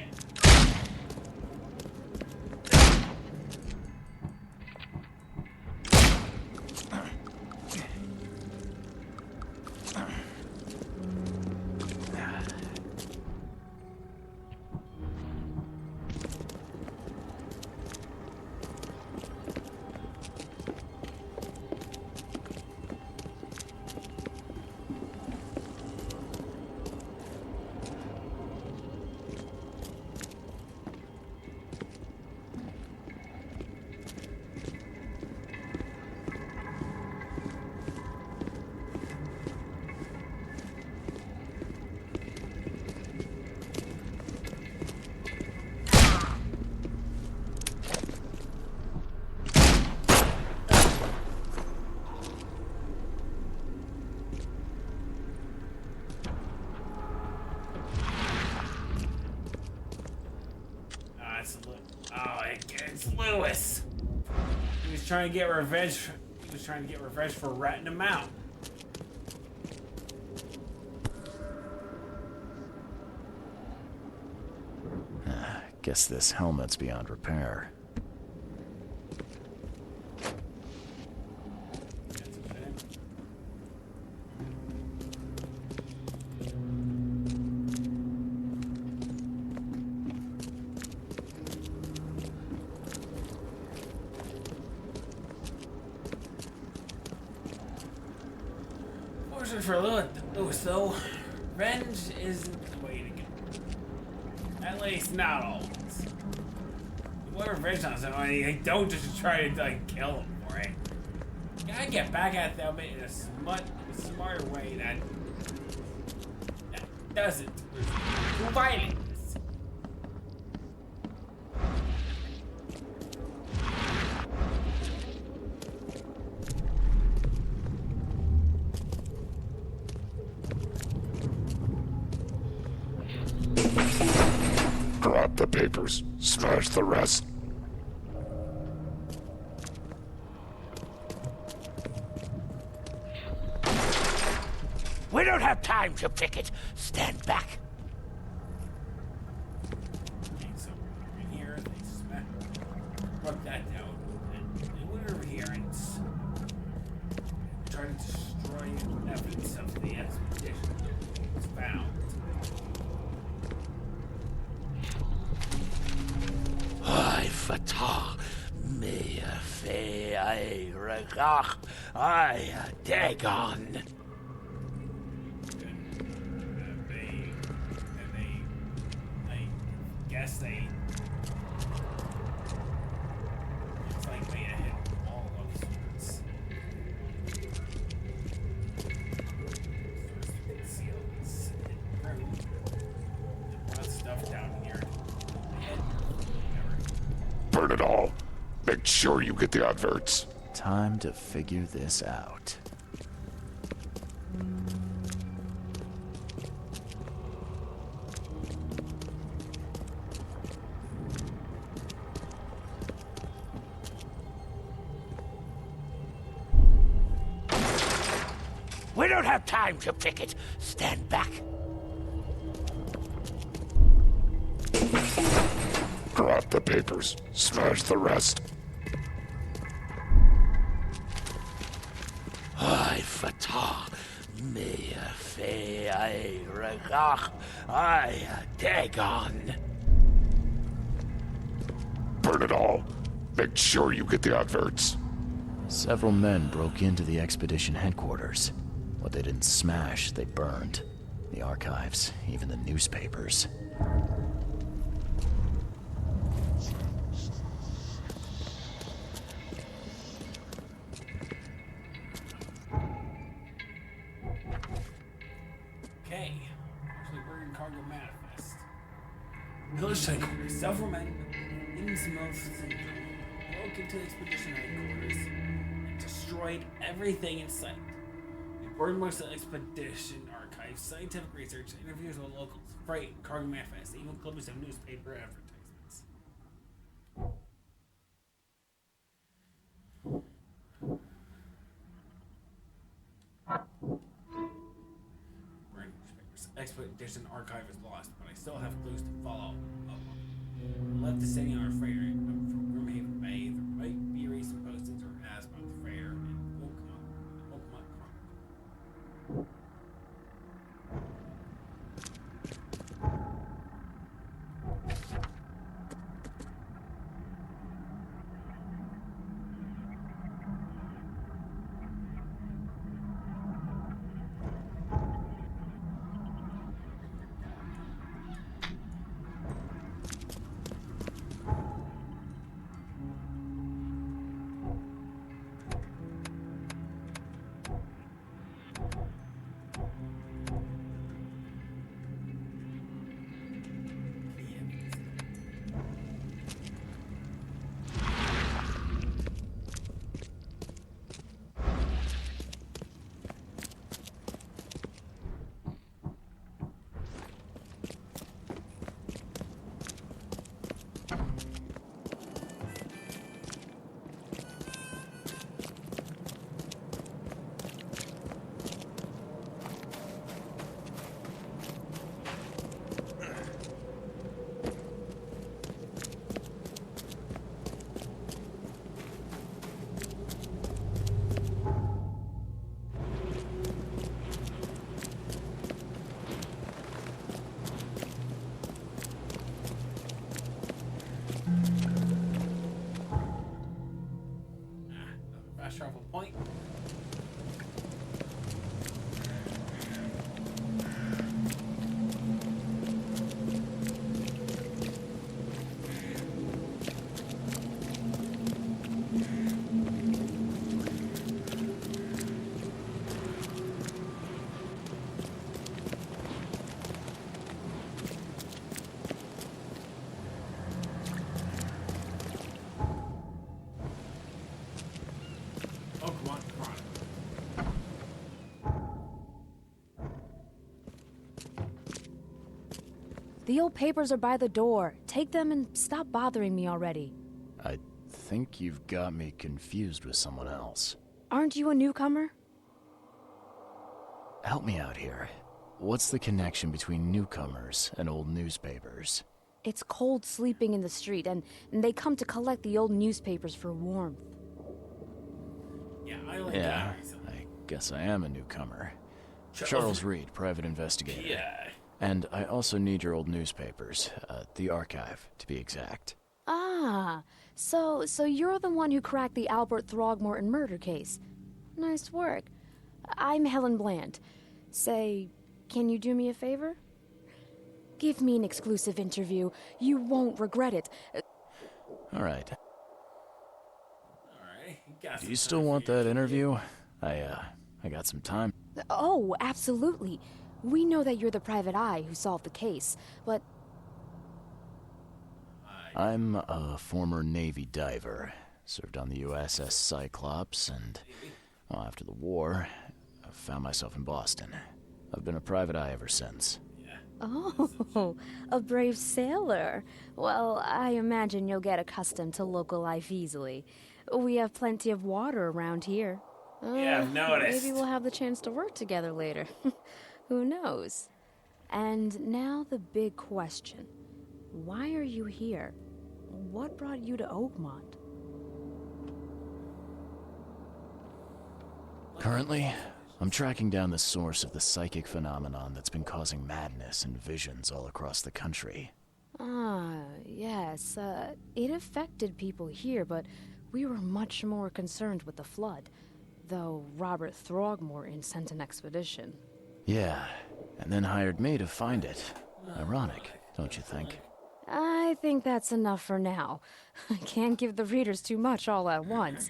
It's Lewis. He was trying to get revenge. He was trying to get revenge for ratting him out. Guess this helmet's beyond repair. Fortunately for Lewis, though, revenge isn't the way to go. At least not always. You want revenge on somebody, don't just try to kill them for it. You gotta get back at them in a smarter way than doesn't resort to violence. Grab the papers, smash the rest. We don't have time to pick it. Stand back. Okay, so in here, they smack. Rub that down. And they went over here and try to destroy evidence of the expedition that was found. I fatah me fe I regach I dagon. Guess they. It's like they hit all of sorts. Conceal this room. They brought stuff down here. Burn it all. Make sure you get the adverts. Time to figure this out. We don't have time to pick it. Stand back. Grab the papers, smash the rest. I fatah me fe I regach I dagon. Burn it all. Make sure you get the adverts. Several men broke into the expedition headquarters. What they didn't smash, they burned. The archives, even the newspapers. Okay. Actually, we're in Cargo Manifest. Village headquarters. Several men in Smith broke into the expedition headquarters and destroyed everything in sight. We burned most of the expedition archives, scientific research, interviews with locals, freight, Cargo Manifest, even clippings of newspaper advertisements. Expedition archive is lost, but I still have clues to follow up on. I left the city on a freighter from Grimhaven Bay. There might be recent postings or ads about the freighter in Oakmont Chronicle. Fast travel point. The old papers are by the door. Take them and stop bothering me already. I think you've got me confused with someone else. Aren't you a newcomer? Help me out here. What's the connection between newcomers and old newspapers? It's cold sleeping in the street, and they come to collect the old newspapers for warmth. Yeah, I like Yeah, that. I guess I am a newcomer. Charles Reed, private investigator. Yeah. And I also need your old newspapers, the archive, to be exact. Ah, so you're the one who cracked the Albert Throgmorton murder case. Nice work. I'm Helen Bland. Say, can you do me a favor? Give me an exclusive interview. You won't regret it. All right. Alright. Do you still want that interview? I got some time. Oh, absolutely. We know that you're the private eye who solved the case, but... I'm a former Navy diver. Served on the USS Cyclops, and well, after the war, I found myself in Boston. I've been a private eye ever since. Oh, a brave sailor. Well, I imagine you'll get accustomed to local life easily. We have plenty of water around here. Yeah, I've noticed. Maybe we'll have the chance to work together later. Who knows? And now the big question. Why are you here? What brought you to Oakmont? Currently, I'm tracking down the source of the psychic phenomenon that's been causing madness and visions all across the country. Ah, yes. It affected people here, but we were much more concerned with the flood. Though Robert Throgmorton sent an expedition. Yeah, and then hired me to find it. Ironic, don't you think? I think that's enough for now. I can't give the readers too much all at once.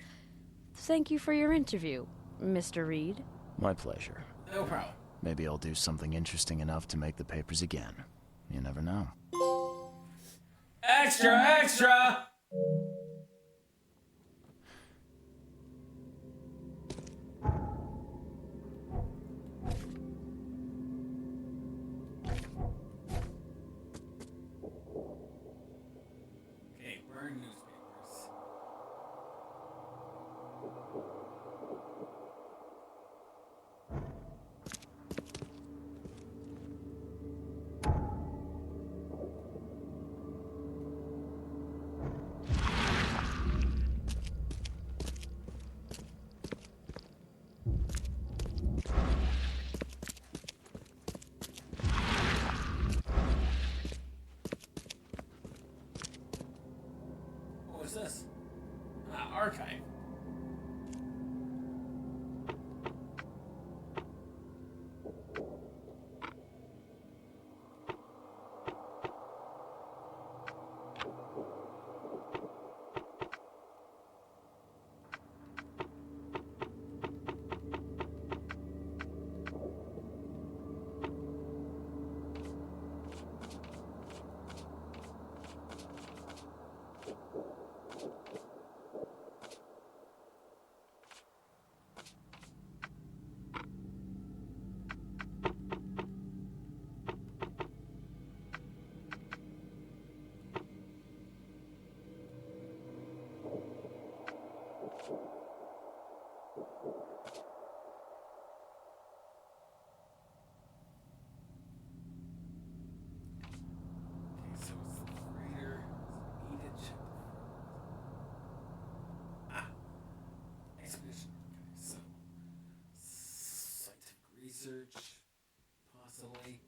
Thank you for your interview, Mr. Reed. My pleasure. No problem. Maybe I'll do something interesting enough to make the papers again. You never know. Extra, extra! Okay, burn newspapers. What was this? Archive. So it's the freighter. So we need to check the expedition. Okay, so scientific research, possibly.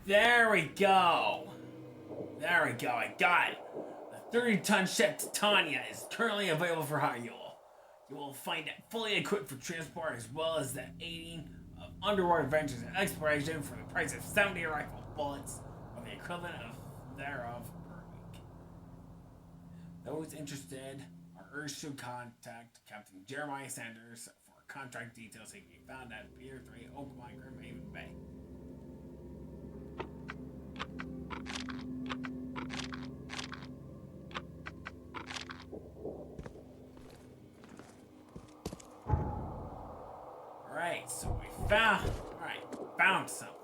There we go. There we go. I got it. The 30-ton ship Titania is currently available for hire. You will find it fully equipped for transport as well as the aiding of underwater adventures and exploration for the price of 70 rifle bullets or the equivalent of thereof per week. Those interested are urged to contact Captain Jeremiah Sanders for contract details. He can be found at Pier 3, Oakmont, Grimhaven Bay. Alright, so we found something.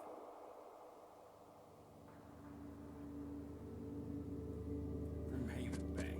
Grimhaven Bay.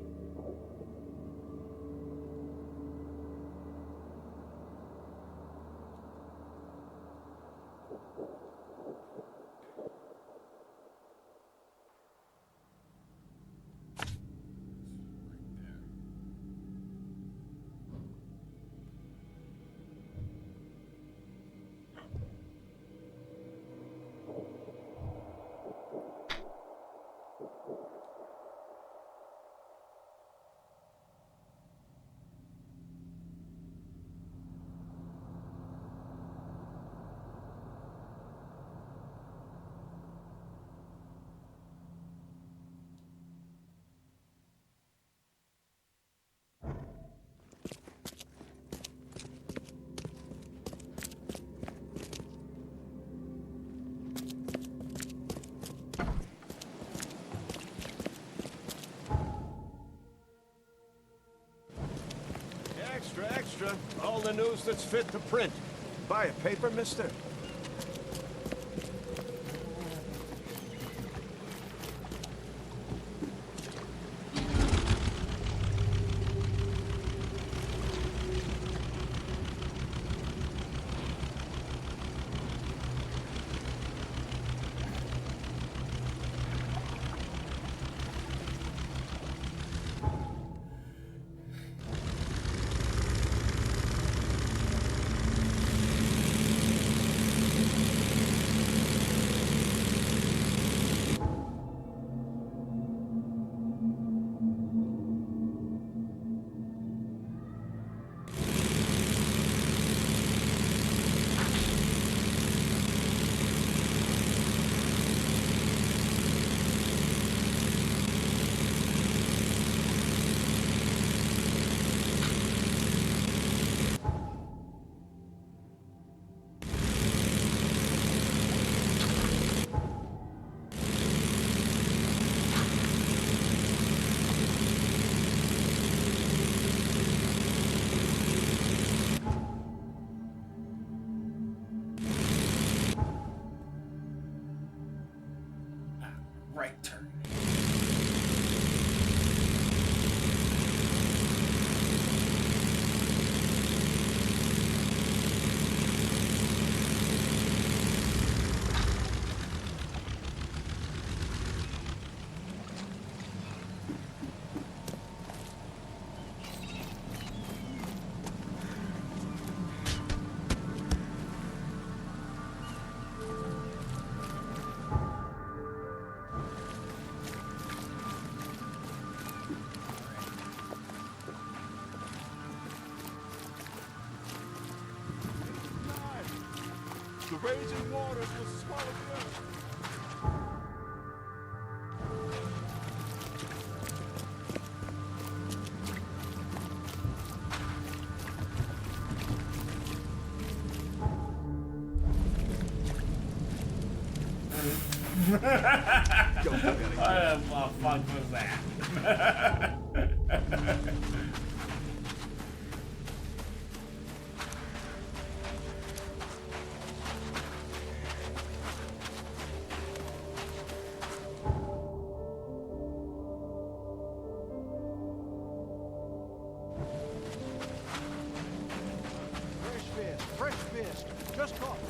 Extra, extra. All the news that's fit to print. Buy a paper, mister? Right turn. The raging waters will swallow the earth. What the fuck was that? missed. Just caught me.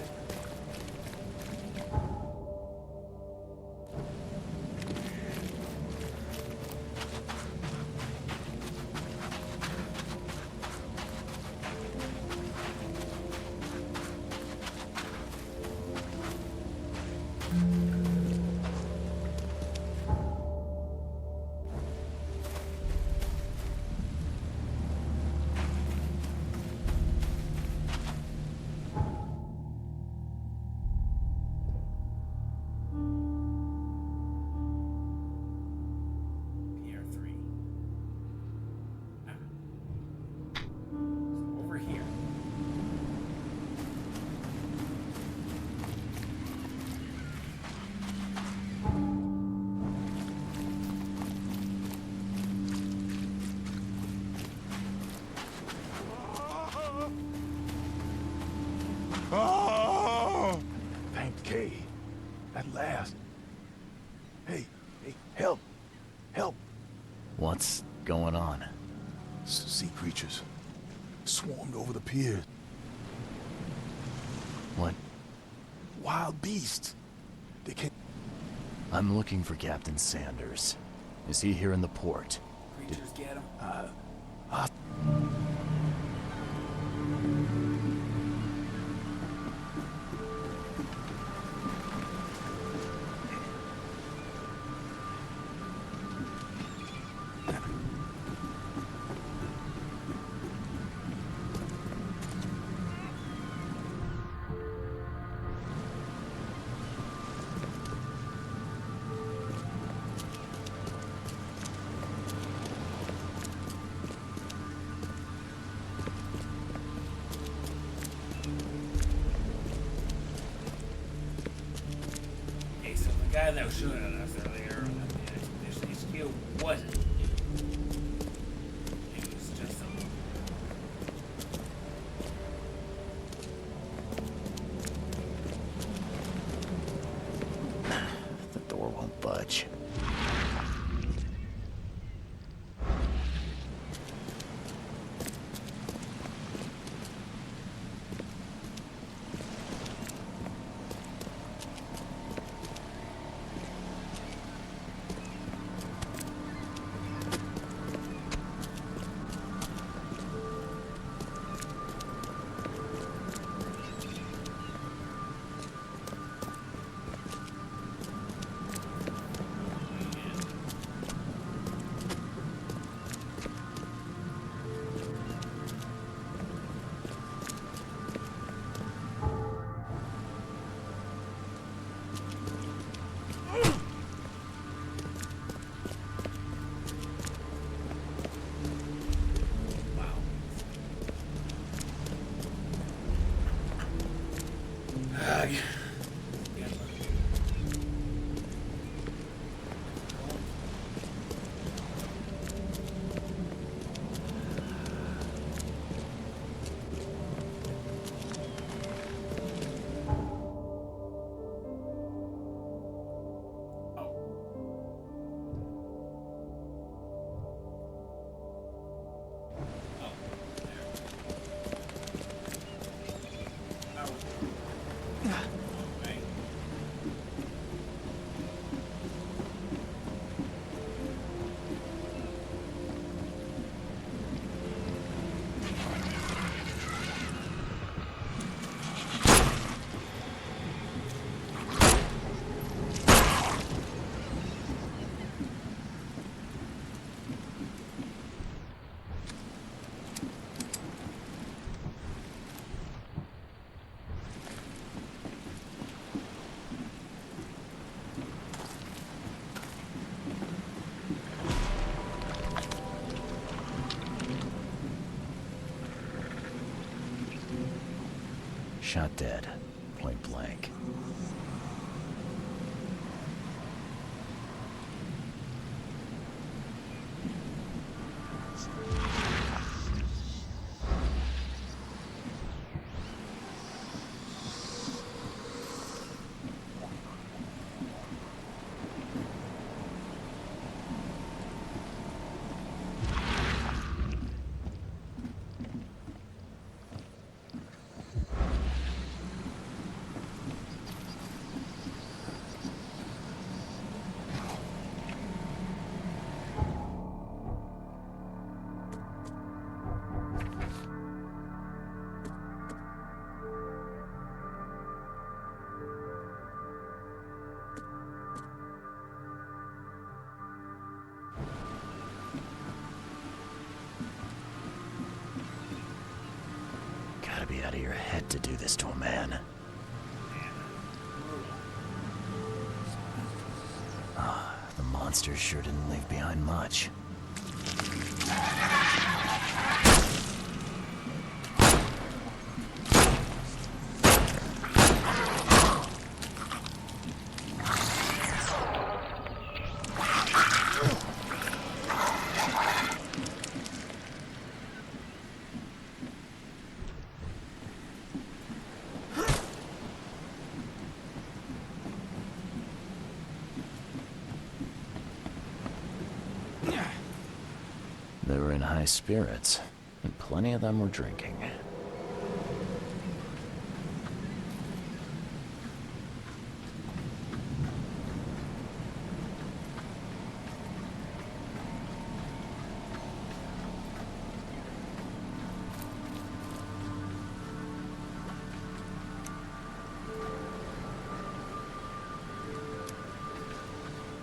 Pier 3. So over here. Oh! Thank Kay. At last. Hey, help! Help! What's going on? Sea creatures. Swarmed over the pier. What? Wild beasts. They can't... I'm looking for Captain Sanders. Is he here in the port? Creatures get him. Okay, so the guy that was shooting at us earlier on the expedition HQ wasn't. It was just a... The door won't budge. Shot dead. Point blank. out of your head to do this to a man. Ah, the monsters sure didn't leave behind much. They were in high spirits, and plenty of them were drinking.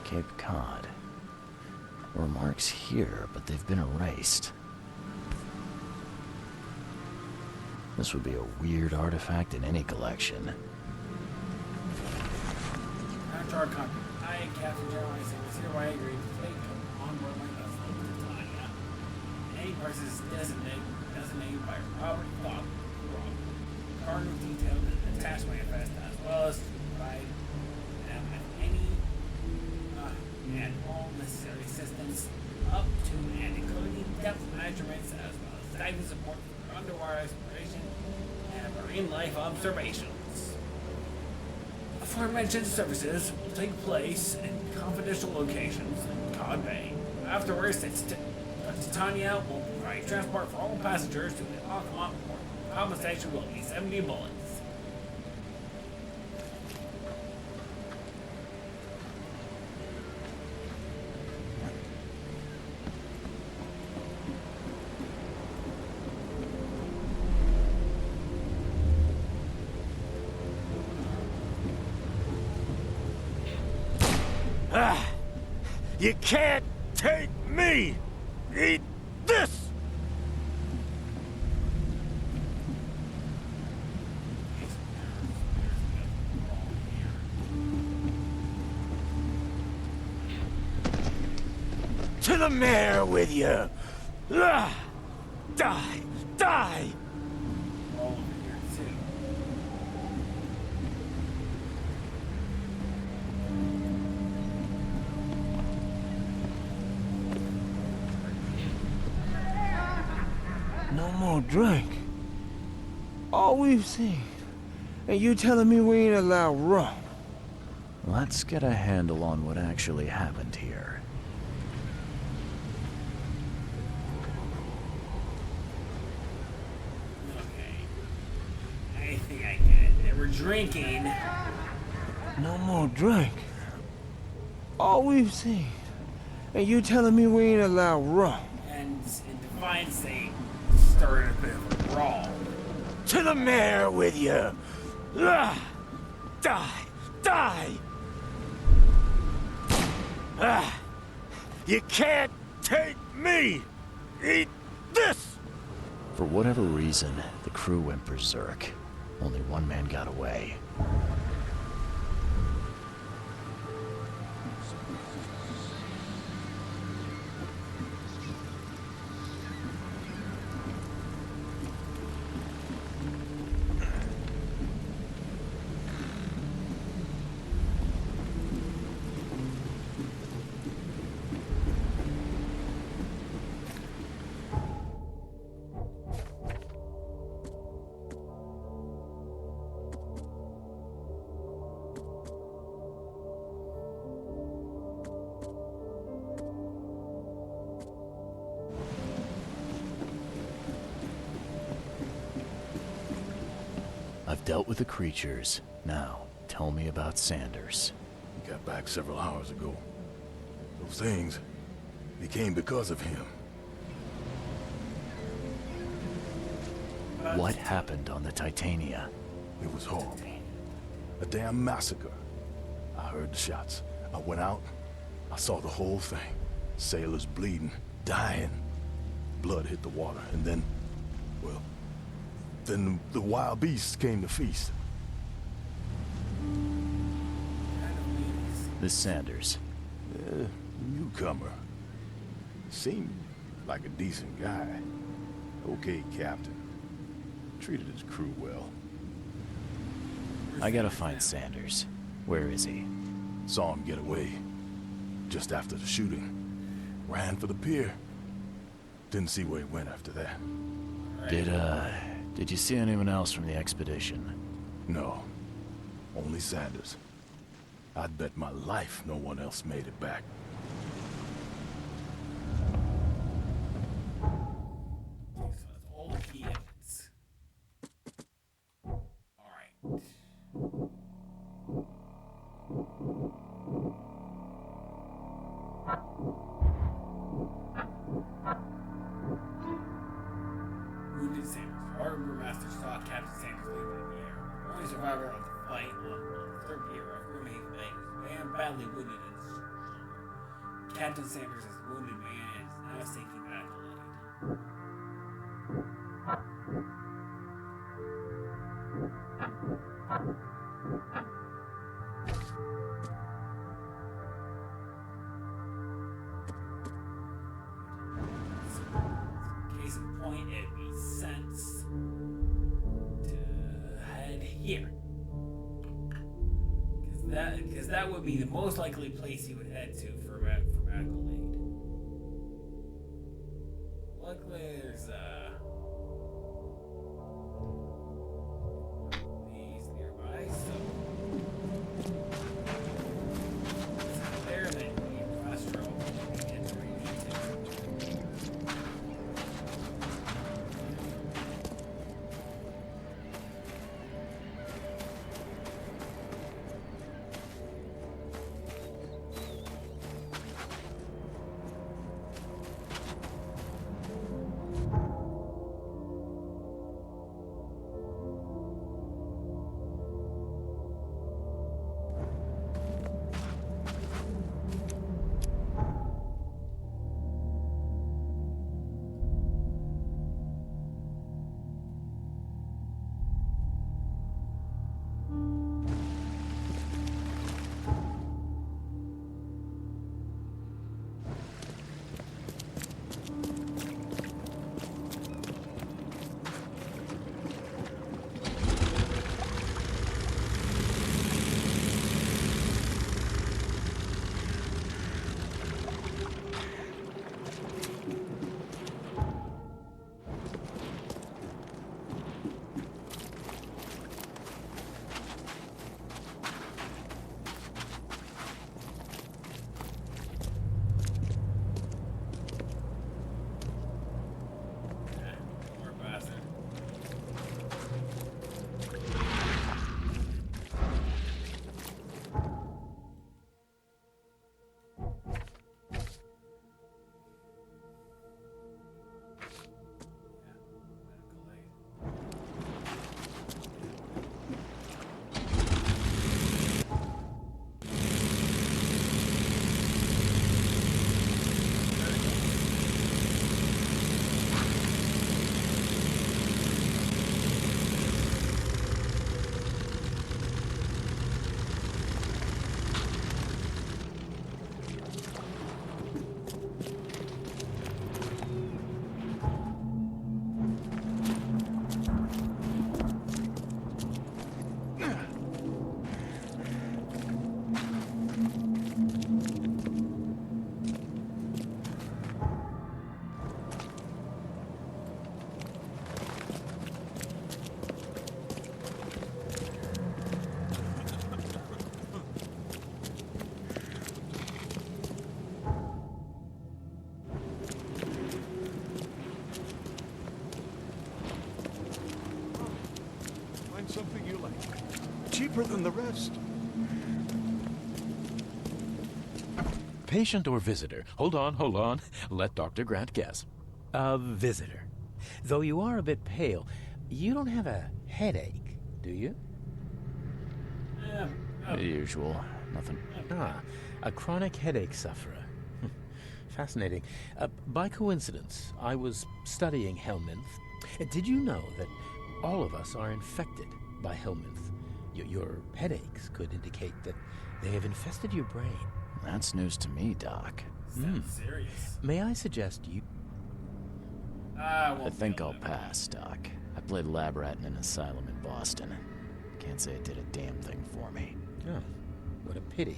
Cape Cod. There were marks here, but they've been erased. This would be a weird artifact in any collection. After our contact, I and Captain General Isaac was hereby agreed to take on board my vessel to Tanya. Any persons designated by Robert Thought, cargo detailed and attached manifest, as well as to provide them with any and all necessary assistance up to and including depth measurements as well as diving support for underwater exploration and marine life observations. Aforementioned services will take place in confidential locations in Cod Bay. Afterwards, Titania will provide transport for all passengers to the Altamont port. Compensation will be 70 bullets. You can't take me! Eat this! To the mare with you! Die! Die! No more drink. All we've seen. And you telling me we ain't allowed rum? Let's get a handle on what actually happened here. I think I get it. They were drinking. No more drink. All we've seen. And you telling me we ain't allowed rum? And in defiance, they started a bit of a brawl. To the mare with you! Die! Die! You can't take me! Eat this! For whatever reason, the crew went berserk. Only one man got away. I've dealt with the creatures. Now, tell me about Sanders. He got back several hours ago. Those things, they came because of him. What happened on the Titania? It was horrible. A damn massacre. I heard the shots. I went out. I saw the whole thing. Sailors bleeding, dying. Blood hit the water, and then, well, Then the wild beasts came to feast. This Sanders. Newcomer. Seemed like a decent guy. Okay, Captain. Treated his crew well. I gotta find Sanders. Where is he? Saw him get away. Just after the shooting. Ran for the pier. Didn't see where he went after that. Did you see anyone else from the expedition? No. Only Sanders. I'd bet my life no one else made it back. All the key evidence. Alright. Wounded Sanders. Harbor Master saw Captain Sanders leave in the air. Only survivor of the flight on the third year of Grimhaven Bay and badly wounded in the storm. Captain Sanders is a wounded man and is now seeking medical aid. Case in point, it makes sense to head here. Because that would be the most likely place he would head to for medical aid. Luckily, there's these nearby, so there, then you need fast travel to get to where you need to. Something you like. Cheaper than the rest. Patient or visitor? Hold on. Let Dr. Grant guess. A visitor. Though you are a bit pale, you don't have a headache, do you? The usual. Nothing. Ah, a chronic headache sufferer. Fascinating. By coincidence, I was studying Helminth. Did you know that all of us are infected by Helminth. Your headaches could indicate that they have infested your brain. That's news to me, Doc. Sounds serious. May I suggest you... I think I'll pass, Doc. I played lab rat in an asylum in Boston. Can't say it did a damn thing for me. Oh, what a pity.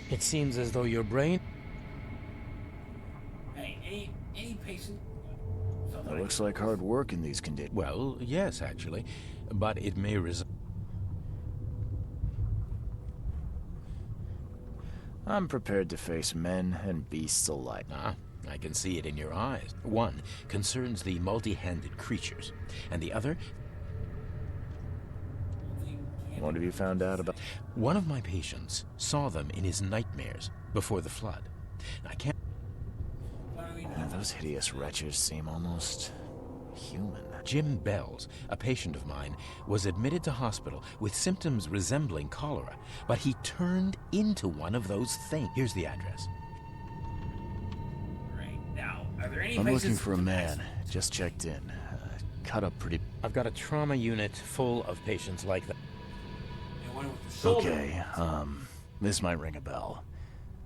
It seems as though your brain... Hey, any patient... That looks like hard work in these conditions. Well, yes, actually. But it may result... I'm prepared to face men and beasts alike. Ah, I can see it in your eyes. One concerns the multi-handed creatures, and the other... What have you found out about... One of my patients saw them in his nightmares before the flood. I can't... Those hideous wretches seem almost... human. Jim Bells, a patient of mine, was admitted to hospital with symptoms resembling cholera, but he turned into one of those things. Here's the address. Right, now, are there any I'm patients... looking for a man. Just checked in. Cut up pretty... I've got a trauma unit full of patients like that. Okay, this might ring a bell.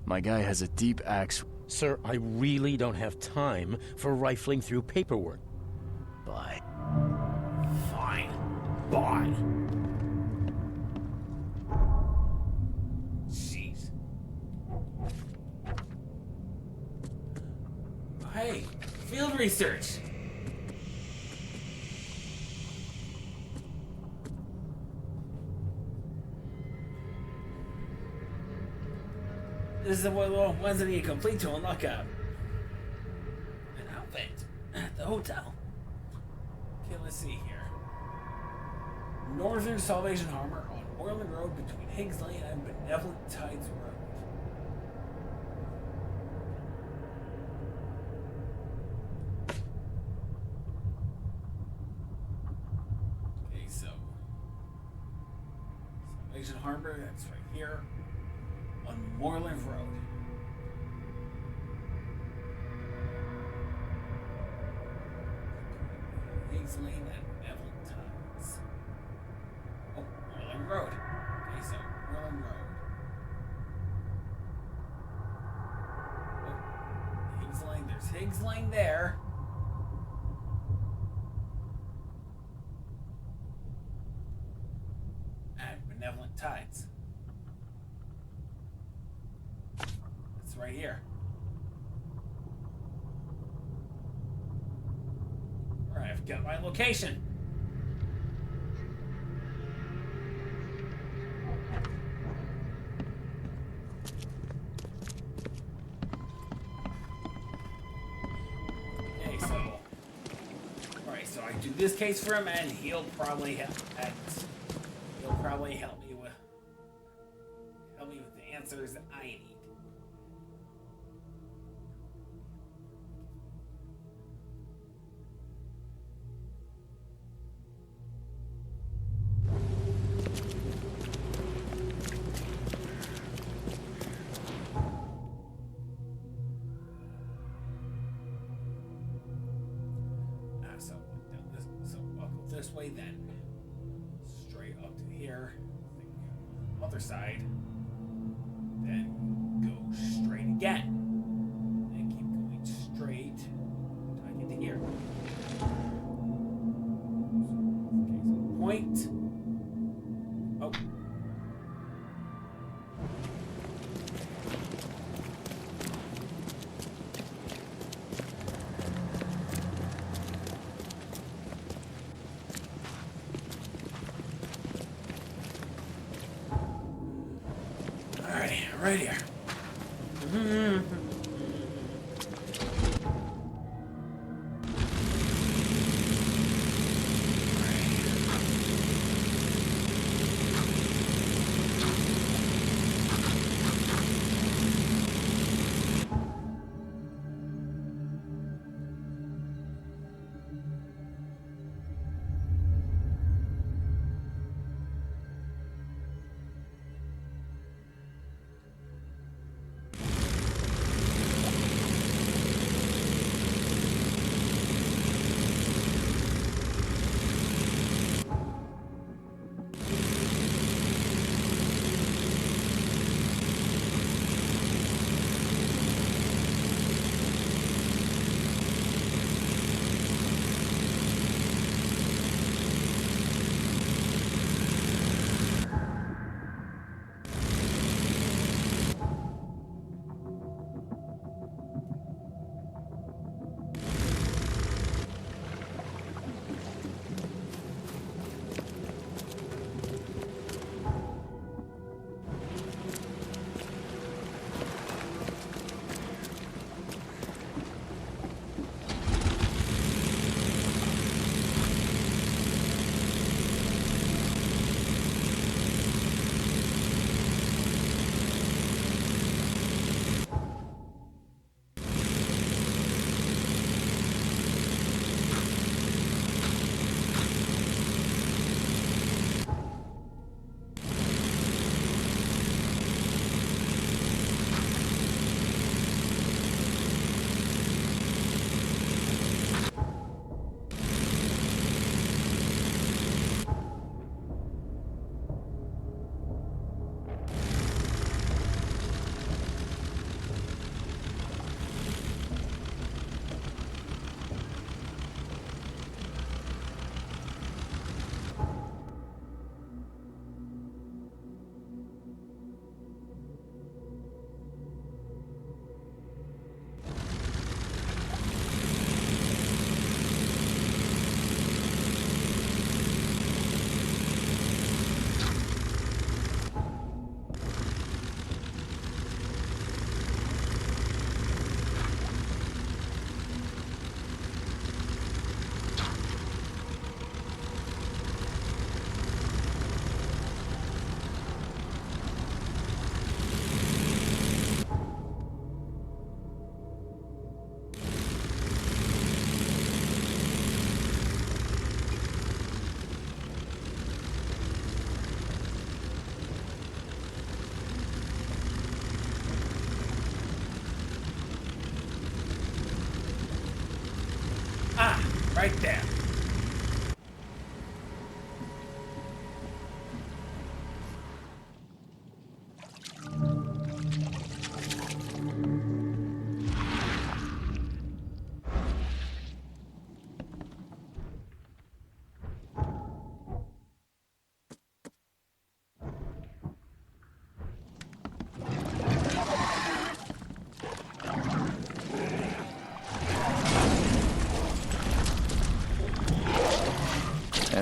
My guy has a deep axe... Sir, I really don't have time for rifling through paperwork. Bye. Fine. Bye. Jeez. Hey, field research. This is the ones that you complete to unlock an outfit at the hotel. Okay, let's see here. Northern Salvation Armor on Moreland Road between Higgs Lane and Benevolent Tides Road. Okay, so Salvation Harbor, that's right here on Moreland Road. Higgs Lane and Benevolent Tides. Oh, Moreland Road. Okay, so Moreland Road. Oh, Higgs Lane. There's Higgs Lane there. And Benevolent Tides. It's right here. Alright, I've got my location. Okay, so... Alright, so I do this case for him and he'll probably help me with the answers that I need. This way, then straight up to here, then other side, then go straight again, and keep going straight until I get to here. Okay, so point. Oh. Right here.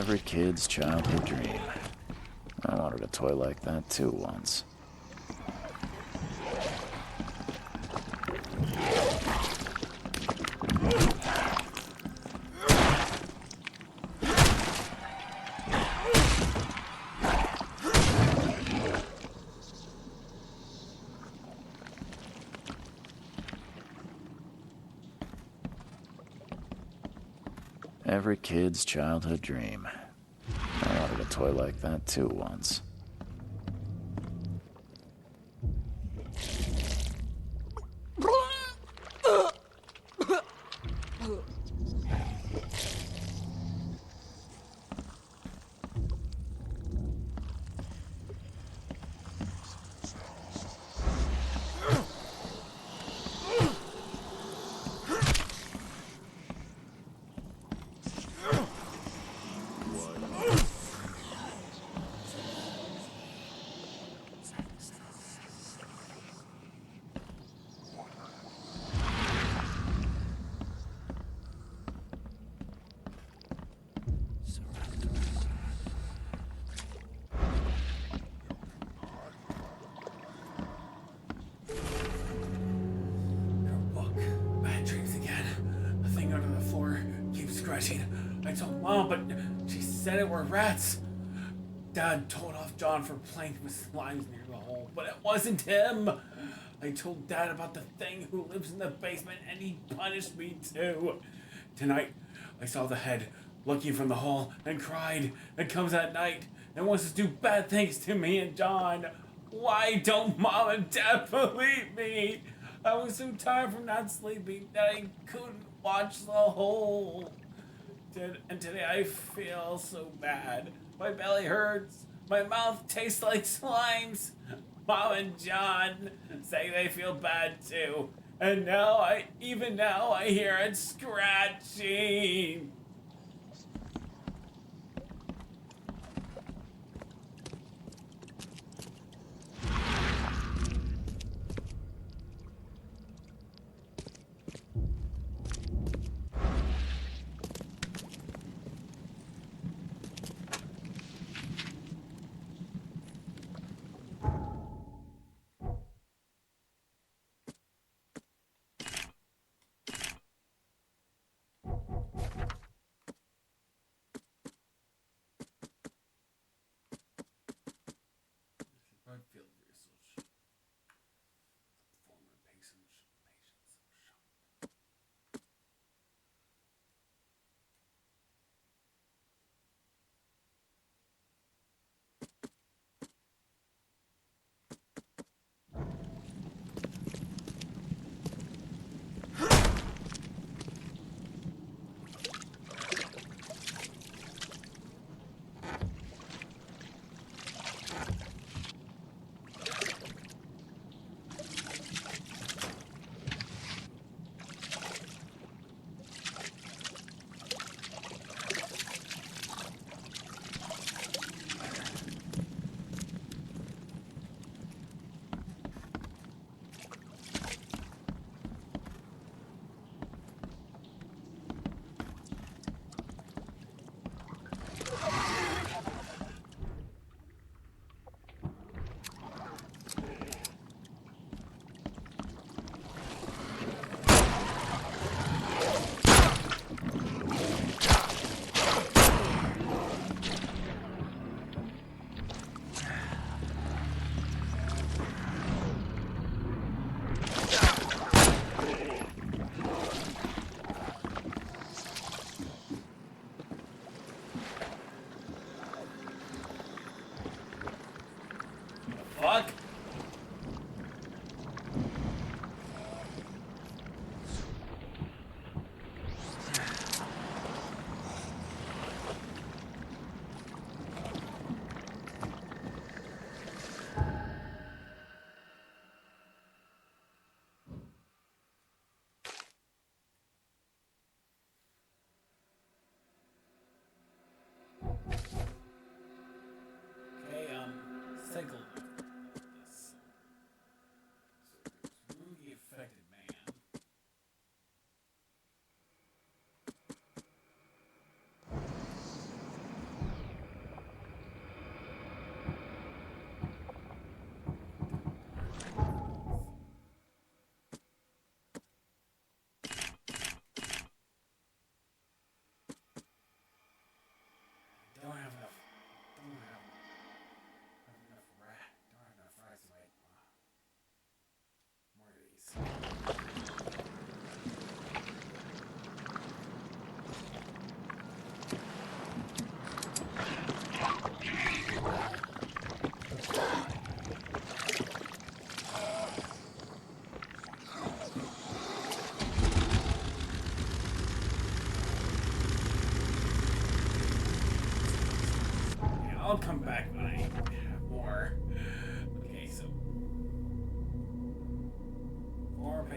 Every kid's childhood dream. I wanted a toy like that too once. Every kid's childhood dream. I wanted a toy like that too once. Bad dreams again. The thing under the floor keeps scratching. I told Mom, but she said it were rats. Dad told off John for playing with slimes near the hole, but it wasn't him. I told Dad about the thing who lives in the basement, and he punished me too. Tonight, I saw the head looking from the hole and cried. It comes at night and wants to do bad things to me and John. Why don't Mom and Dad believe me? I was so tired from not sleeping that I couldn't watch the hole. And today I feel so bad. My belly hurts. My mouth tastes like slimes. Mom and John say they feel bad too. And even now I hear it scratching. Fuck. Okay, let's take a look at this. So remove the affected man.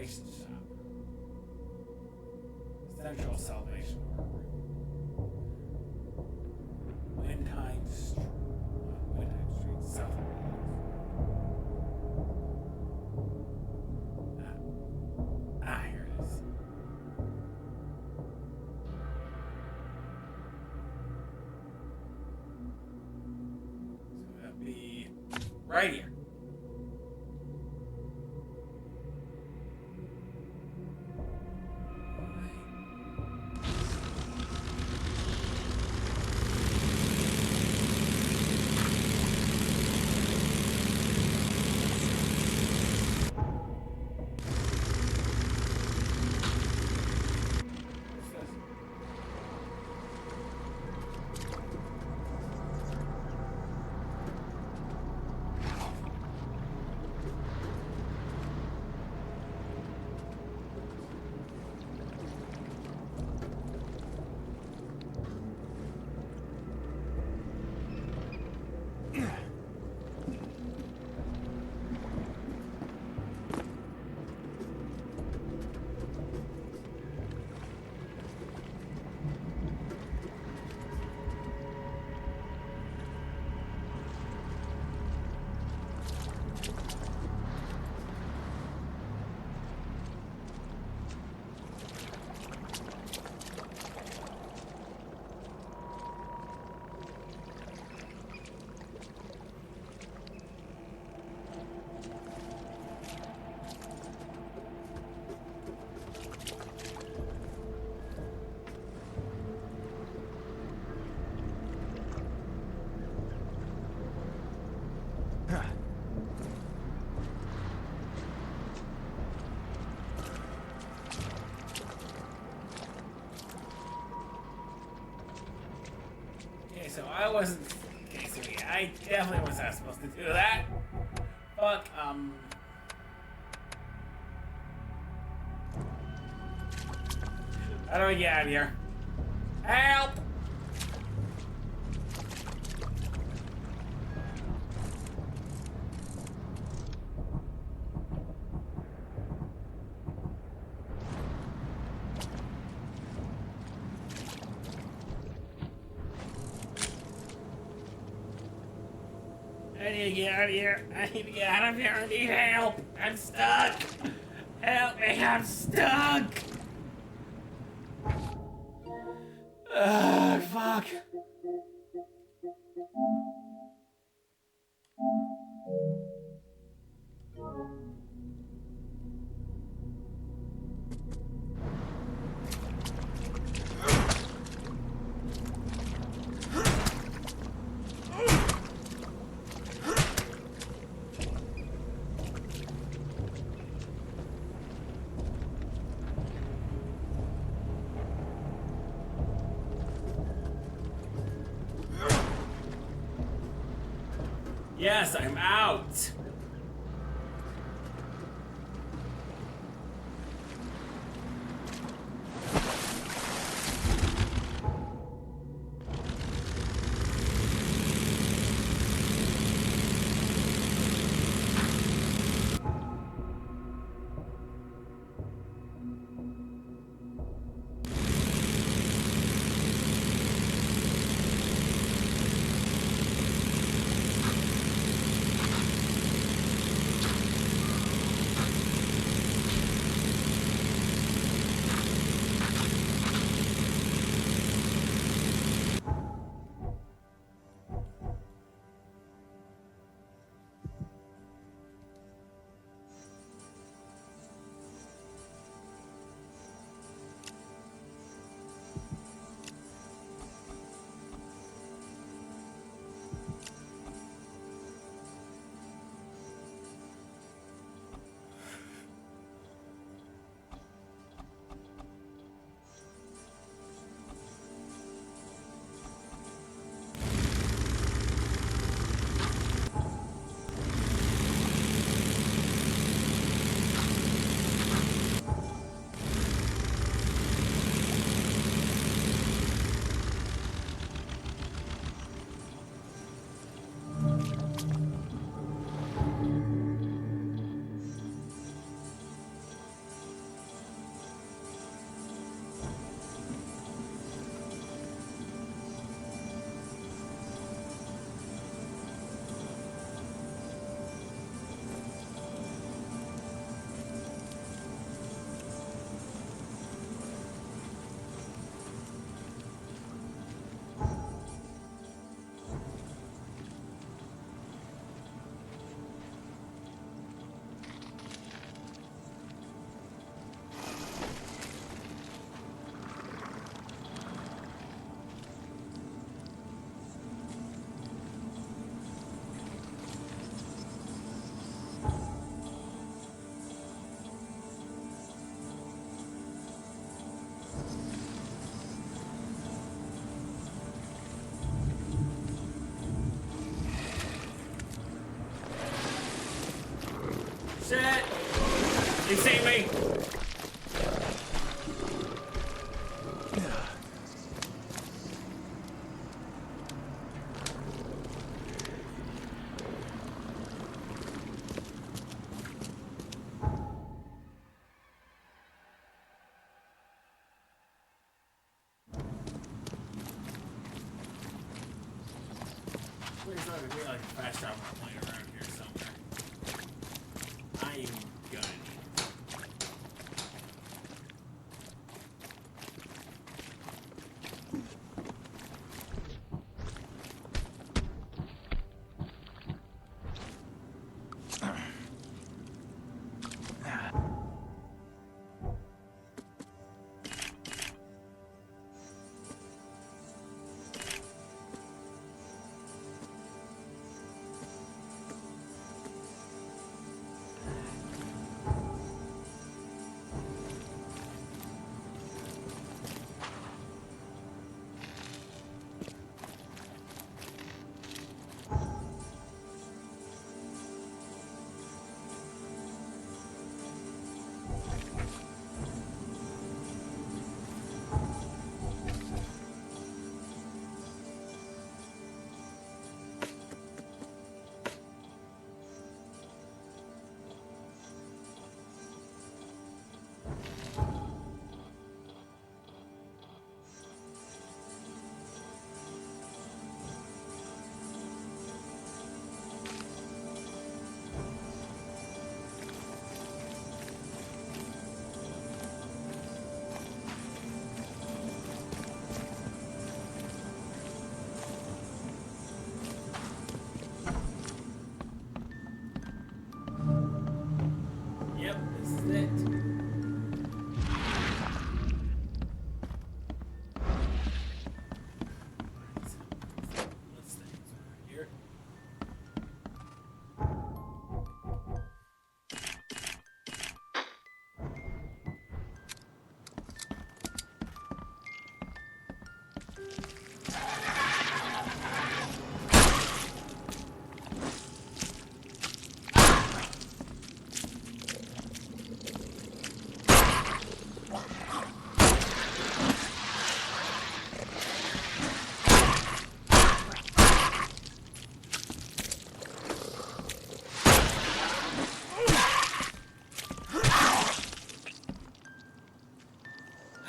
salvation shop. Central salvation worker. Windheim Street. Windheim Street, south of here it is. So that'd be right here. Okay, so I wasn't. Okay, so yeah, I definitely was not supposed to do that. Fuck, how do I get out of here? Help! I need to get out of here. I need to get out of here. I need help. I'm stuck. Help me. I'm stuck. Fuck. Yes, I'm out. Shit! They see me! There's got to be like a fast travel plane around here somewhere. I'm gonna Yep, this is it. Let's stay here.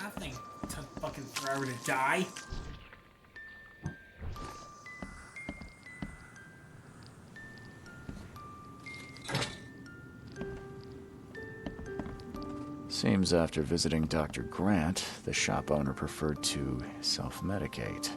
That thing took fucking forever to die. Seems after visiting Dr. Grant, the shop owner preferred to self-medicate.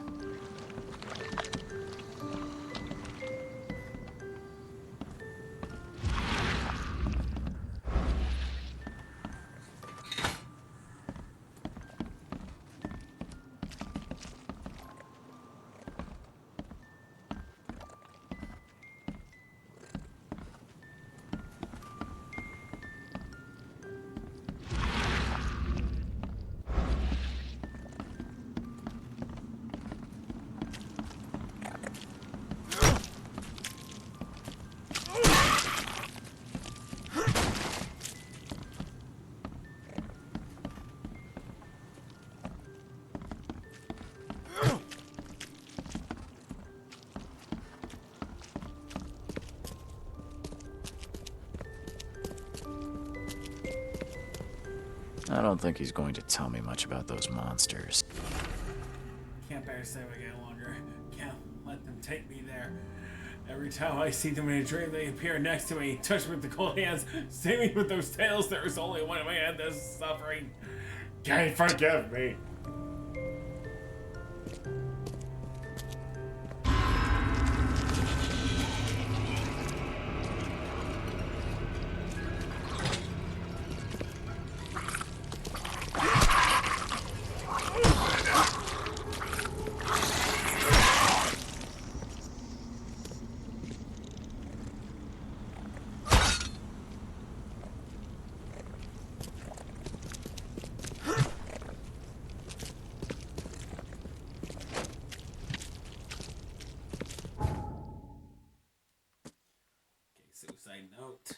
I don't think he's going to tell me much about those monsters. Can't bear to stay awake any longer. Can't let them take me there. Every time I see them in a dream, they appear next to me, touch me with the cold hands, sting me with those tails. There is only one way end this suffering. Can't forgive me. Suicide note.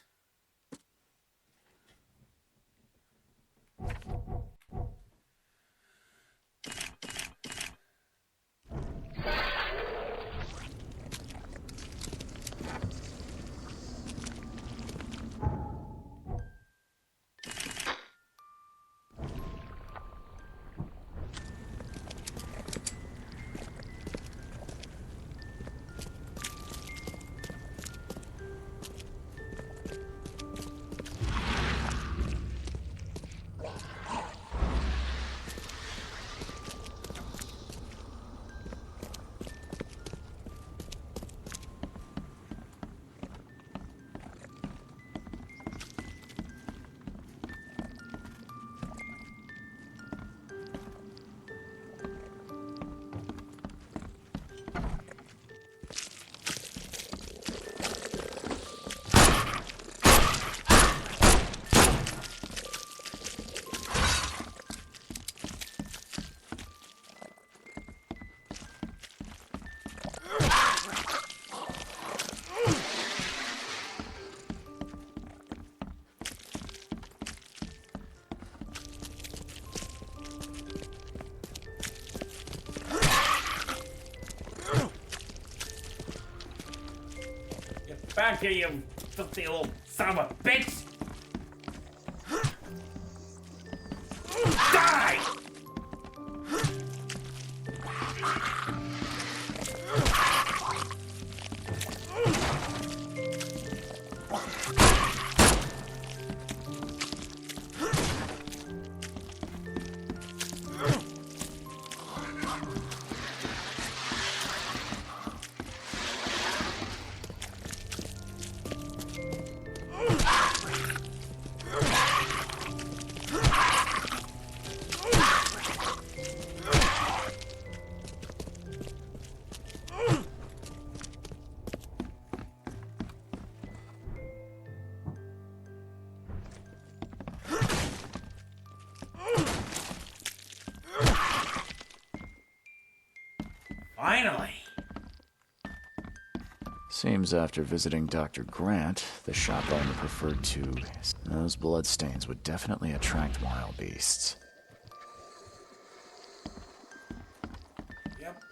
back here, you filthy little son of a bitch! Die! Finally! Seems after visiting Dr. Grant, the shop owner preferred to... Those bloodstains would definitely attract wild beasts. Yep.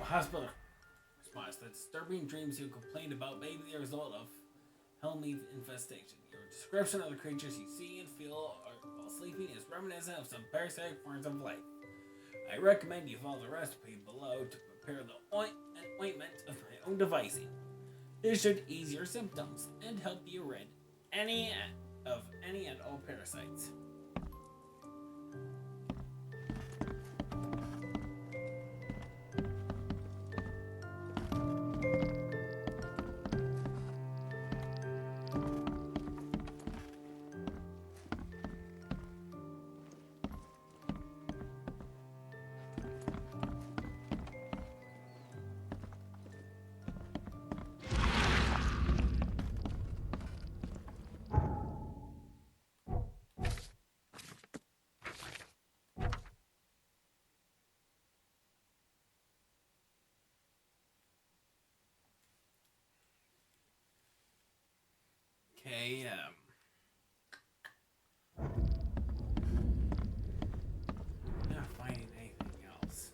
Hospital response. The disturbing dreams you complained about may be the result of Helmete infestation. Your description of the creatures you see and feel while sleeping is reminiscent of some parasitic forms of life. I recommend you follow the recipe below to prepare the ointment of my own devising. This should ease your symptoms and help you rid any and all parasites. Okay, not finding anything else.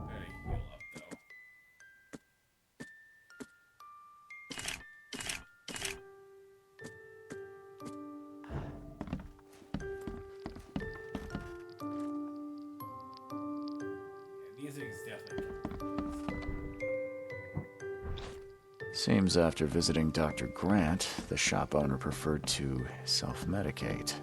Very heal up though. Music's definitely. Seems after visiting Dr. Grant, the shop owner preferred to self-medicate.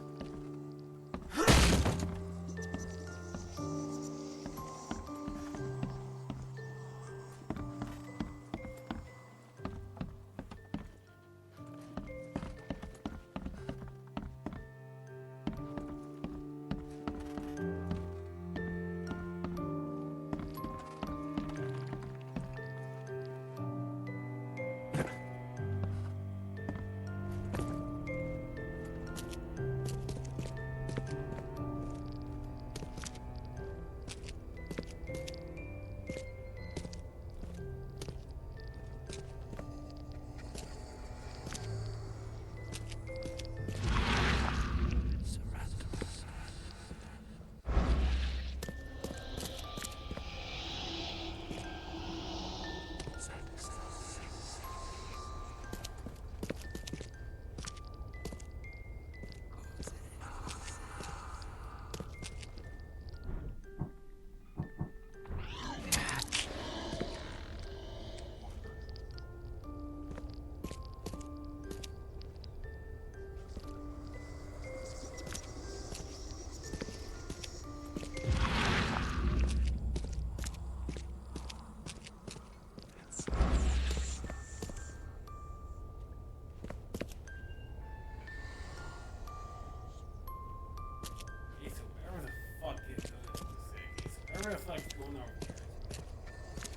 Where the fuck's going over here?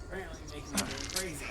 Apparently making me go crazy.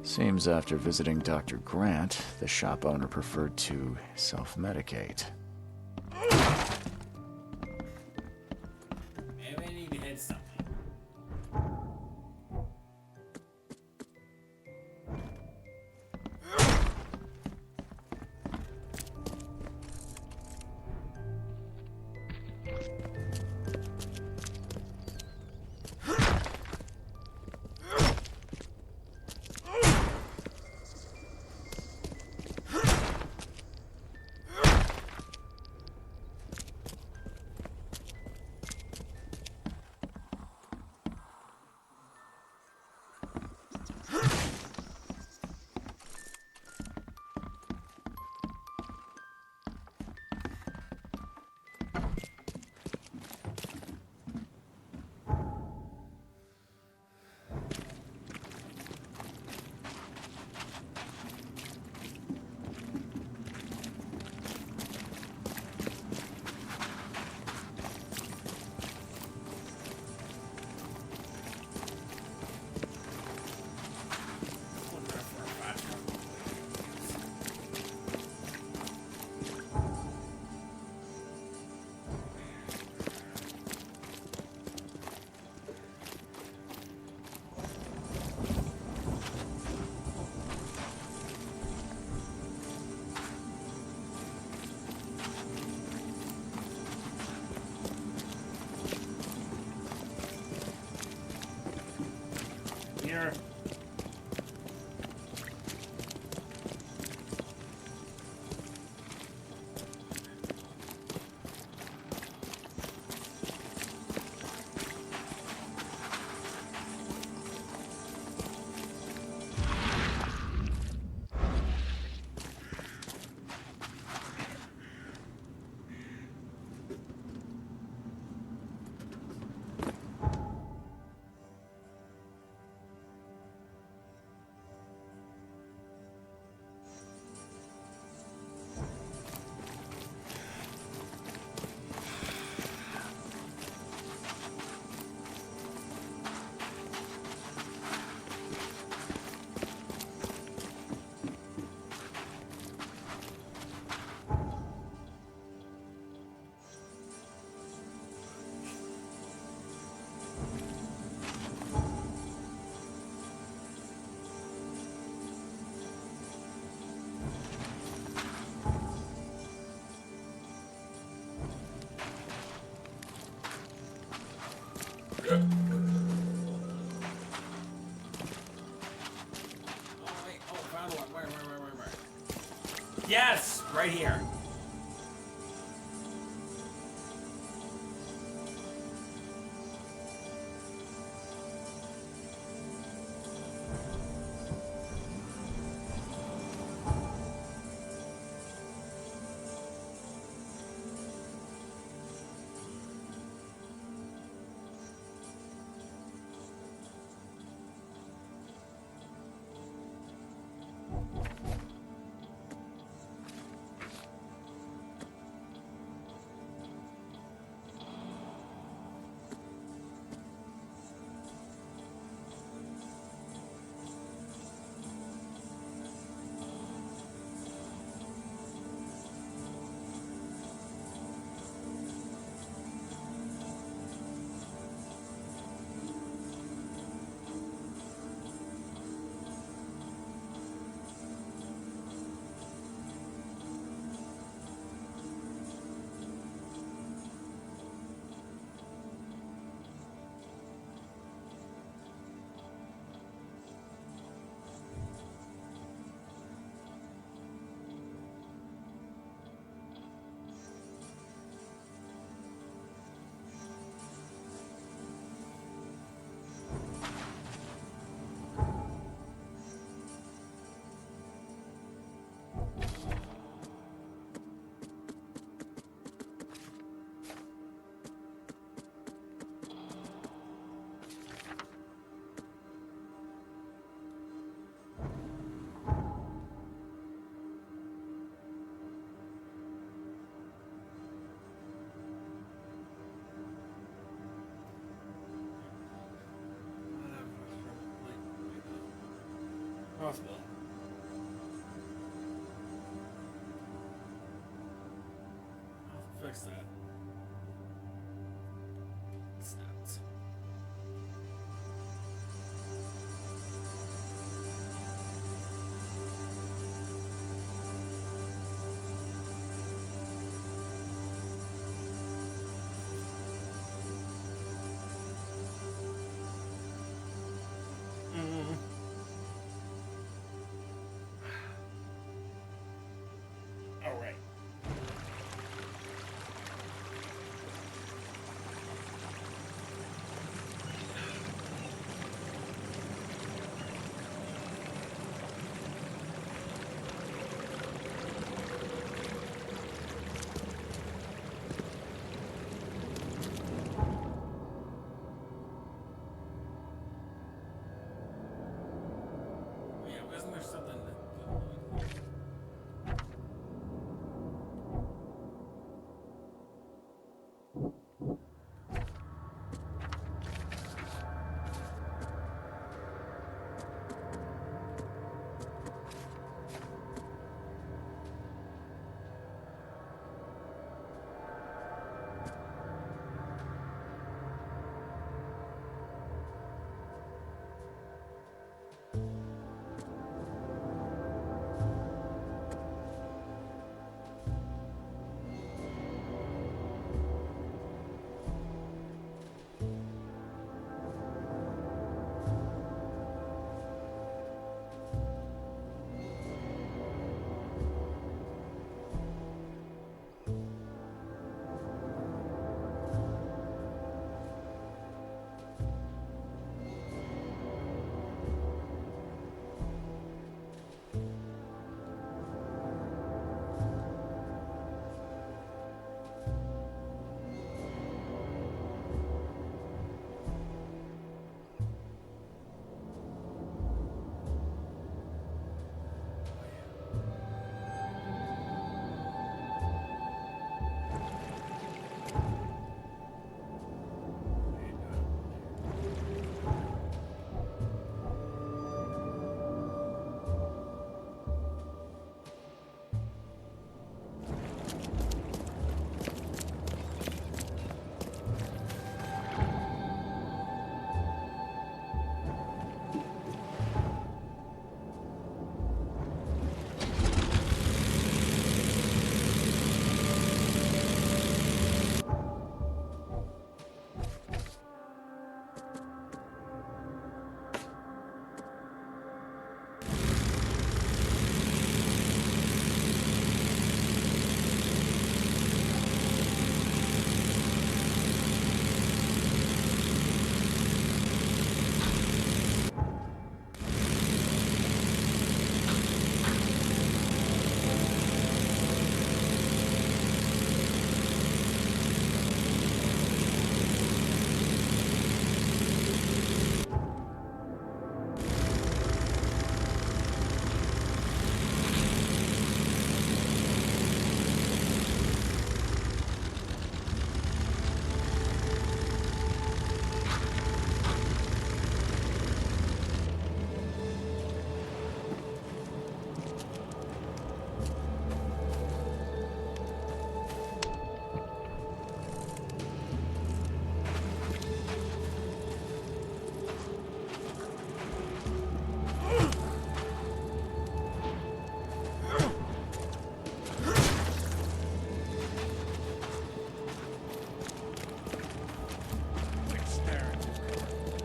Seems after visiting Dr. Grant, the shop owner preferred to self-medicate. Maybe I need to hit something. Here. Found one. Where? Yes! Right here. Hospital. I'll fix that. Snaps. All right. Yeah, isn't there something that...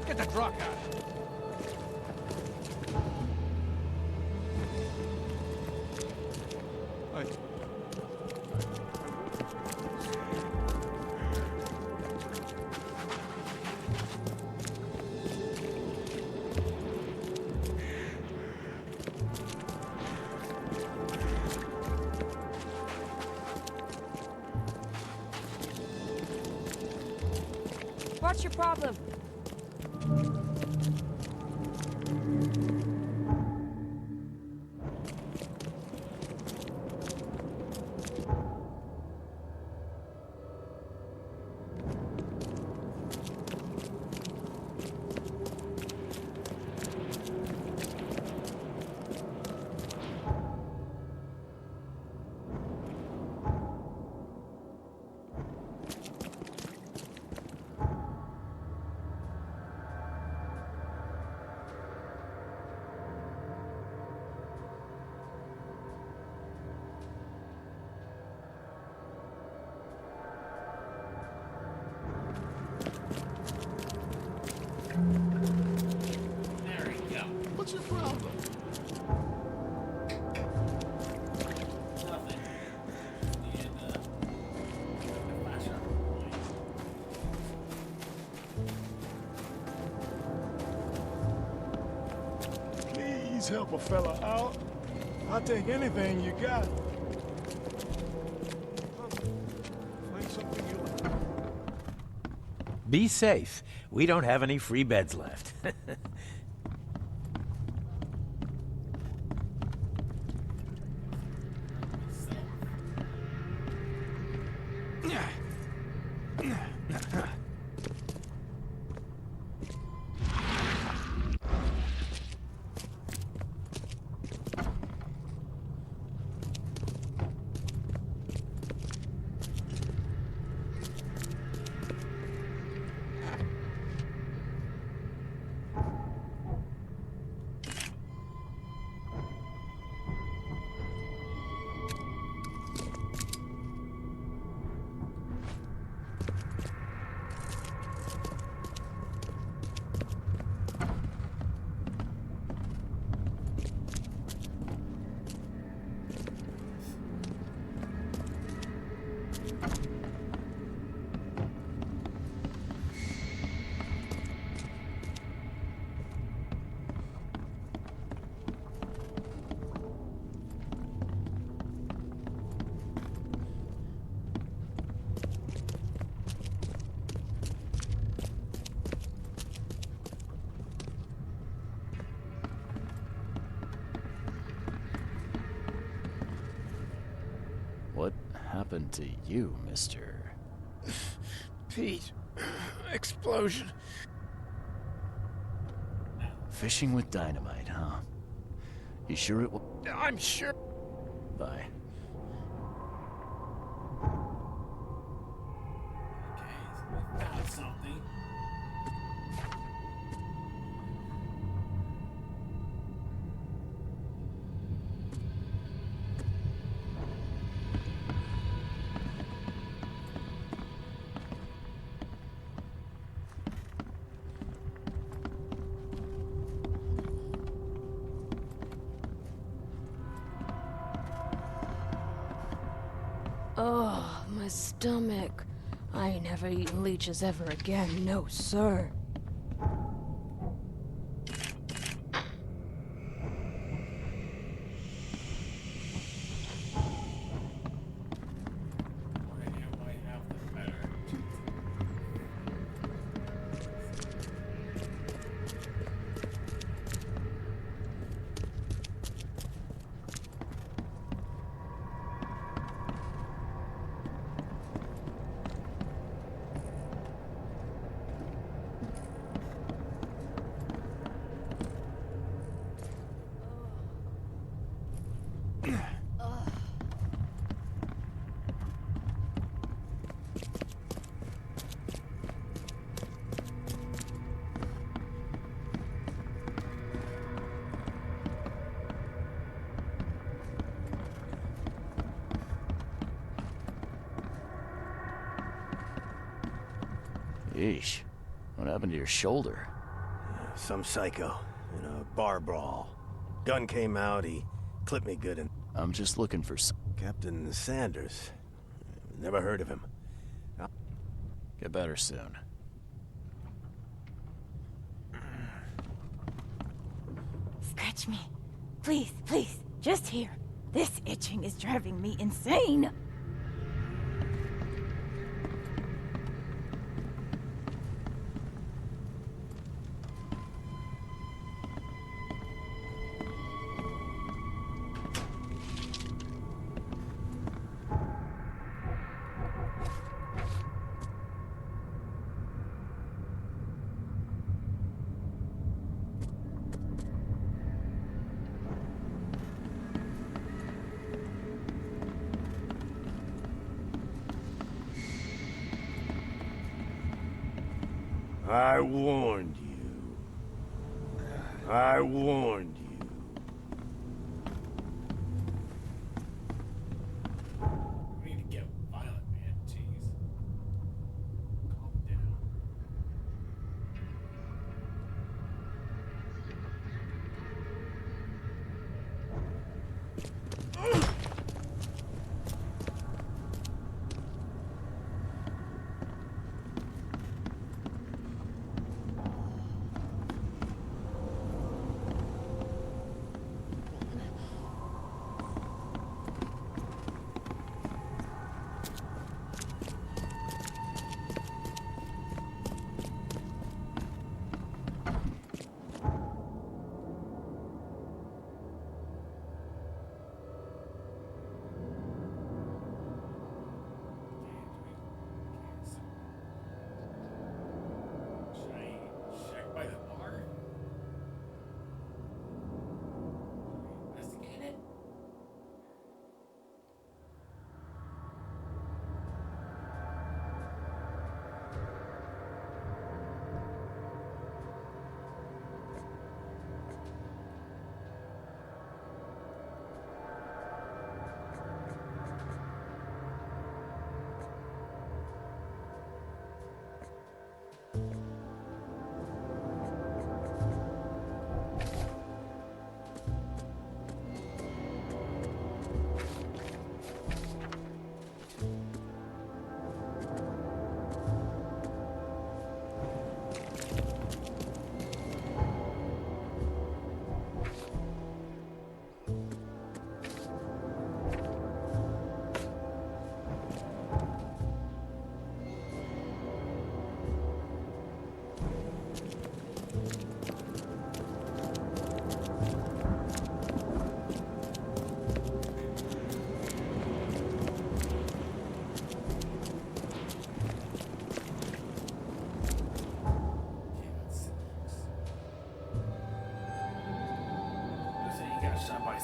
Get the truck out. What's your problem? please help a fella out? I'll take anything you got. Find something you like. Be safe. We don't have any free beds left. What happened to you, mister? Pete. Explosion. Fishing with dynamite, huh? You sure it will? I'm sure. Bye. Found something. Oh, my stomach. I ain't never eaten leeches ever again, no sir. Yeesh. What happened to your shoulder? Some psycho in a bar brawl. Gun came out, he clipped me good and... I'm just looking for Captain Sanders. Never heard of him. Get better soon. Scratch me. Please, please, just here. This itching is driving me insane. I warned you. I warned you. We need to get violent, man. Jeez. Calm down.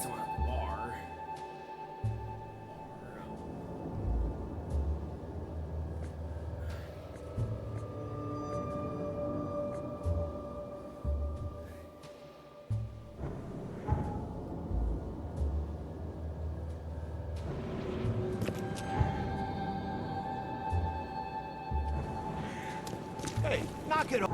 someone at the bar. Hey, knock it off.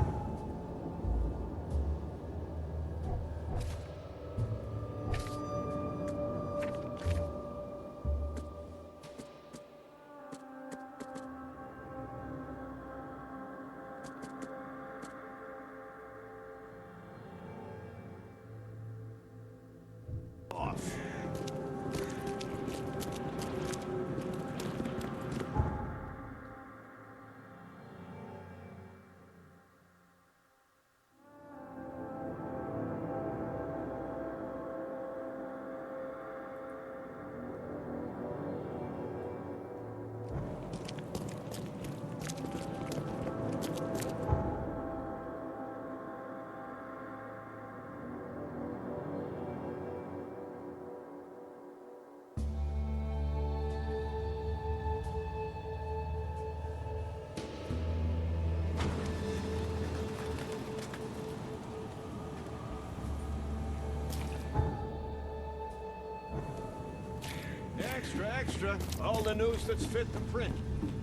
Extra, extra. All the news that's fit to print.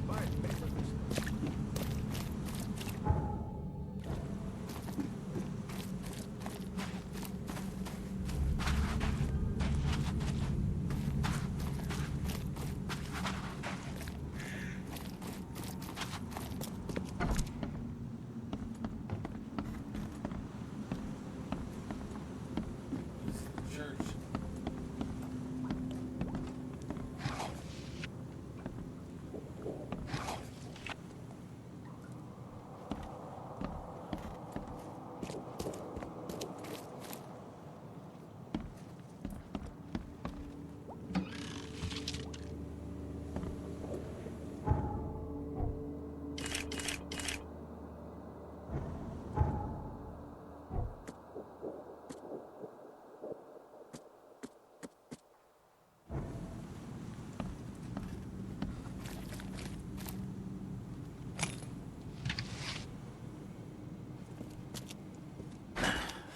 Buy a paper, mister. Church.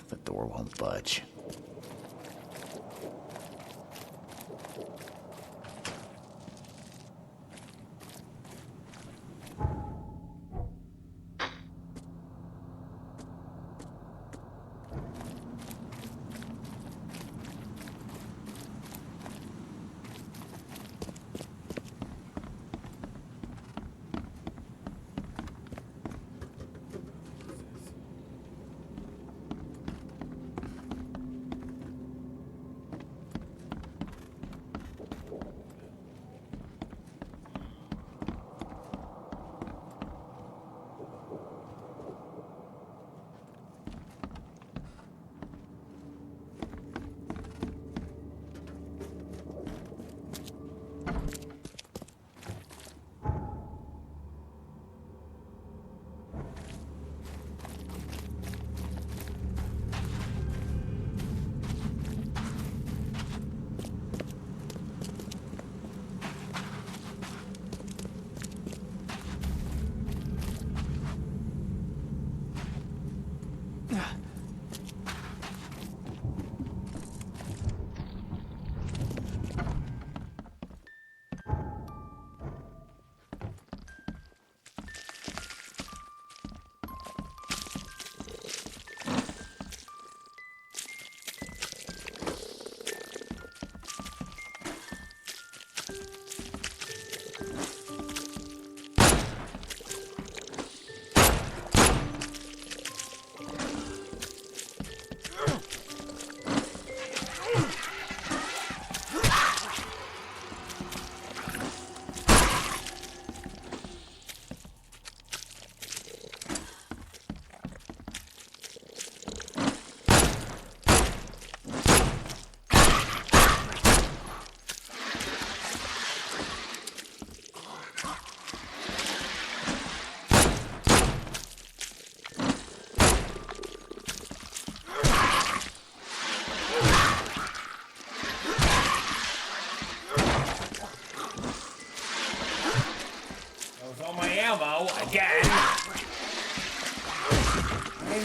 The door won't budge.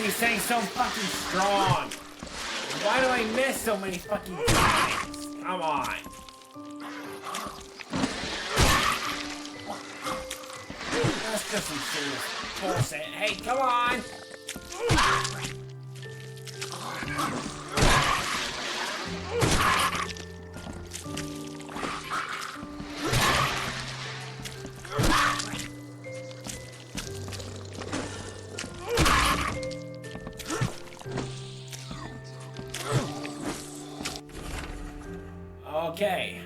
these things so fucking strong? Why do I miss so many fucking times? Come on. That's just some serious bullshit. Hey, come on! Okay.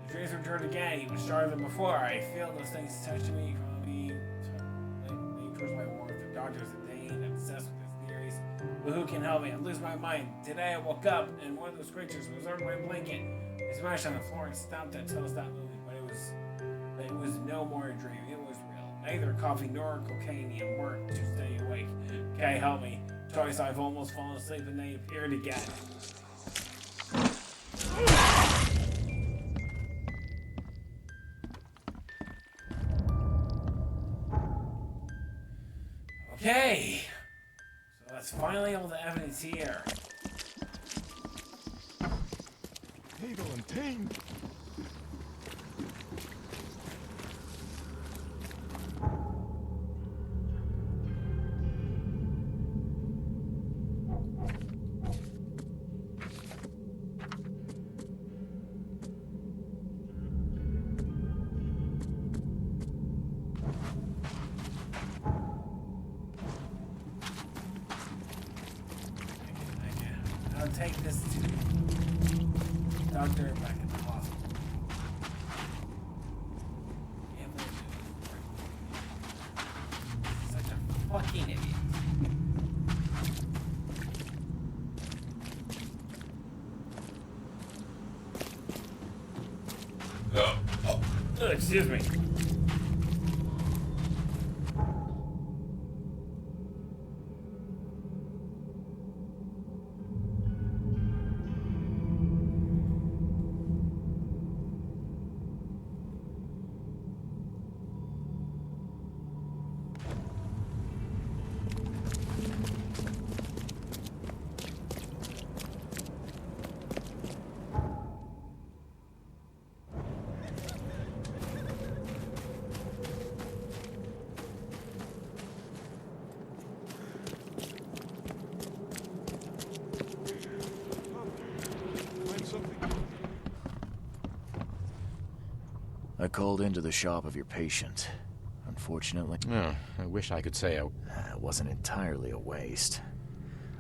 The dreams returned again, even stronger than before. I feel those things touching me, calling me towards my work. The doctors are Dane, obsessed with his theories. But who can help me? I lose my mind. Today I woke up and one of those creatures was under my blanket. It smashed on the floor and stopped until it stopped moving. But it was no more a dream. It was real. Neither coffee nor cocaine worked to stay awake. Okay, help me. Twice I've almost fallen asleep and they appeared again. Okay, so that's finally all the evidence here. Hegel and Tane. I'll take this to doctor back at the hospital. Can't believe it. Such a fucking idiot. Excuse me. I called into the shop of your patient. Unfortunately... Oh, I wish I could say it wasn't entirely a waste.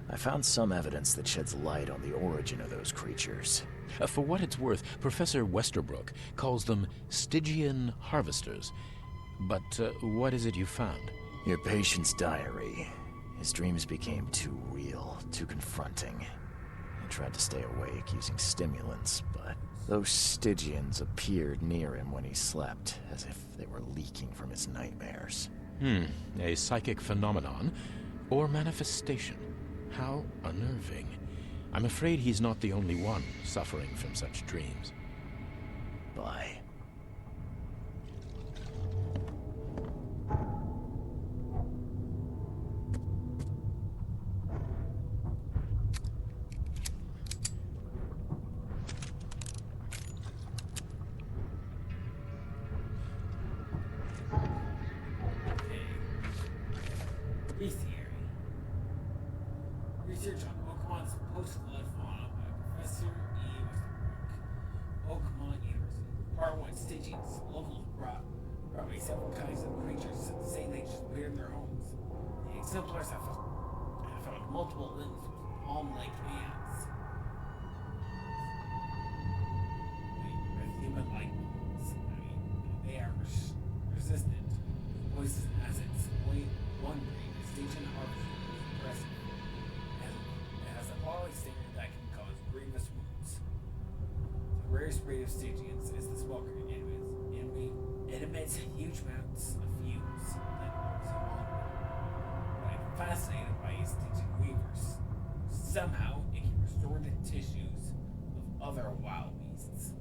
I found some evidence that sheds light on the origin of those creatures. For what it's worth, Professor Westerbrook calls them Stygian harvesters. But what is it you found? Your patient's diary. His dreams became too real, too confronting. He tried to stay awake using stimulants, but those Stygians appeared near him when he slept, as if they were leaking from his nightmares. A psychic phenomenon or manifestation. How unnerving. I'm afraid he's not the only one suffering from such dreams. Bye. Bestiary. Research on Oakmont's post-flood fauna by Professor E. Westerbrook. Oakmont University. Part 1, Stygians. Locals brought me several kinds of creatures saying they just weird their homes. The exemplars have found multiple limbs with palm-like hands. With human-like bones. They are resistant to voices as its one breed. Stygian harvester is impressive. It has a quality standard that can cause grievous wounds. The rarest breed of Stygians is the smoker. It emits huge amounts of fumes that burns you on. But I'm fascinated by Stygian weavers. Somehow, it can restore the tissues of other wild beasts.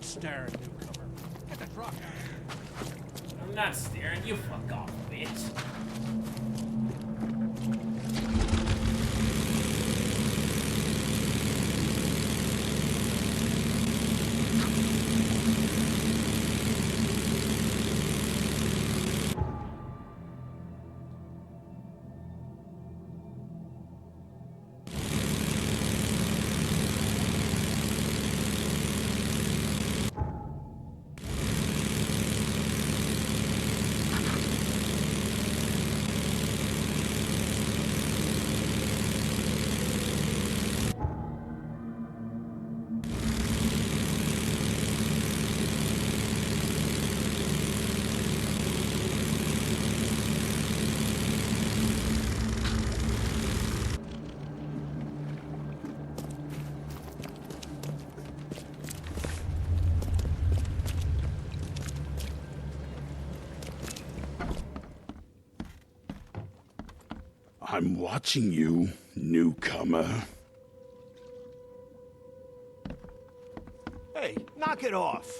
staring, newcomer. Get the truck. I'm not staring. You fuck off, bitch. I'm watching you, newcomer. Hey, knock it off.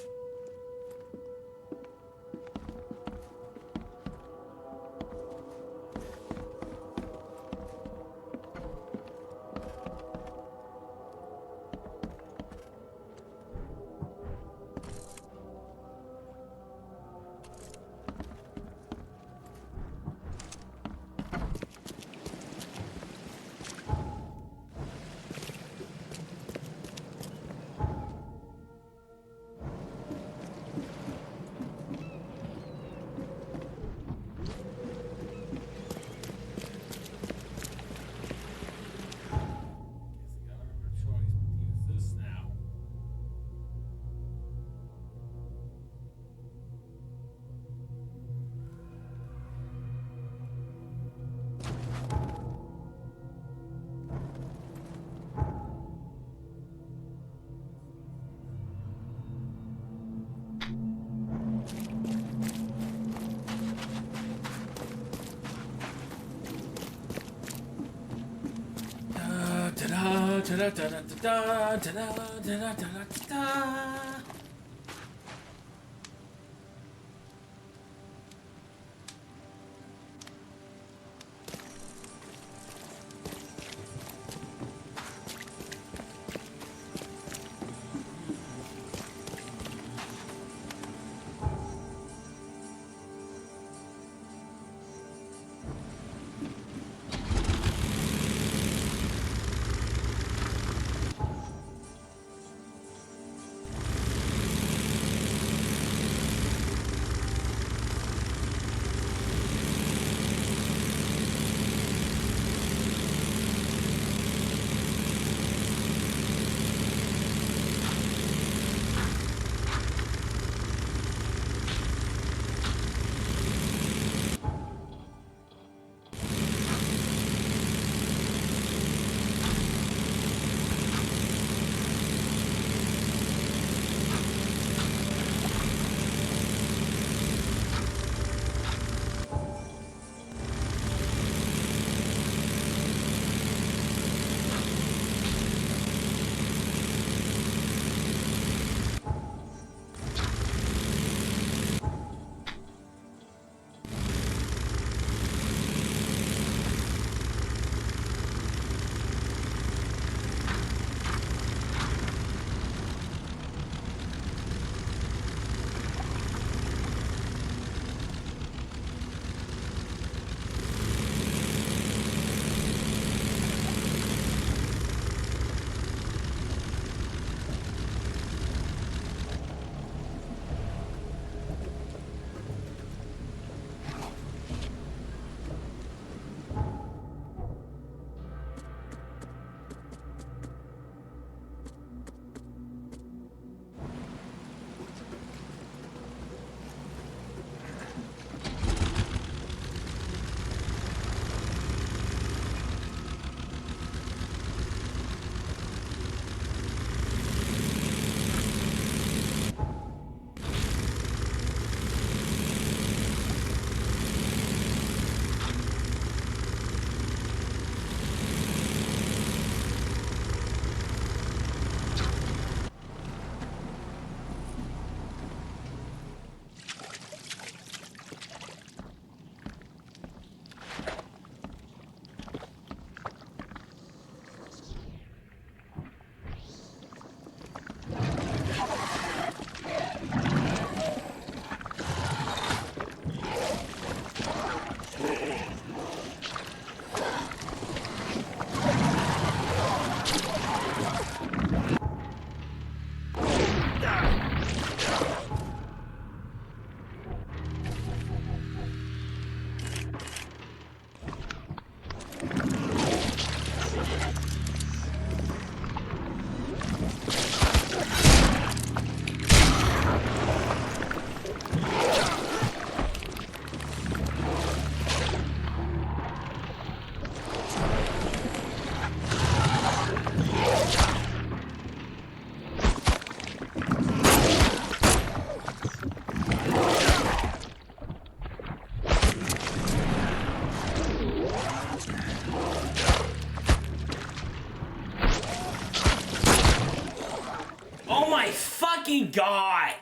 fucking god!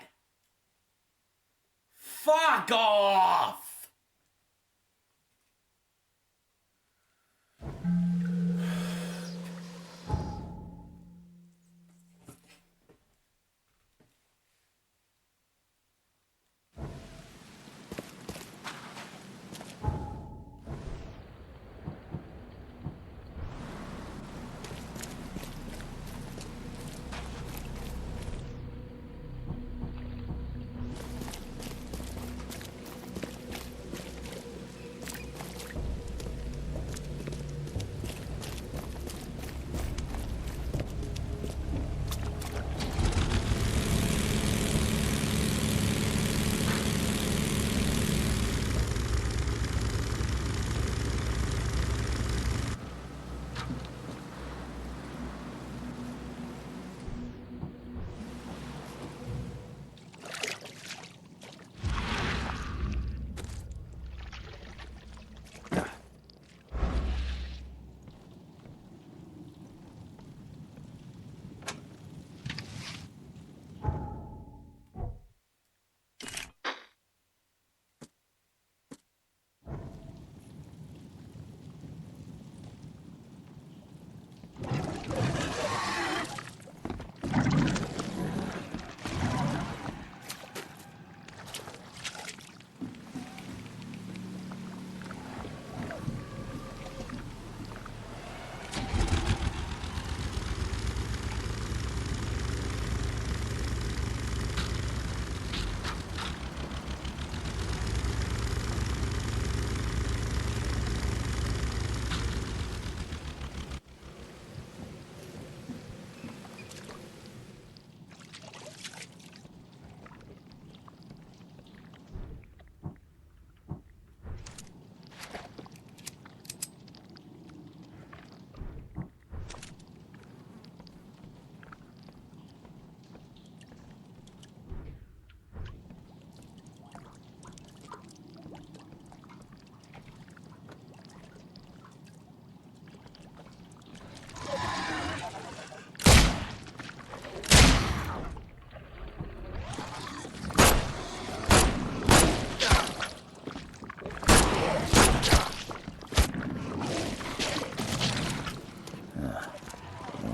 Fuck off!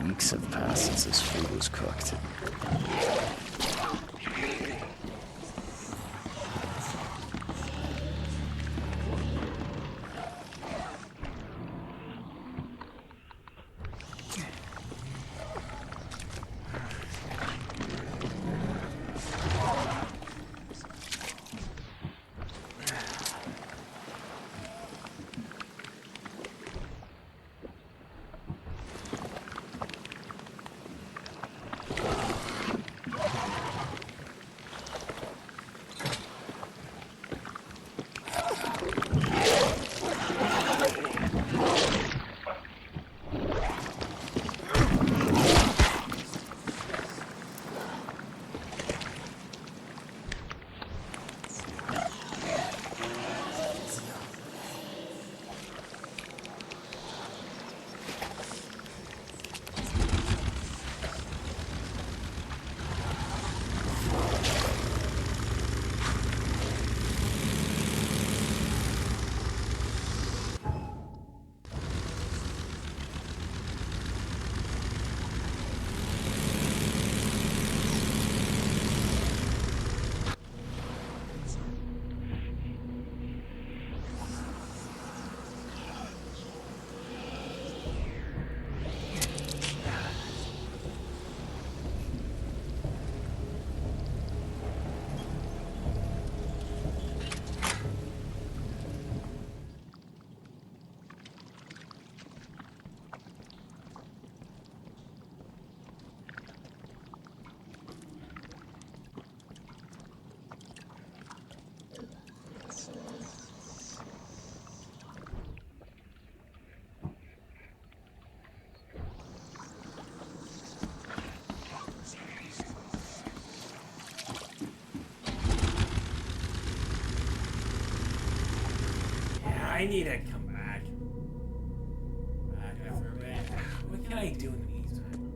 Weeks have passed since this food was cooked. I need to come back. Back after a bit. What can I do in the meantime?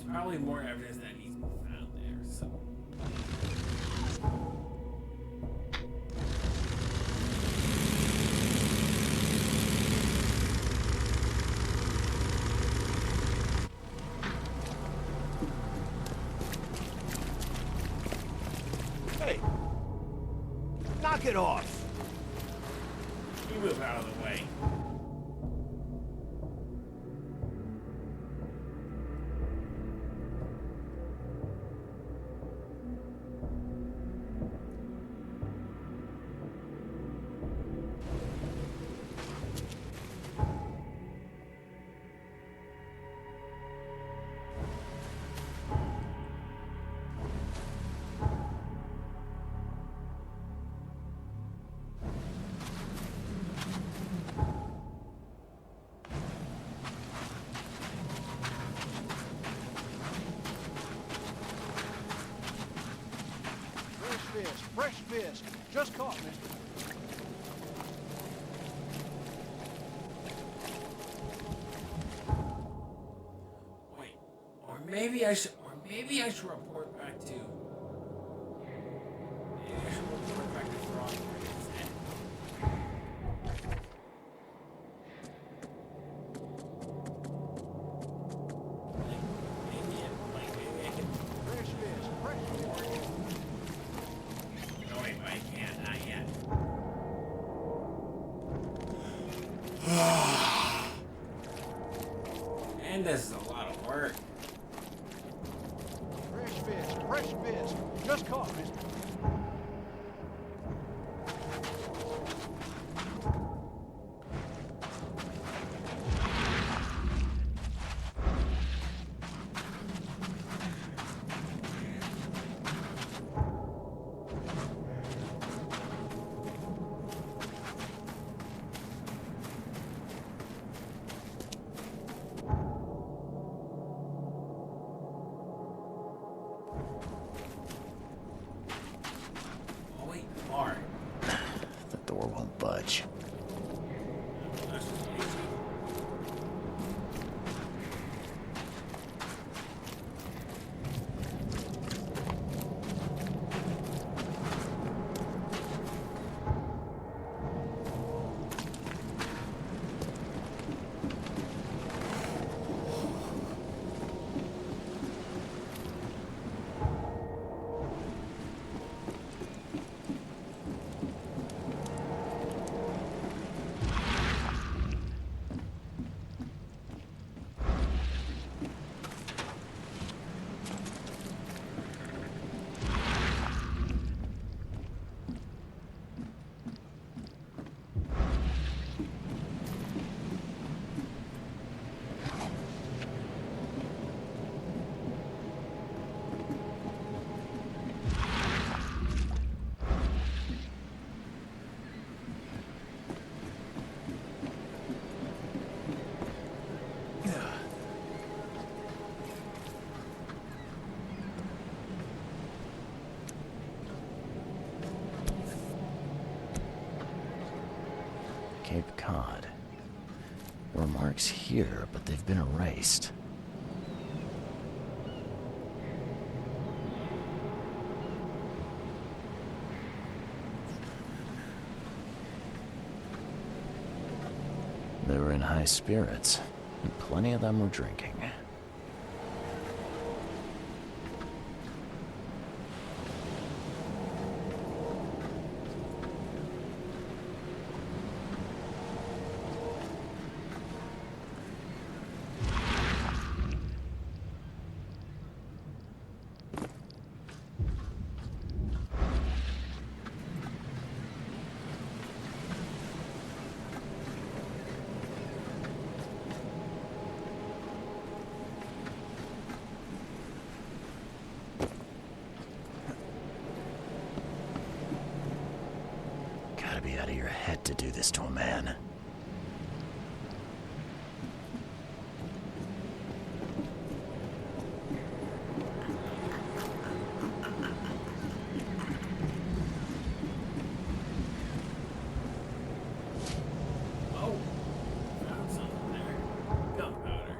There's probably more evidence that needs to be found there, so. Hey! Knock it off! You move out of the way. Fresh fish. Just caught, mister. Wait, or maybe I should report back to. Maybe I should report back to Throgmorton instead. Maybe I can. Fresh fish. No, wait, I can't. Not yet. And this is a lot of work. Fresh fish. Just caught, mister. Oh wait, bar. The door won't budge. Cape Cod. There were marks here, but they've been erased. They were in high spirits, and plenty of them were drinking. Gotta be out of your head to do this to a man. Oh, found something there. Gunpowder.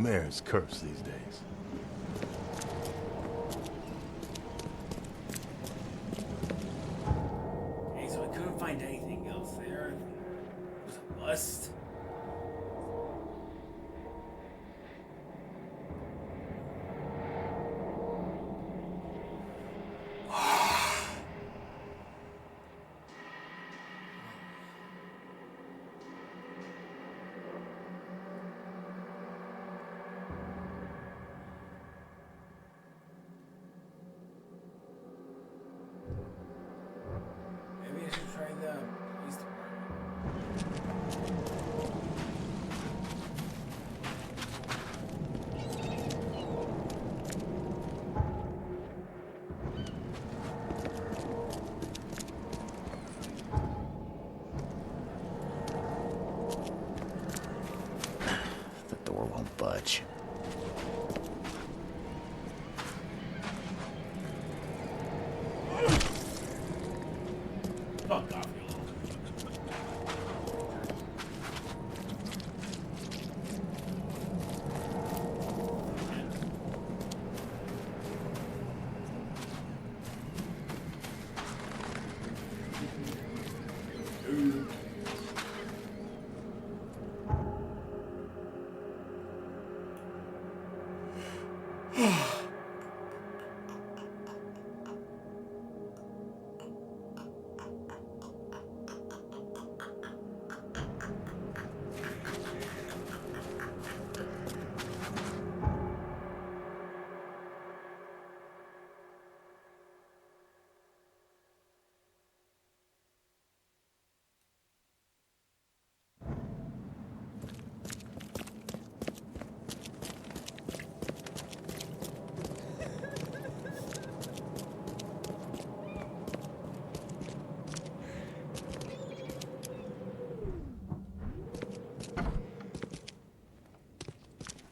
mayor's cursed these days. Okay, so I couldn't find anything else there. It was a bust. Maybe I should try the police department. The door won't budge. Fuck off, you little.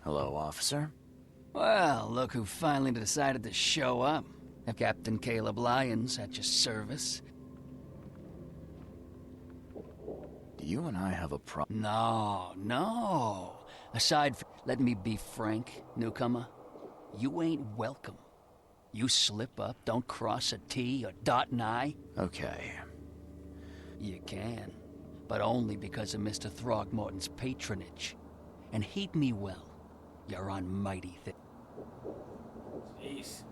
Hello, officer. Well, look who finally decided to show up. Captain Caleb Lyons at your service. Do you and I have a problem? No. Aside from... Let me be frank, newcomer. You ain't welcome. You slip up, don't cross a T or dot an I. Okay. You can. But only because of Mr. Throgmorton's patronage. And heed me well. You're on mighty thick. Jeez.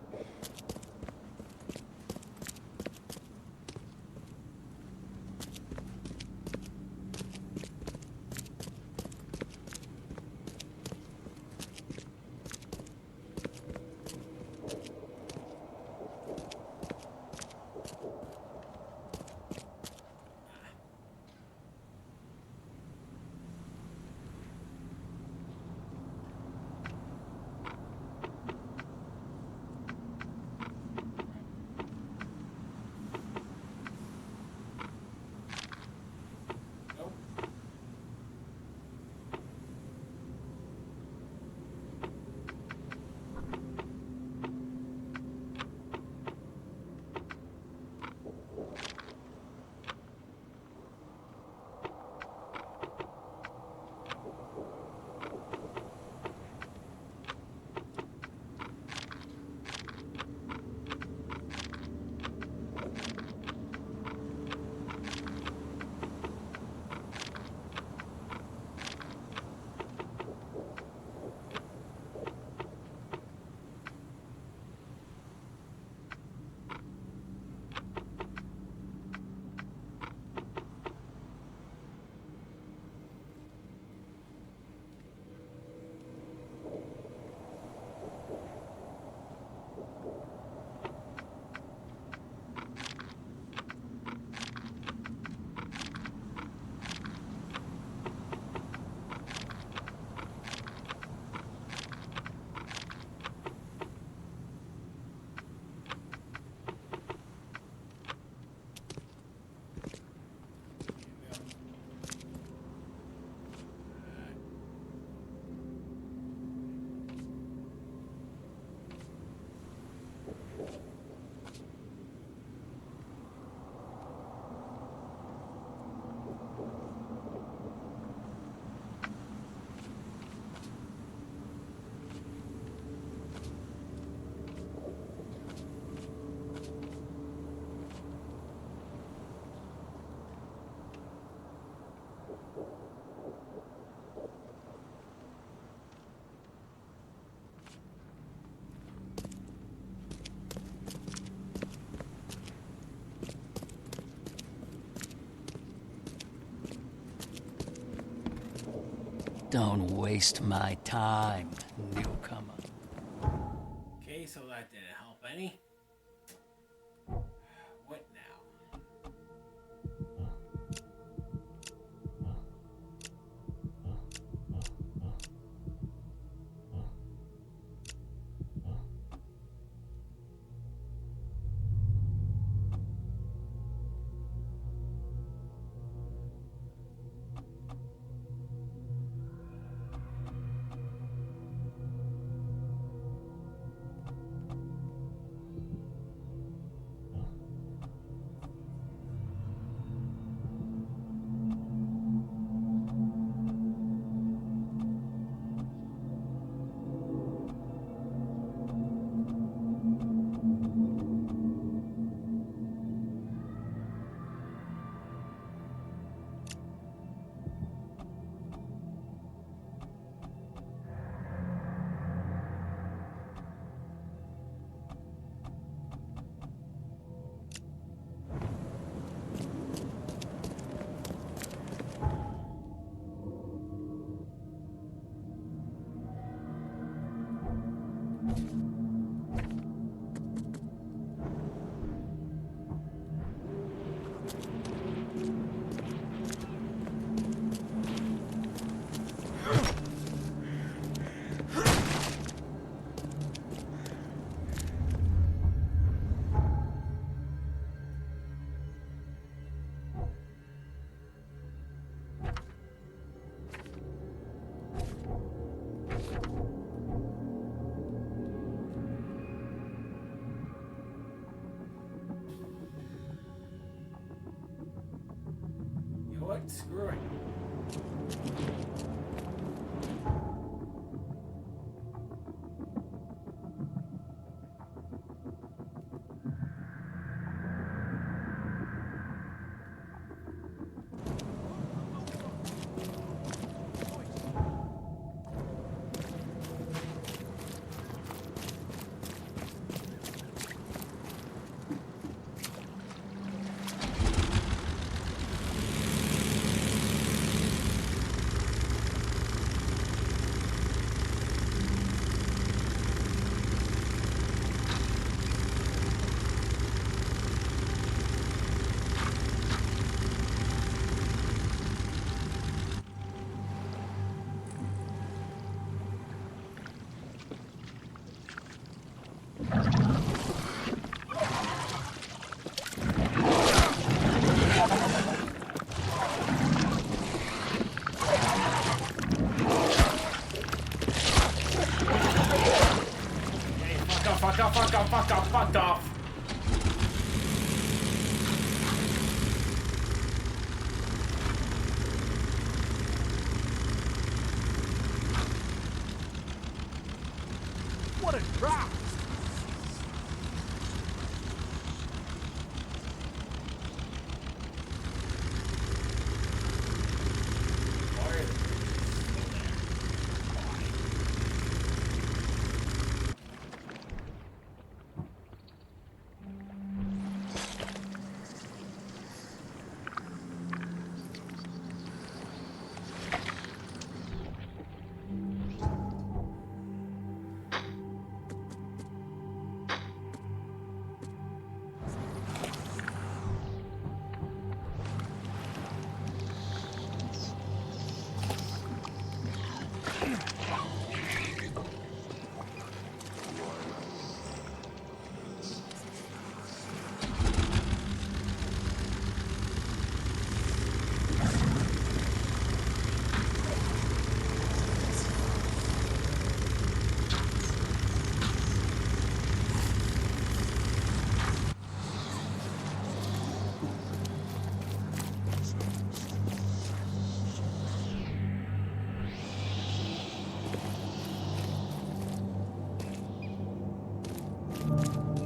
Don't waste my time, newcomer. Okay, so that didn't help any. What now? You know what? Screw it. Fuck off. What a drop!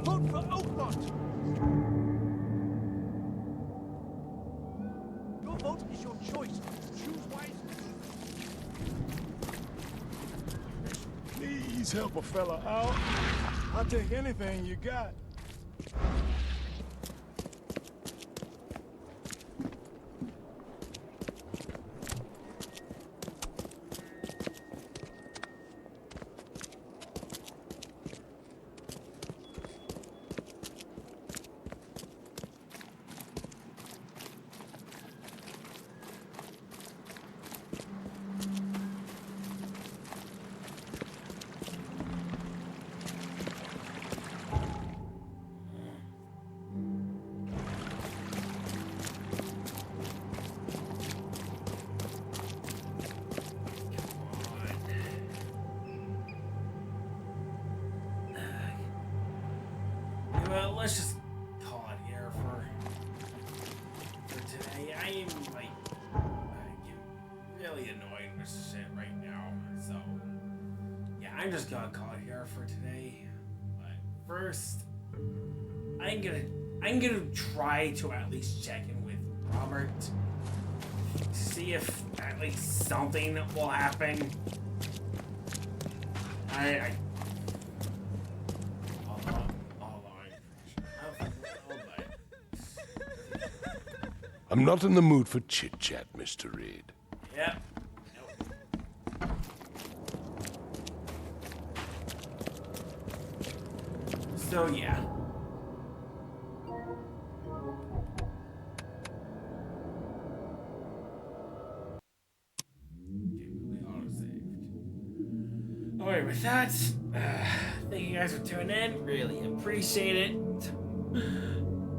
Vote for Oakmont! Your vote is your choice. Choose wisely. Please help a fella out. I'll take anything you got. I'm just gonna call it here for today. But first, I'm gonna try to at least check in with Robert. See if at least something will happen. I'm not in the mood for chit-chat, Mr. Reed. Yep. So yeah. Alright, with that, thank you guys for tuning in. Really appreciate it.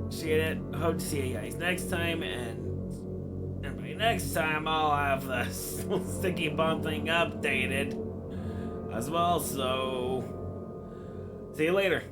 Appreciate it. Hope to see you guys next time, and by next time I'll have the sticky bomb thing updated as well. So see you later.